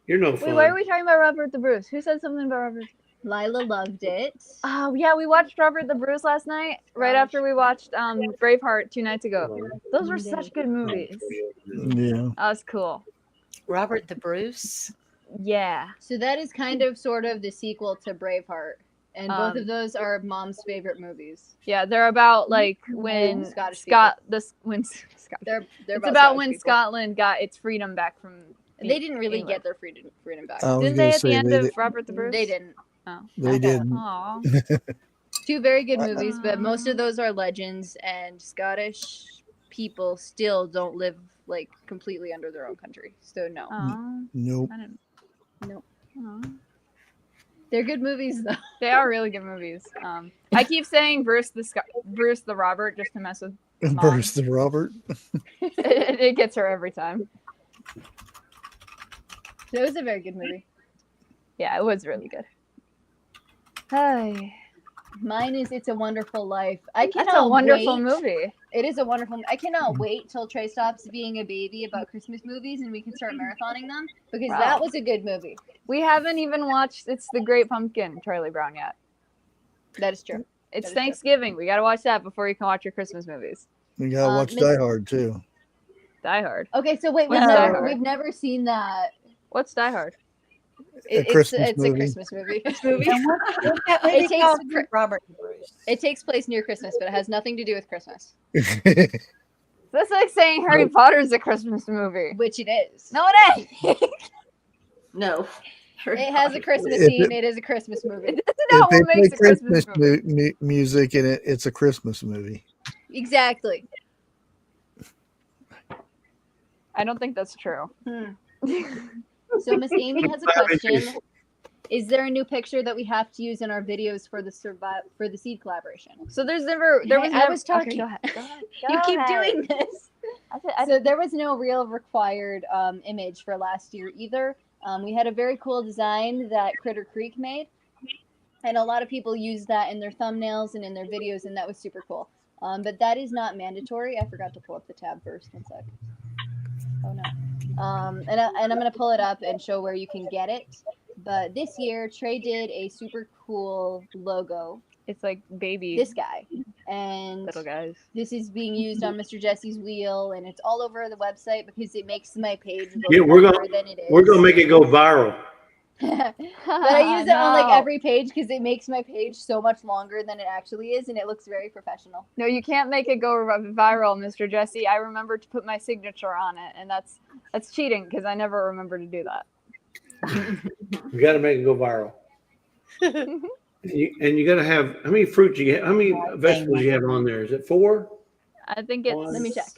You're no Wait, fun. why are we talking about Robert the Bruce? Who said something about Robert? Lila loved it. Oh yeah, we watched Robert the Bruce last night, right after we watched Braveheart 2 nights ago. Those were such good movies. Yeah. That was cool. Robert the Bruce. Yeah. So that is kind of sort of the sequel to Braveheart. And both of those are Mom's favorite movies. Yeah, they're about like when Scottish They're it's about when Scotland got its freedom back from. They didn't really England. get their freedom back. Didn't they at the end of Robert the Bruce? They didn't. Oh. They didn't. Aww. Two very good movies, but most of those are legends, and Scottish people still don't live like completely under their own country. So no. Nope. Nope. They're good movies though. They are really good movies. I keep saying Bruce the Robert just to mess with Mom. Bruce the Robert. it gets her every time. It was a very good movie. Yeah, it was really good. Hi. Mine is It's a Wonderful Life. I cannot That's a wonderful wait. movie. It is a wonderful. I cannot wait till Trie stops being a baby about Christmas movies and we can start marathoning them because that was a good movie. We haven't even watched It's the Great Pumpkin, Charlie Brown, yet. That is true. It's Thanksgiving. We got to watch that before you can watch your Christmas movies. We gotta watch Die Hard too. Die Hard. Okay, so wait, we've never seen that. What's Die Hard? A Christmas it's movie. a Christmas movie. It takes place near Christmas, but it has nothing to do with Christmas. That's like saying Harry Potter's a Christmas movie. Which it is. No, it ain't. No. It has a Christmas scene. It is a Christmas movie. That's not what makes a Christmas movie. Music in it, it's a Christmas movie. Exactly. I don't think that's true. So Miss Amy has a question. Is there a new picture that we have to use in our videos for the seed collaboration? So there was I was talking. Okay, go ahead. You keep doing this. So there was no real required image for last year either. We had a very cool design that Critter Creek made, and a lot of people used that in their thumbnails and in their videos, and that was super cool. But that is not mandatory. I forgot to pull up the tab first. One sec. Oh no. And I'm gonna pull it up and show where you can get it. But this year, Trie did a super cool logo. It's like baby. This guy. And little guys. This is being used on Mr. Jesse's wheel, and it's all over the website because it makes my page look longer than it is. We're gonna make it go viral. But I use it on like every page because it makes my page so much longer than it actually is, and it looks very professional. No, you can't make it go viral, Mr. Jesse. I remember to put my signature on it, and that's cheating because I never remember to do that. You got to make it go viral. And you got to have, how many fruits you get? How many vegetables you have on there? Is it 4? I think it's. Let me check.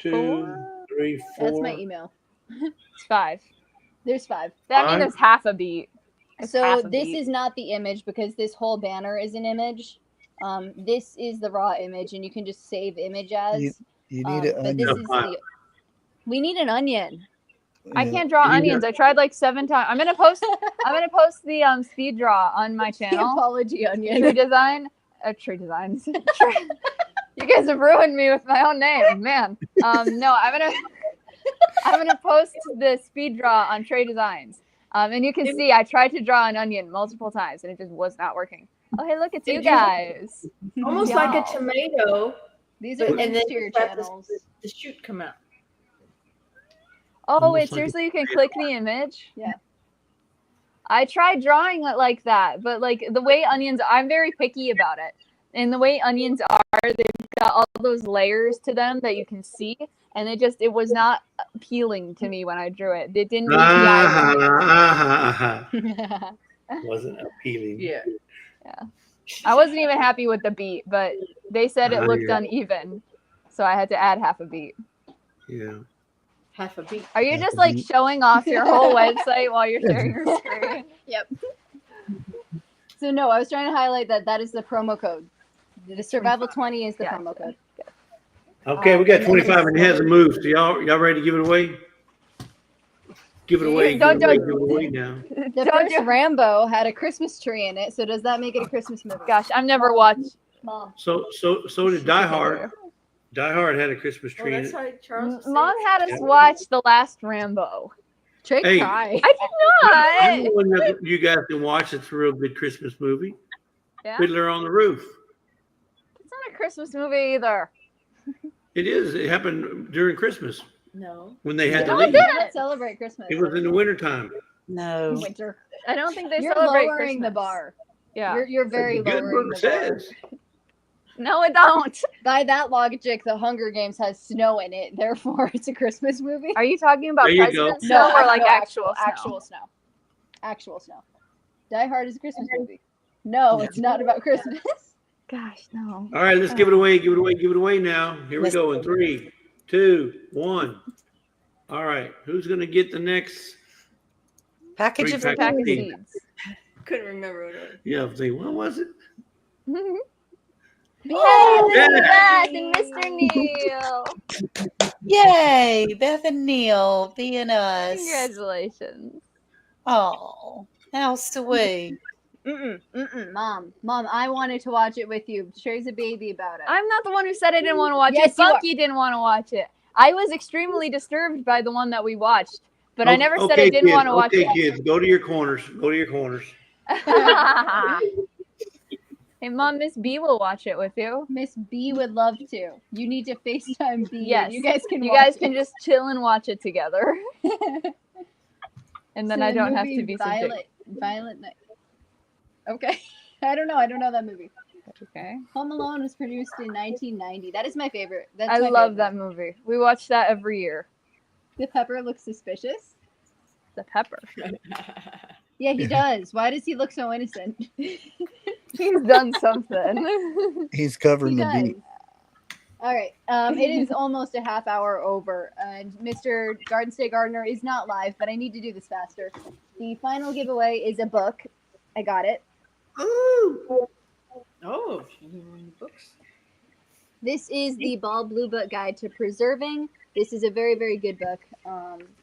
2, 3, 4. That's my email. It's 5. There's 5. That means there's half a beat. So this is not the image because this whole banner is an image. This is the raw image, and you can just save image as. You need an onion. We need an onion. I can't draw onions. I tried like 7 times. I'm gonna post the speed draw on my channel. The apology onion. Tree Designs. You guys have ruined me with my own name, man. No, I'm gonna post the speed draw on Trie Designs. And you can see I tried to draw an onion multiple times and it just was not working. Oh hey, look, it's you guys. Almost like a tomato. These are and then your channels. The shoot come out. Oh wait, seriously, you can click the image? Yeah. I tried drawing it like that, but like the way onions, I'm very picky about it. And the way onions are, they've got all those layers to them that you can see, and it was not appealing to me when I drew it. It didn't meet the eye. Wasn't appealing. Yeah. Yeah. I wasn't even happy with the beat, but they said it looked Yeah. uneven, so I had to add half a beat. Yeah. Half a beat. Are you just like showing off your whole website while you're sharing your screen? Yep. So no, I was trying to highlight that is the promo code. The Survival 20 is the promo code. Okay, we got and then 25 and it hasn't moved. So y'all ready to give it away? Give it away. Give it away now. The first Rambo had a Christmas tree in it, so does that make it a Christmas movie? Gosh, I've never watched. Mom. So did Die Hard. Die Hard had a Christmas tree in it. Right, Charles. Mom had us watch the last Rambo. Trey Hey. cried. I did I not. know one that you guys can watch. It's a real good Christmas movie. Yeah? Fiddler on the Roof. It's not a Christmas movie either. It is. It happened during Christmas No. when they had to No, it leave. didn't. Don't celebrate Christmas. It was in the wintertime. No. Winter. I don't think they You're celebrate lowering the Christmas. bar. Yeah. You're very The good lowering book the bar. says. No, it don't. By that logic, The Hunger Games has snow in it, therefore it's a Christmas movie. Are you talking about There you go. President Snow or like actual snow? Actual snow. Die Hard is a Christmas movie. No, it's not about Christmas. Gosh, no. All right, let's give it away. Give it away. Give it away now. Here we go in 3, 2, 1. All right, who's gonna get the next Package of Pack of seeds? seeds. Couldn't remember what it was. Yeah, what was it? Yay, Yeah. Beth and Mr. Neil. Yay, Beth and Neil being us. Congratulations. Oh, how sweet. Mom, I wanted to watch it with you. Trey's a baby about it. I'm not the one who said I didn't want to watch Yes, it. you are. Funky didn't want to watch it. I was extremely disturbed by the one that we watched, but I never said I didn't want to watch it. it. Okay, kids, go to your corners. Go to your corners. Hey, Mom, Miss B will watch it with you. Miss B would love to. You need to FaceTime B. Yes, You guys can. You watch guys it. can just chill and watch it together, and then So I the don't have movie to be subject. Violet Night. Okay, I don't know that movie. Okay. Home Alone was produced in 1990. That is my favorite. That's I my love favorite. that movie. We watch that every year. The pepper looks suspicious. The pepper. Yeah, he does. Why does he look so innocent? He's done something. He's covering He the does. beat. All right. It is almost a half hour over, and Mr. Garden State Gardener is not live, but I need to do this faster. The final giveaway is a book. I got it. Ooh. Oh, she's in books. This is the Ball Blue Book Guide to Preserving. This is a very, very good book.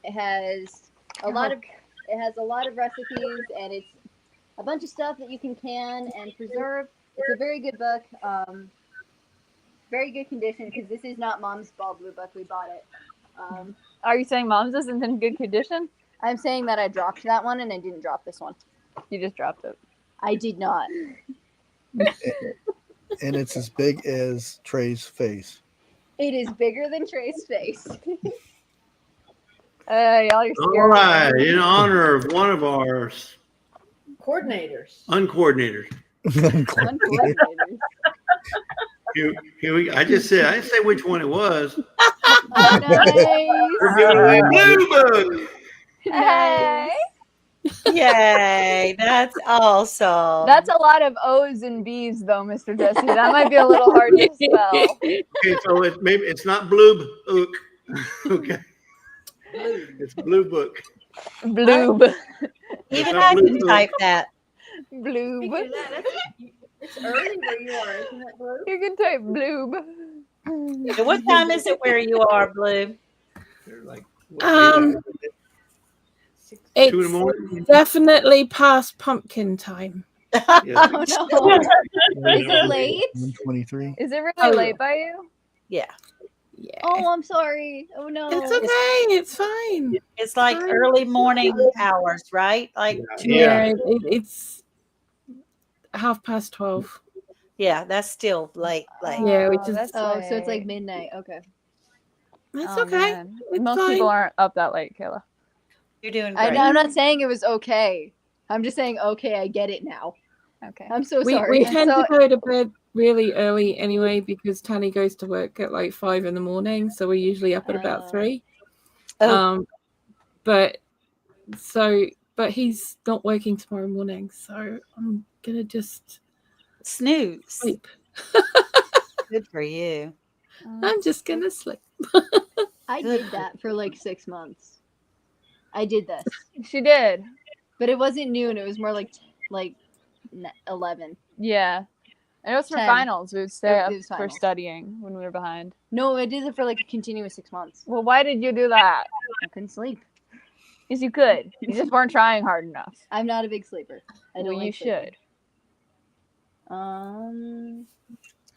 It has a lot of recipes, and it's a bunch of stuff that you can and preserve. It's a very good book. Very good condition, because this is not Mom's Ball Blue Book. We bought it. Are you saying Mom's isn't in good condition? I'm saying that I dropped that one, and I didn't drop this one. You just dropped it. I did not. And it's as big as Trey's face. It is bigger than Trey's face. Y'all are scared. All right, in honor of one of our Coordinators. uncoordinators. Uncoordinated. Here we go. I didn't say which one it was. Nice. We're giving away Blue Book. Hey. Yay, that's awesome. That's a lot of O's and B's, though, Mr. Jesse. That might be a little hard to spell. Okay, so it's not Blue Book. Okay, it's Blue Book. Bloob. Even I can type that. Bloob. It's early where you are, isn't it, Blue? You can type bloob. So what time is it where you are, Blue? They're like, It's 2 in the morning. definitely past pumpkin time. Yeah. Oh no. Is it late? 123. Is it really Oh, late by you? Yeah. Oh, I'm sorry. Oh no. It's okay. It's fine. It's like early morning hours, right? Like Yeah. It's 12:30. yeah, that's still late. Yeah, which is that's Oh, so it's like late. midnight. Okay. That's Oh, okay. man. It's Most fine. people aren't up that late, Kayla. You're doing I'm great. not saying it was okay. I'm just saying, okay, I get it now. Okay. I'm so We sorry. tend So- to go to bed really early anyway because Tanny goes to work at like 5 in the morning, so we're usually up at about 3. Oh. But he's not working tomorrow morning, so I'm gonna just snooze. Sleep. Good for you. I'm just gonna sleep. I did that for like 6 months. I did this, She did. but it wasn't noon. It was more like 11. Yeah. And it was for 10. finals. We would stay It up was for finals. studying when we were behind. No, I did it for like a continuous 6 months. Well, why did you do that? I couldn't sleep. Yes, you could. You just weren't trying hard enough. I'm not a big sleeper. I don't Well, you like sleeping. should.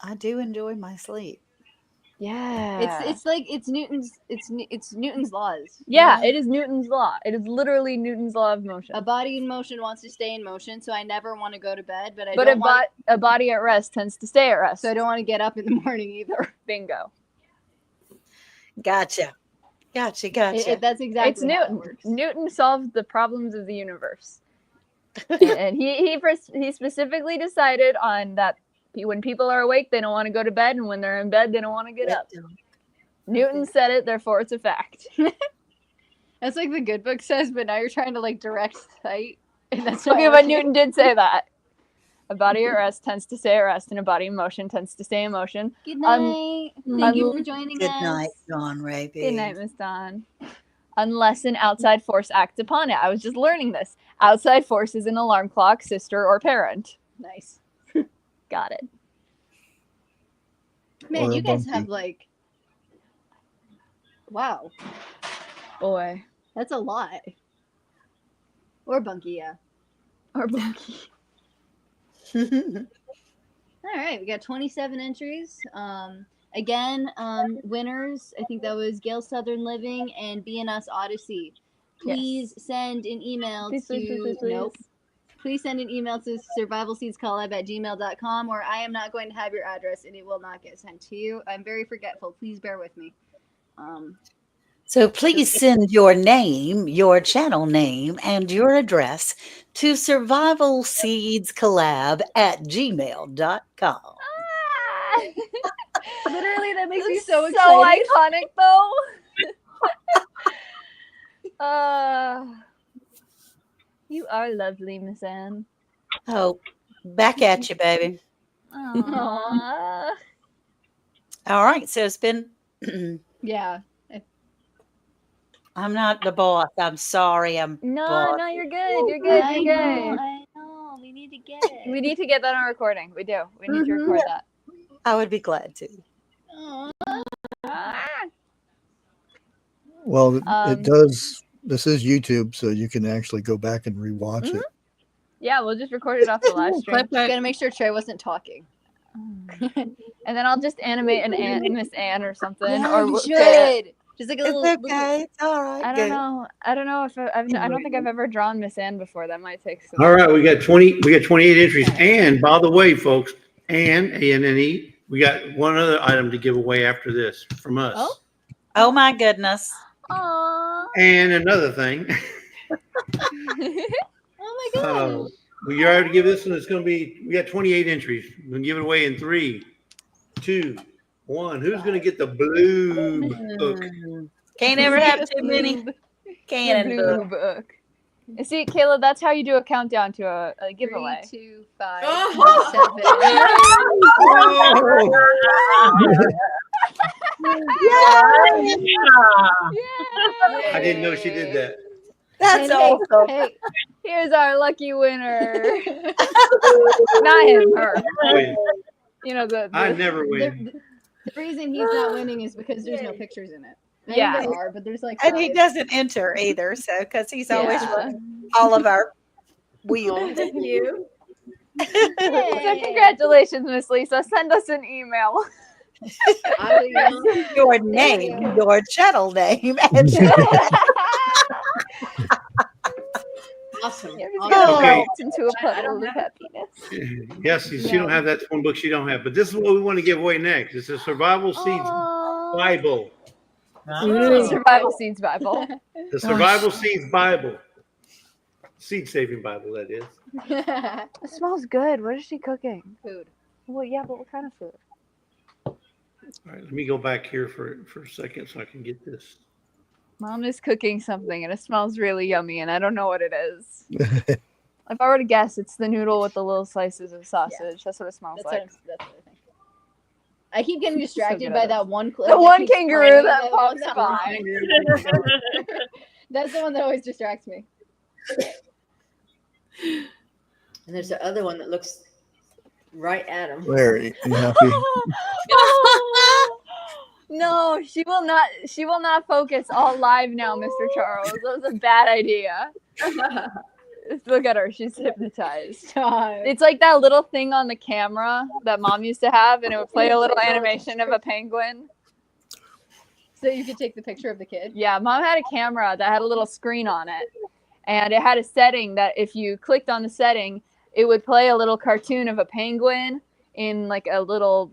I do enjoy my sleep. Yeah. It's like it's Newton's laws. Yeah, it is Newton's law. It is literally Newton's law of motion. A body in motion wants to stay in motion, so I never want to go to bed. But a body at rest tends to stay at rest. So I don't want to get up in the morning either. Bingo. Gotcha. That's exactly It's how Newton. it works. Newton solved the problems of the universe, and he specifically decided on that. When people are awake, they don't want to go to bed, and when they're in bed, they don't want to get up. Newton said it, therefore it's a fact. That's like the good book says, but now you're trying to like direct sight. And that's Okay, but Newton did say that. A body at rest tends to stay at rest, and a body in motion tends to stay in motion. Good night. Thank you for joining us. Good night, Dawn Raby. Good night, Miss Dawn. Unless an outside force acts upon it. I was just learning this. Outside force is an alarm clock, sister, or parent. Nice. Got it. Man, Or you a guys bunkie. have like, wow, Boy. that's a lot. Or bunkie, yeah. Or bunkie. All right, we got 27 entries. Again, winners. I think that was Gale Southern Living and BNS Odyssey. Please send an email to nope. Please send an email to survivalseedscollab@gmail.com, or I am not going to have your address and it will not get sent to you. I'm very forgetful. Please bear with me. So please send your name, your channel name, and your address to survivalseedscollab@gmail.com. Literally, that makes me so So excited. iconic, though. You are lovely, Miss Anne. Oh, back at you, baby. Aww. All right, so it's been. Yeah. I'm not the boss. I'm sorry. No, you're good. You're good. I You're know, good. I know. We need to get it. We need to get that on recording. We do. We need to record that. I would be glad to. Well, Um, it does. This is YouTube, so you can actually go back and rewatch it. Yeah, we'll just record it off the live stream. Just gotta make sure Trey wasn't talking. And then I'll just animate an Miss Anne or something. Yeah, or you we'll- should. Just like a It's little. okay. It's all right. I don't know. I don't know if I don't think I've ever drawn Miss Anne before. That might take some. All right, we got 28 entries. And by the way, folks, A-N-N-E, we got one other item to give away after this from us. Oh. Oh my goodness. Aww. And another thing, Oh my god. we already give this one. It's going to be. We got 28 entries. We're going to give it away in 3, 2, 1. Who's going to get the blue book? Can't ever have too many. Cannon Blue book. book. You see, Kayla, that's how you do a countdown to a giveaway. 3, 2, 5, Oh. 7. I didn't know she did that. That's Hey, awesome. hey. Here's our lucky winner. Not him, her. Win. You know the. I never win. The reason he's not winning is because there's no pictures in it. I mean, Yeah. there are, but there's like. And he 5. doesn't enter either, so because he's always Yeah. running all of our wheels. Thank you. So congratulations, Miss Lisa. Send us an email. Your name, your channel name, and Awesome. Okay. Into a puddle of happiness. Yes, she don't have that one book. She don't have. But this is what we want to give away next. It's a Survival Seeds Bible. Survival Seeds Bible. The Survival Seeds Bible. Seed Saving Bible, that is. It smells good. What is she cooking? Food. Well, yeah, but what kind of food? All right, let me go back here for a second so I can get this. Mom is cooking something and it smells really yummy and I don't know what it is. If I were to guess, it's the noodle with the little slices of sausage. That's what it smells like. That's what I think. I keep getting distracted good by at it. that one clip. The one kangaroo that pops that by. That's the one that always distracts me. And there's the other one that looks right at him. Very happy. No, she will not. She will not focus all live now, Mr. Charles. That was a bad idea. Look at her. She's hypnotized. It's like that little thing on the camera that Mom used to have, and it would play a little animation of a penguin. So you could take the picture of the kid? Yeah, Mom had a camera that had a little screen on it, and it had a setting that if you clicked on the setting, it would play a little cartoon of a penguin in like a little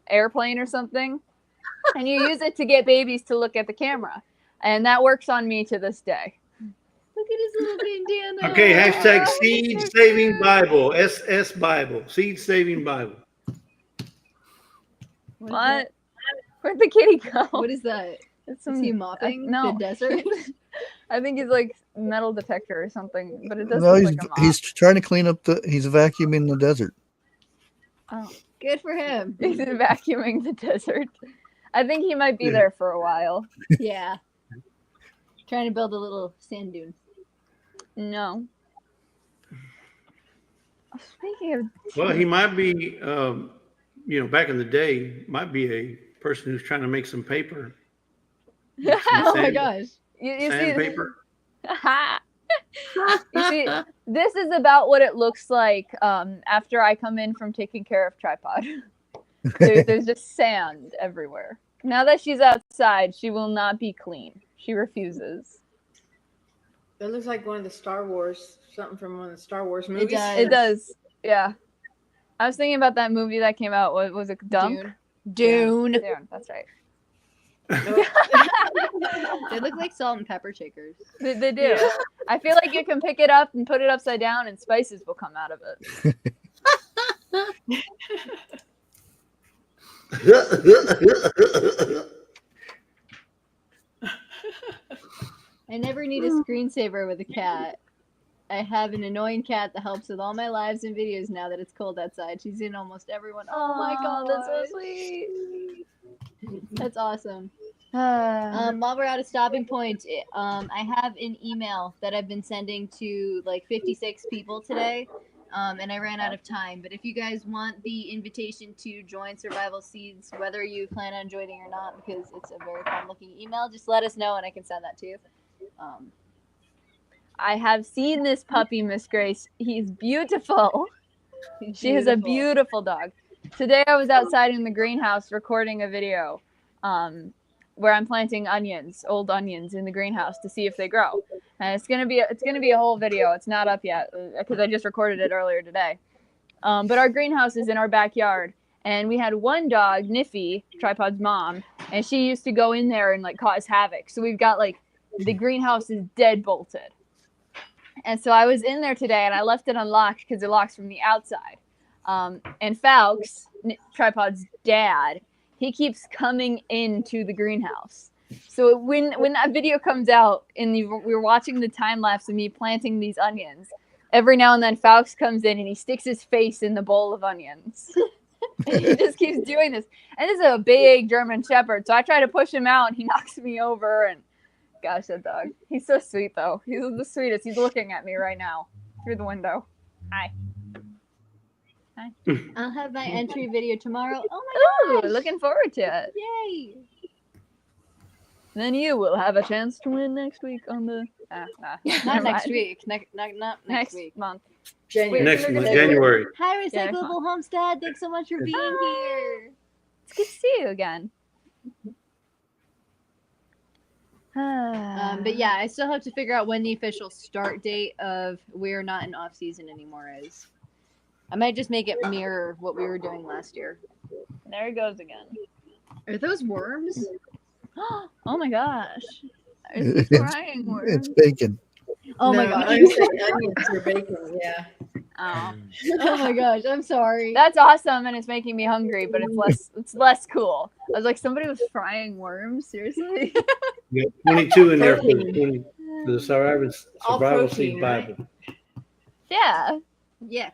airplane or something. And you use it to get babies to look at the camera. And that works on me to this day. Look at his little bandana. Okay, hashtag Seed Saving Bible, SS Bible, Seed Saving Bible. What? Where'd the kitty go? What is that? It's Is he mopping no. the desert? I think he's like metal detector or something, but it doesn't No, look he's like a mop. he's trying to clean up he's vacuuming the desert. Oh, good for him. He's vacuuming the desert. I think he might be there for a while. Yeah. Trying to build a little sand dune. No. Speaking of... Well, he might be, back in the day, might be a person who's trying to make some paper. Oh my gosh. You Sandpaper. You see, this is about what it looks like after I come in from taking care of Tripod. There's just sand everywhere. Now that she's outside, she will not be clean. She refuses. It looks like one of the Star Wars, something from one of the Star Wars movies. It does. Yeah. I was thinking about that movie that came out. What was it? Dune. Dune. Dune. That's right. They look like salt and pepper shakers. They do. Yeah. I feel like you can pick it up and put it upside down and spices will come out of it. I never need a screensaver with a cat. I have an annoying cat that helps with all my lives and videos now that it's cold outside. She's in almost everyone. Oh my god, that's so sweet. That's awesome. While we're out of stopping points, I have an email that I've been sending to like 56 people today, and I ran out of time. But if you guys want the invitation to join Survival Seeds, whether you plan on joining or not, because it's a very fun-looking email, just let us know and I can send that to you. I have seen this puppy, Miss Grace. He's beautiful. She is a beautiful dog. Today I was outside in the greenhouse recording a video where I'm planting onions, old onions in the greenhouse to see if they grow. And it's gonna be a whole video. It's not up yet because I just recorded it earlier today. But our greenhouse is in our backyard, and we had one dog, Niffy, Tripod's mom, and she used to go in there and like cause havoc. So we've got like the greenhouse is dead bolted. And so I was in there today and I left it unlocked because it locks from the outside. And Faux, Tripod's dad, he keeps coming into the greenhouse. So when that video comes out and we were watching the time lapse of me planting these onions, every now and then Faux comes in and he sticks his face in the bowl of onions. And he just keeps doing this. And this is a big German Shepherd. So I try to push him out and he knocks me over. And gosh, that dog. He's so sweet though. He's the sweetest. He's looking at me right now through the window. Hi. Hi. I'll have my entry video tomorrow. Oh my gosh. Looking forward to it. Yay. Then you will have a chance to win next week on the not next week. Not next week. Month. Next month, January. Hi, Recyclable Homestead. Thanks so much for being here. It's good to see you again. But yeah, I still have to figure out when the official start date of We're Not in Off Season Anymore is. I might just make it mirror what we were doing last year. There he goes again. Are those worms? Oh my gosh. It's frying worms. It's bacon. Oh my gosh. Onions or bacon, yeah. Oh. Oh my gosh, I'm sorry. That's awesome and it's making me hungry, but it's less cool. I was like, somebody was frying worms? Seriously? Yeah, 22 in there for the Survival Seed Bible. Yeah. Yuck.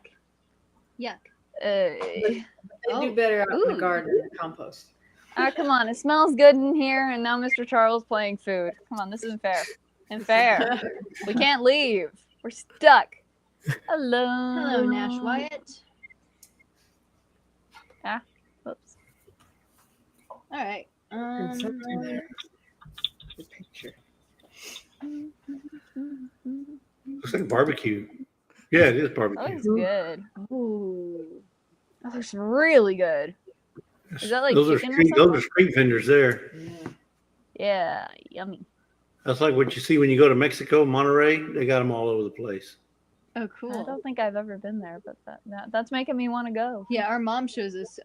Yuck. They Oh. do better out in the Ooh. garden than compost. Come on. It smells good in here, and now Mr. Charles playing food. Come on, this isn't fair. Unfair. We can't leave. We're stuck. Hello. Hello, Nash Wyatt. Whoops. All right. The picture. Looks like barbecue. Yeah, it is That barbecue. looks good. Ooh. That looks really good. Is that like those chicken or those are something? street vendors there. Yeah, yummy. That's like what you see when you go to Mexico, Monterrey. They got them all over the place. Oh, I cool. don't think I've ever been there, but that's making me want to go. Yeah, our mom shows us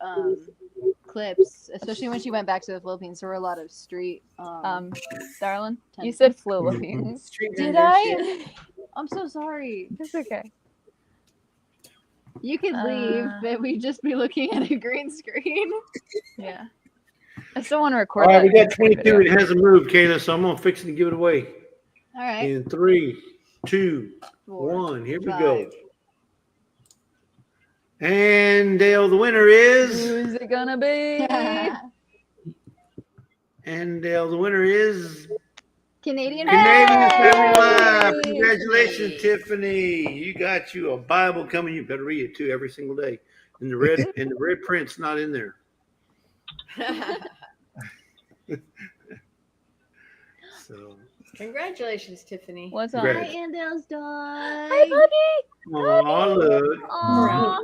clips, especially when she went back to the Philippines. There were a lot of street. Darlin, you Tons. said Philippines. Street Did vendors, I? yeah. I'm so sorry. It's okay. You could leave, but we'd just be looking at a green screen. Yeah. I still want to All record right, that. we got Instagram 22. video. It hasn't moved, Kayla, so I'm gonna fix it and give it away. All right. In 3, 2, 4, 1. Here we 5. go. And Dale, the winner is. Who's it gonna be? And Dale, the winner is. Canadian. Canadian Hey! Family Live. Congratulations, Tiffany. You got you a Bible coming. You better read it too every single day. And the red print's not in there. So Congratulations, Tiffany. What's on? Congrats. Hi, Andel's dog. Hi, buddy. oh look. Aw.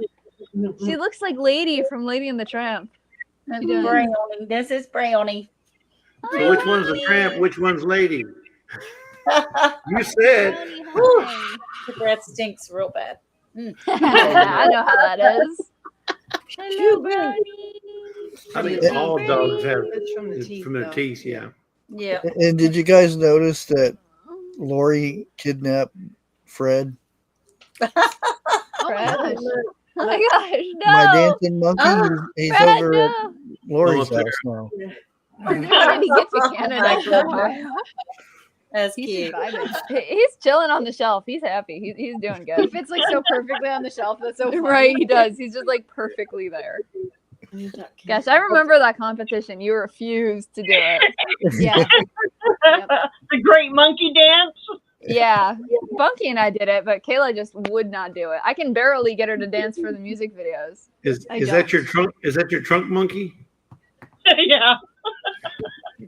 She looks like Lady from Lady and the Tramp. This does. is Brownie. This is Brownie. So which one's the tramp? Which one's lady? You said. Brownie, Whew. hi. The breath stinks real bad. I know how that is. Hello, Brownie. I think From the all teeth. dogs have It's from the teeth. from their though. teeth. Yeah. Yeah. And did you guys notice that Lorrie kidnapped Fred? Oh my gosh. Oh my gosh, no. My dancing monkey. Oh, he's Fred, over no. at Lorrie's No, up house now. How did he get to Canada my for a goodness. while? That's He's cute. surviving. He's chilling on the shelf. He's happy. He's doing He good. fits like so perfectly on the shelf. That's so funny. Right, he does. He's just like perfectly there. Gosh, I remember that competition. You refused to do it. Yeah. The Great Monkey Dance. Yeah, Bunky and I did it, but Kayla just would not do it. I can barely get her to dance for the music videos. Is I that your don't. trunk? Is that your trunk monkey? Yeah.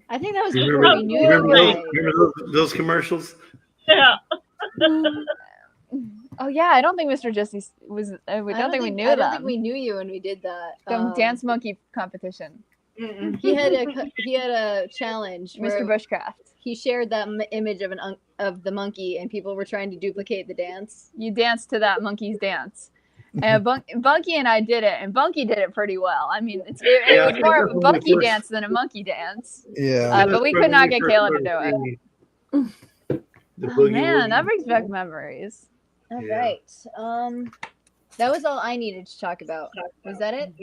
I think that was You before remember, we knew you remember, the those, remember those commercials? Yeah. Oh yeah, I don't think Mr. Jesse was. I don't think we knew I that. don't think we knew you when we did that. The dance monkey competition. Mm-mm. He had a challenge. Mr. where Bushcraft. He shared that image of the monkey, and people were trying to duplicate the dance. You danced to that monkey's dance. And Bunky and I did it, and Bunky did it pretty well. I mean, it Yeah, I was think more that's of a when we Bunky first- dance than a monkey dance. Yeah. But we could not get Kayla to do it. The Oh, boogie man, that woogie. brings back memories. All Yeah. right. That was all I needed to talk about. Was that it?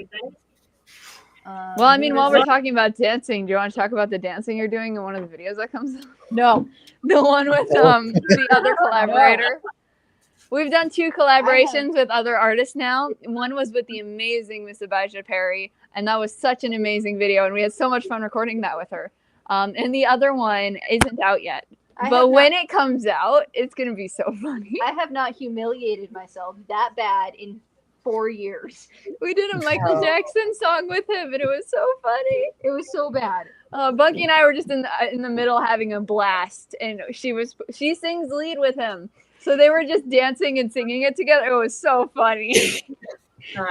Well, I mean, while we're talking about dancing, do you want to talk about the dancing you're doing in one of the videos that comes out? No. The one with the other collaborator. We've done 2 collaborations with other artists now. One was with the amazing Miss Abijah Perry, and that was such an amazing video, and we had so much fun recording that with her. And the other one isn't out yet. But when it comes out, it's going to be so funny. I have not humiliated myself that bad in 4 years. We did a Michael Jackson song with him, and it was so funny. It was so bad. Bunky and I were just in the middle having a blast, and she sings lead with him, so they were just dancing and singing it together. It was so funny.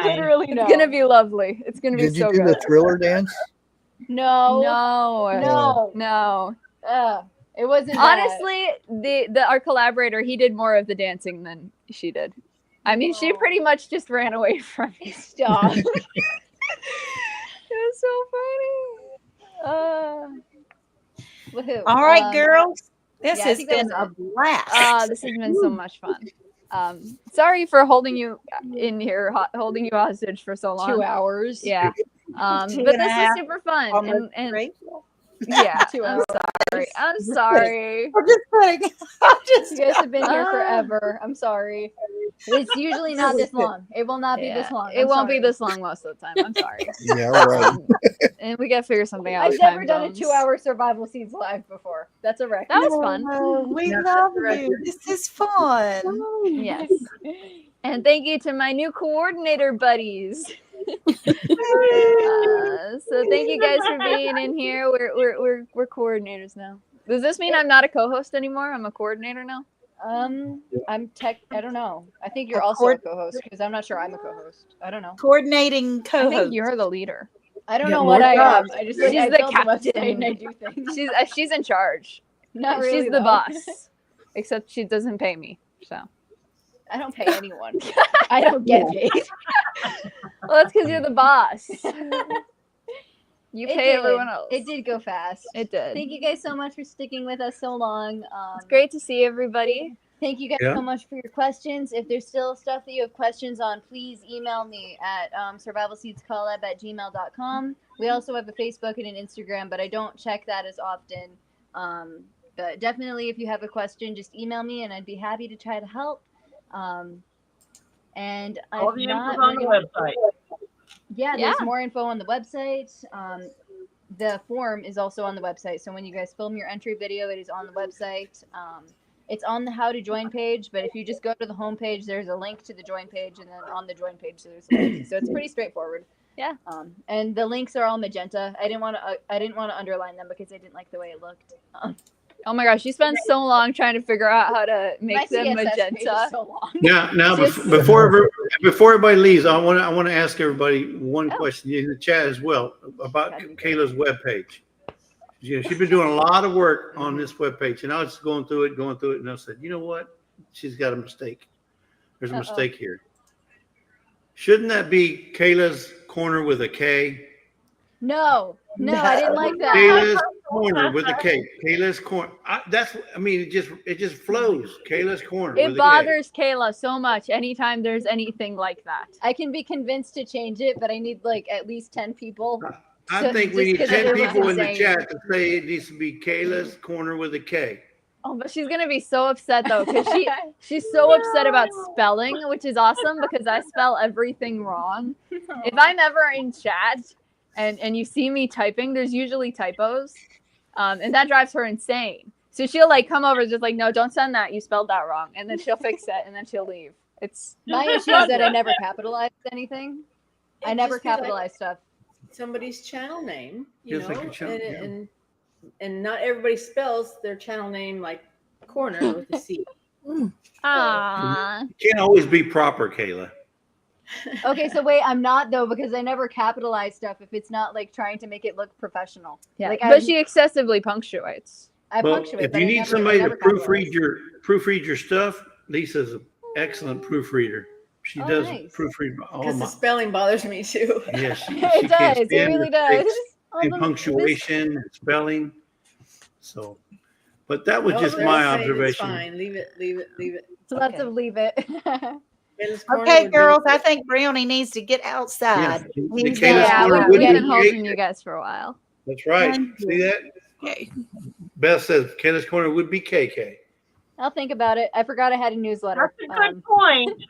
Literally, no. It's gonna be lovely. It's gonna be Did you so do good. the Thriller dance? No. No. It wasn't. Honestly, our collaborator, he did more of the dancing than she did. I mean, she pretty much just ran away from me. Stop. It was so funny. Woohoo. All right, girls. This yeah, I has think that been a was blast. This has been so much fun. Sorry for holding you in here, holding you hostage for so long. 2 hours. Yeah. But this is super fun. And yeah, I'm sorry. I'm just kidding. You guys have been here forever. I'm sorry. It's usually not this long. It will not be this long. It I'm won't be sorry. this long most of the time. I'm sorry. Yeah, right. And we gotta figure something out. I've with never time done a zones. 2-hour survival seeds live before. That's a record. That was fun. We Yeah, love that's you. This is fun. Yes. And thank you to my new coordinator buddies. So thank you guys for being in here. We're coordinators now. Does this mean I'm not a co-host anymore? I'm a coordinator now. I don't know. I think you're A also a co-host because I'm not sure I'm a co-host. I don't know. Coordinating I co-host. think you're the leader. I don't Yeah, know what more I am. jobs. I just She's I the build the website captain. and I do things. She's in charge. Not really. She's the though. boss. Except she doesn't pay me. So. I don't pay anyone. I don't get paid. Well, that's because you're the boss. You It pay did. everyone else. It did go fast. It did. Thank you guys so much for sticking with us so long. It's great to see everybody. Thank you guys Yeah. so much for your questions. If there's still stuff that you have questions on, please email me at survivalseedscollab@gmail.com. We also have a Facebook and an Instagram, but I don't check that as often. But definitely, if you have a question, just email me, and I'd be happy to try to help. And All if the not, info's on the we're gonna- website. yeah, there's Yeah. more info on the website. The form is also on the website. So when you guys film your entry video, it is on the website. It's on the how to join page, but if you just go to the home page, there's a link to the join page, and then on the join page there's a link. So it's pretty straightforward. Yeah. And the links are all magenta. I didn't want to underline them because I didn't like the way it looked. Oh my gosh, you spent so long trying to figure out how to My make them CSS page is magenta. so long. Now, Just- before everybody leaves, I want to ask everybody one Oh. question in the chat as well about Kayla's webpage. She's been doing a lot of work on this webpage, and I was going through it, and I said, you know what? She's got a mistake. There's a mistake here. Shouldn't that be Kayla's Corner with a K? No, I didn't like that. Kayla's Corner with a K. Kayla's Corner. It just flows. Kayla's Corner. It with bothers Kayla so much anytime there's anything like that. I can be convinced to change it, but I need like at least 10 people. I So- think we just need 'cause 10 it was people in the insane. chat to say it needs to be Kayla's Corner with a K. Oh, but she's gonna be so upset though, because she's so upset about spelling, which is awesome because I spell everything wrong. If I'm ever in chat and you see me typing, there's usually typos, and that drives her insane. So she'll like come over, just like, no, don't send that. You spelled that wrong, and then she'll fix it, and then she'll leave. It's My issue is that I never capitalized anything. I It'd never just be like capitalize stuff. somebody's channel name, you Just know, like your channel, yeah. and not everybody spells their channel name like corner with a C. ah. You can't always be proper, Kayla. Okay, so wait, I'm not though because I never capitalize stuff if it's not like trying to make it look professional. Yeah, Like but she excessively punctuates. I Well, punctuate. if but you I need never- somebody I to never capitalize. proofread your stuff, Lisa's an excellent proofreader. She Oh, does nice. proofread all Because the my. spelling bothers me too. Yeah, she It can't does. It stand really mistakes does. All in the- punctuation and spelling. So, but that was No, just the my rest of it is observation. fine. Leave it. Lots Okay. of leave it. Kayla's Corner Okay, would be- girls, I think Brownie needs to get Yeah, outside. the He's Kayla's Yeah, Corner we've would been be holding KK. you guys for a while. That's right. Thank See that? Okay. Beth says Kayla's Corner would be KK. I'll think about it. I forgot I had a newsletter. That's a good point.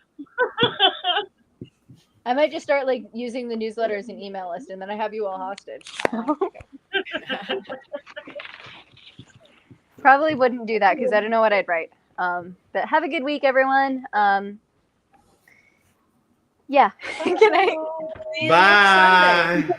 I might just start like using the newsletter as an email list, and then I have you all hostage. Probably wouldn't do that because I don't know what I'd write. But have a good week, everyone. Yeah. Good night. See you next Sunday. Bye.